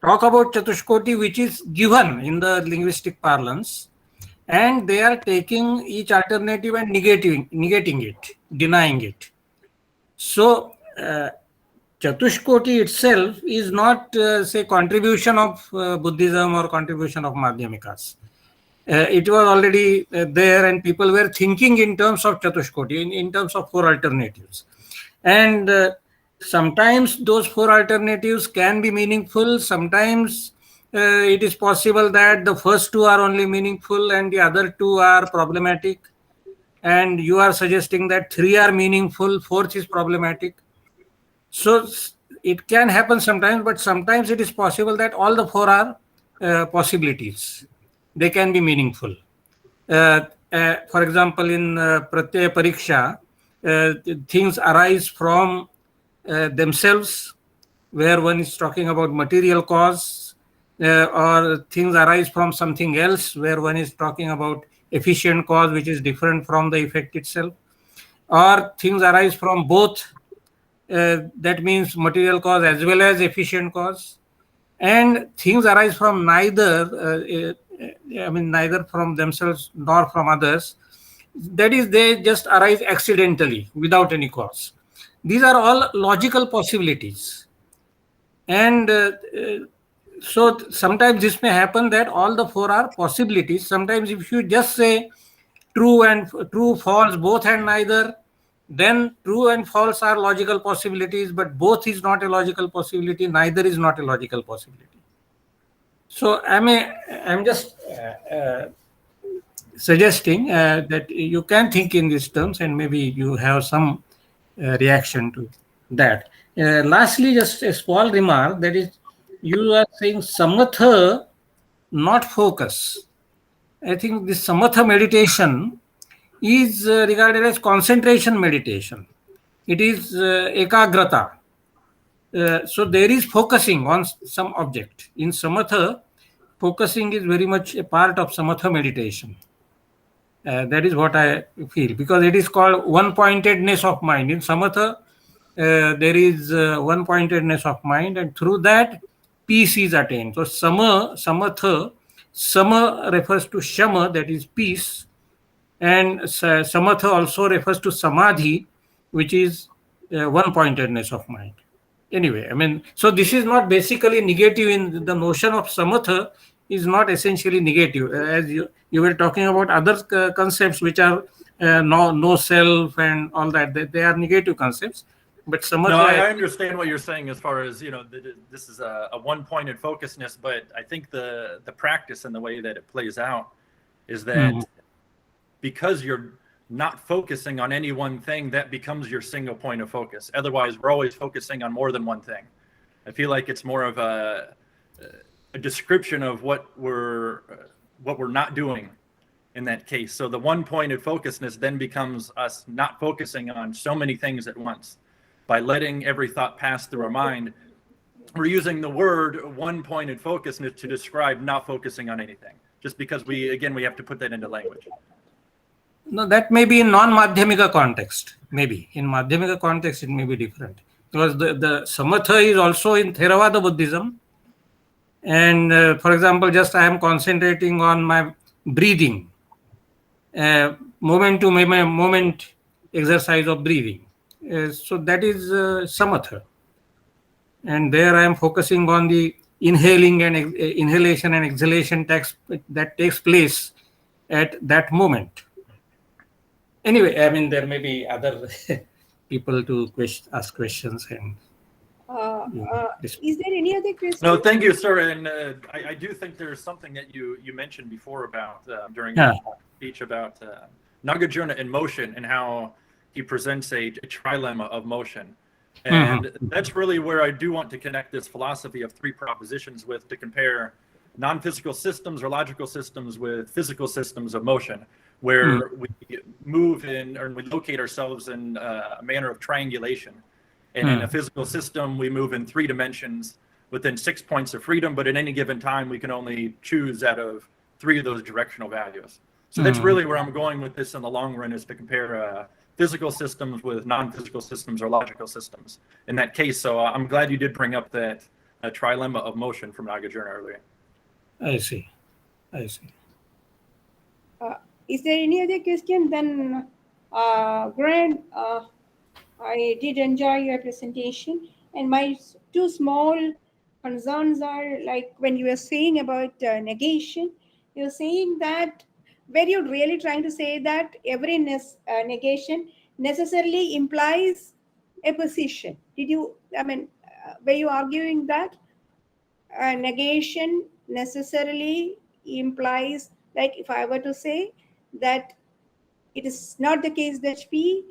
talk about Catuṣkoṭi, which is given in the linguistic parlance, and they are taking each alternative and negating it, denying it. So, Catuṣkoṭi itself is not, say, contribution of Buddhism or contribution of Madhyamikas. It was already there, and people were thinking in terms of Catuṣkoṭi, in terms of four alternatives. And sometimes those four alternatives can be meaningful. Sometimes it is possible that the first two are only meaningful and the other two are problematic. And you are suggesting that three are meaningful, fourth is problematic. So it can happen sometimes, but sometimes it is possible that all the four are possibilities. They can be meaningful. For example, in Pratyaya Pariksha, things arise from themselves, where one is talking about material cause, or things arise from something else, where one is talking about efficient cause, which is different from the effect itself, or things arise from both, that means material cause as well as efficient cause, and things arise from neither, I mean, neither from themselves nor from others. That is, they just arise accidentally without any cause. These are all logical possibilities. And so sometimes this may happen that all the four are possibilities. Sometimes if you just say true and true, false, both and neither, then true and false are logical possibilities, but both is not a logical possibility, neither is not a logical possibility. So I'm just suggesting that you can think in these terms, and maybe you have some reaction to that. Lastly, just a small remark, that is, you are saying samatha, not focus. I think this samatha meditation is regarded as concentration meditation. It is ekagrata. So there is focusing on some object. In samatha, focusing is very much a part of samatha meditation. That is what I feel, because it is called one-pointedness of mind. In samatha, there is one-pointedness of mind, and through that, peace is attained. So samatha, sama refers to shama, that is peace, and samatha also refers to samadhi, which is one-pointedness of mind. Anyway, I mean, so this is not basically negative. In the notion of samatha is not essentially negative, as you were talking about other concepts which are no self and all that. They are negative concepts. But samatha,
no, I understand what you're saying as far as, this is a one-pointed focusness, but I think the practice and the way that it plays out is that because you're not focusing on any one thing, that becomes your single point of focus. Otherwise, we're always focusing on more than one thing. I feel like it's more of a description of what we're not doing in that case. So the one-pointed focusness then becomes us not focusing on so many things at once. By letting every thought pass through our mind, we're using the word one-pointed focusness to describe not focusing on anything. Just because we have to put that into language.
No, that may be in non-madhyamika context. Maybe in madhyamika context it may be different, because the samatha is also in Theravada Buddhism. And for example, just I am concentrating on my breathing, moment to moment exercise of breathing. So that is samatha. And there I am focusing on the inhaling and inhalation and exhalation that takes place at that moment. Anyway, I mean, there may be other people to ask questions. And
is there any other question?
No, thank you, sir. And I do think there's something that you mentioned before about during your speech about Nāgarjuna in motion and how he presents a trilemma of motion. And that's really where I do want to connect this philosophy of three propositions with, to compare non-physical systems or logical systems with physical systems of motion, where we move in, or we locate ourselves in a manner of triangulation. And in a physical system, we move in 3 dimensions within 6 points of freedom, but at any given time, we can only choose out of 3 of those directional values. So that's really where I'm going with this in the long run, is to compare physical systems with non-physical systems or logical systems in that case. So I'm glad you did bring up that trilemma of motion from Nāgārjuna earlier.
I see.
Is there any other question? Then, Grant, I did enjoy your presentation, and my 2 small concerns are, like when you were saying about negation, you're saying that, were you really trying to say that every negation necessarily implies a position? Were you arguing that negation necessarily implies, like if I were to say that it is not the case that P,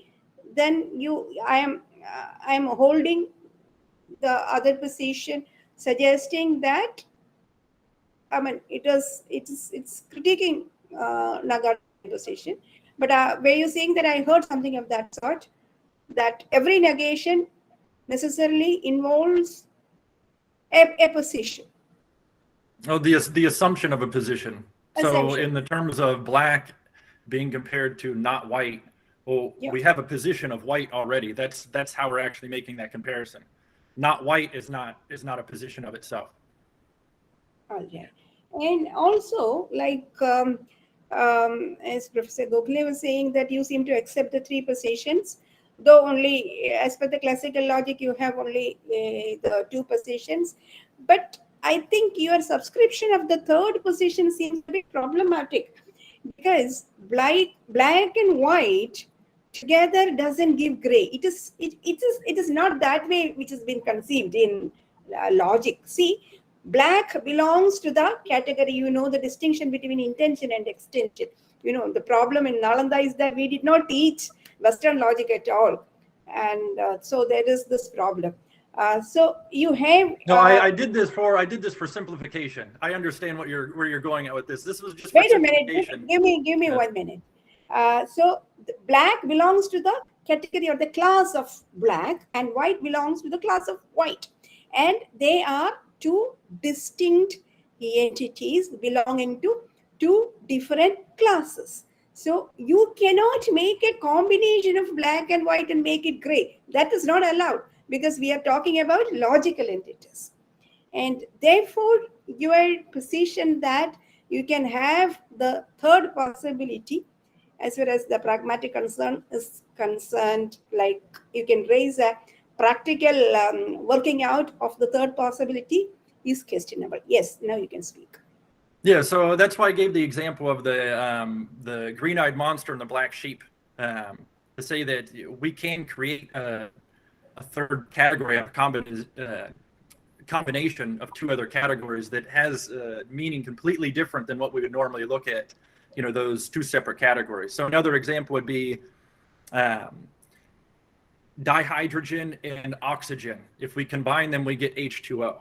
then I am holding the other position, suggesting that, it's critiquing Nāgarjuna position. But were you saying that I heard something of that sort, that every negation necessarily involves a position?
Oh, the assumption of a position. So in the terms of black being compared to not white, we have a position of white already. That's how we're actually making that comparison. Not white is not a position of itself.
Okay. And also, like as Professor Gokhale was saying, that you seem to accept the 3 positions, though only as per the classical logic you have only the 2 positions. But I think your subscription of the 3rd position seems a bit problematic, because black and white together doesn't give gray. It is not that way which has been conceived in logic. See, black belongs to the category, the distinction between intention and extension. The problem in Nalanda is that we did not teach Western logic at all. And so there is this problem. So you have.
No, I did this for simplification. I understand where you're going at with this. This was just.
Wait a minute. Give me 1 minute. So black belongs to the category or the class of black, and white belongs to the class of white, and they are 2 distinct entities belonging to 2 different classes. So you cannot make a combination of black and white and make it gray. That is not allowed, because we are talking about logical entities. And therefore, your position that you can have the third possibility as far as the pragmatic concern is concerned, like you can raise a practical working out of the third possibility is questionable. Yes, now you can speak.
Yeah, so that's why I gave the example of the green-eyed monster and the black sheep, to say that we can create a third category of combination of two other categories that has meaning completely different than what we would normally look at, those two separate categories. So another example would be dihydrogen and oxygen. If we combine them, we get H2O.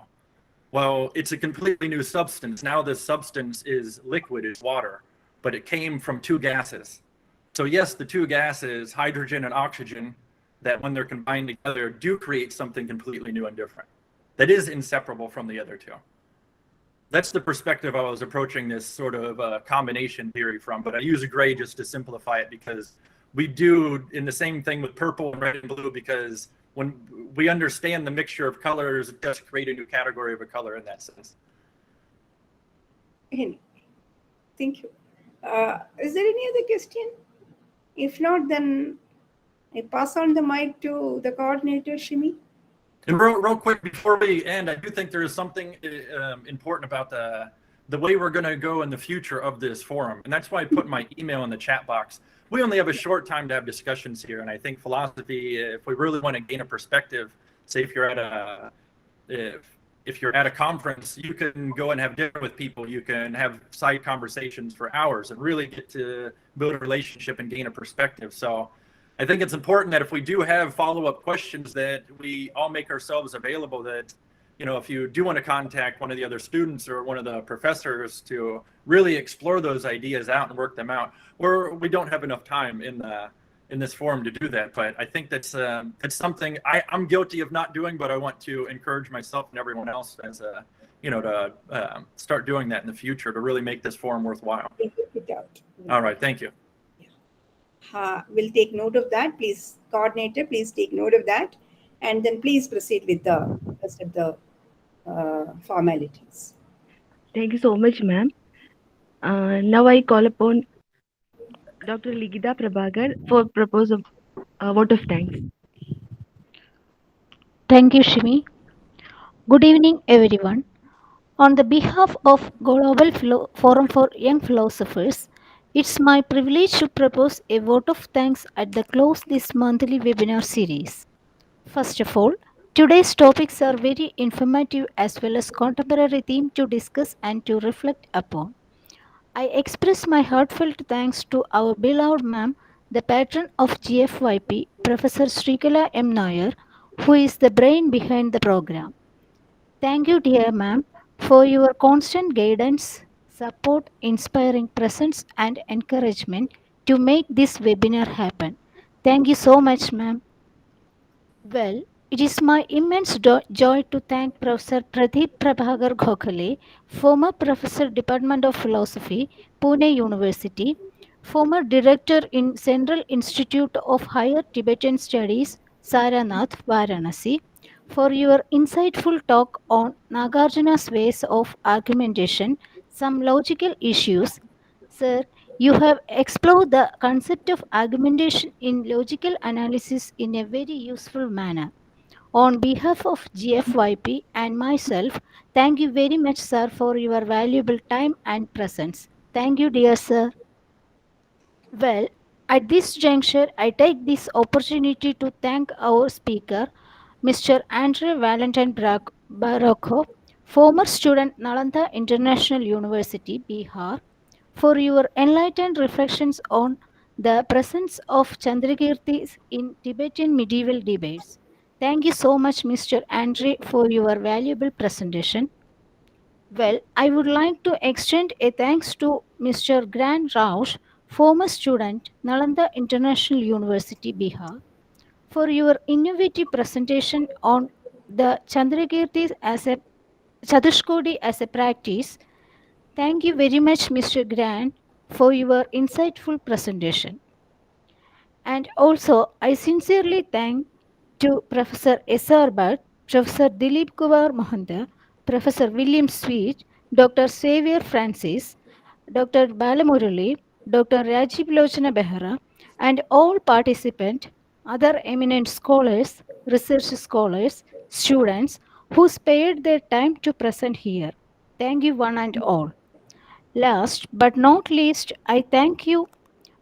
Well, it's a completely new substance. Now this substance is liquid, it's water, but it came from two gases. So yes, the two gases, hydrogen and oxygen, that when they're combined together do create something completely new and different. That is inseparable from the other two. That's the perspective I was approaching this sort of combination theory from, but I use a gray just to simplify it, because we do in the same thing with purple and red and blue, because when we understand the mixture of colors, it does create a new category of a color in that sense.
Thank you. Is there any other question? If not, then I pass on the mic to the coordinator, Shimi.
And real quick before we end, I do think there is something important about the way we're going to go in the future of this forum. And that's why I put my email in the chat box. We only have a short time to have discussions here. And I think philosophy, if we really want to gain a perspective, say if you're at a conference, you can go and have dinner with people. You can have side conversations for hours and really get to build a relationship and gain a perspective. So I think it's important that if we do have follow-up questions, that we all make ourselves available, that, if you do want to contact one of the other students or one of the professors to really explore those ideas out and work them out, or we don't have enough time in this forum to do that. But I think that's something I'm guilty of not doing, but I want to encourage myself and everyone else as to start doing that in the future to really make this forum worthwhile. All right, thank you.
We'll take note of that. Please, coordinator, please take note of that. And then please proceed with the rest of the formalities.
Thank you so much, ma'am. Now I call upon Dr. Ligita Prabhakar for propose a vote of thanks.
Thank you, Shimi. Good evening, everyone. On the behalf of Global Forum for Young Philosophers, it's my privilege to propose a vote of thanks at the close this monthly webinar series. First of all, today's topics are very informative as well as contemporary theme to discuss and to reflect upon. I express my heartfelt thanks to our beloved ma'am, the patron of GYFP, Professor Srikala M. Nair, who is the brain behind the program. Thank you, dear ma'am, for your constant guidance, support, inspiring presence, and encouragement to make this webinar happen. Thank you so much, ma'am. Well, it is my immense joy to thank Professor Pradeep Prabhakar Gokhale, former Professor Department of Philosophy, Pune University, former Director in Central Institute of Higher Tibetan Studies, Saranath, Varanasi, for your insightful talk on Nāgārjuna's ways of argumentation, some logical issues. Sir, you have explored the concept of argumentation in logical analysis in a very useful manner. On behalf of GFYP and myself, thank you very much, sir, for your valuable time and presence. Thank you, dear sir. Well, at this juncture, I take this opportunity to thank our speaker, Mr. Andrei-Valentin Bacrău, former student, Nalanda International University, Bihar, for your enlightened reflections on the presence of Candrakīrti in Tibetan medieval debates. Thank you so much, Mr. Andrei, for your valuable presentation. Well, I would like to extend a thanks to Mr. Roush, former student, Nalanda International University, Bihar, for your innovative presentation on the Candrakīrti as a Catuṣkoṭi as a practice. Thank you very much, Mr. Grant, for your insightful presentation. And also, I sincerely thank to Professor S.R. Bhatt, Professor Dilip Kumar Mohanta, Professor William Sweet, Dr. Xavier Francis, Dr. Balamurali, Dr. Rajiv Lochana Behra, and all participants, other eminent scholars, research scholars, students who spared their time to present here. Thank you one and all. Last but not least, I thank you,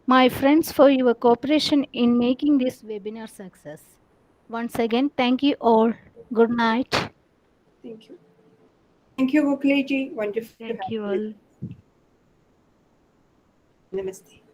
my friends, for your cooperation in making this webinar success. Once again, thank you all. Good night.
Thank you. Thank you, Gokhale ji. Wonderful.
Thank
to have
you all.
Namaste.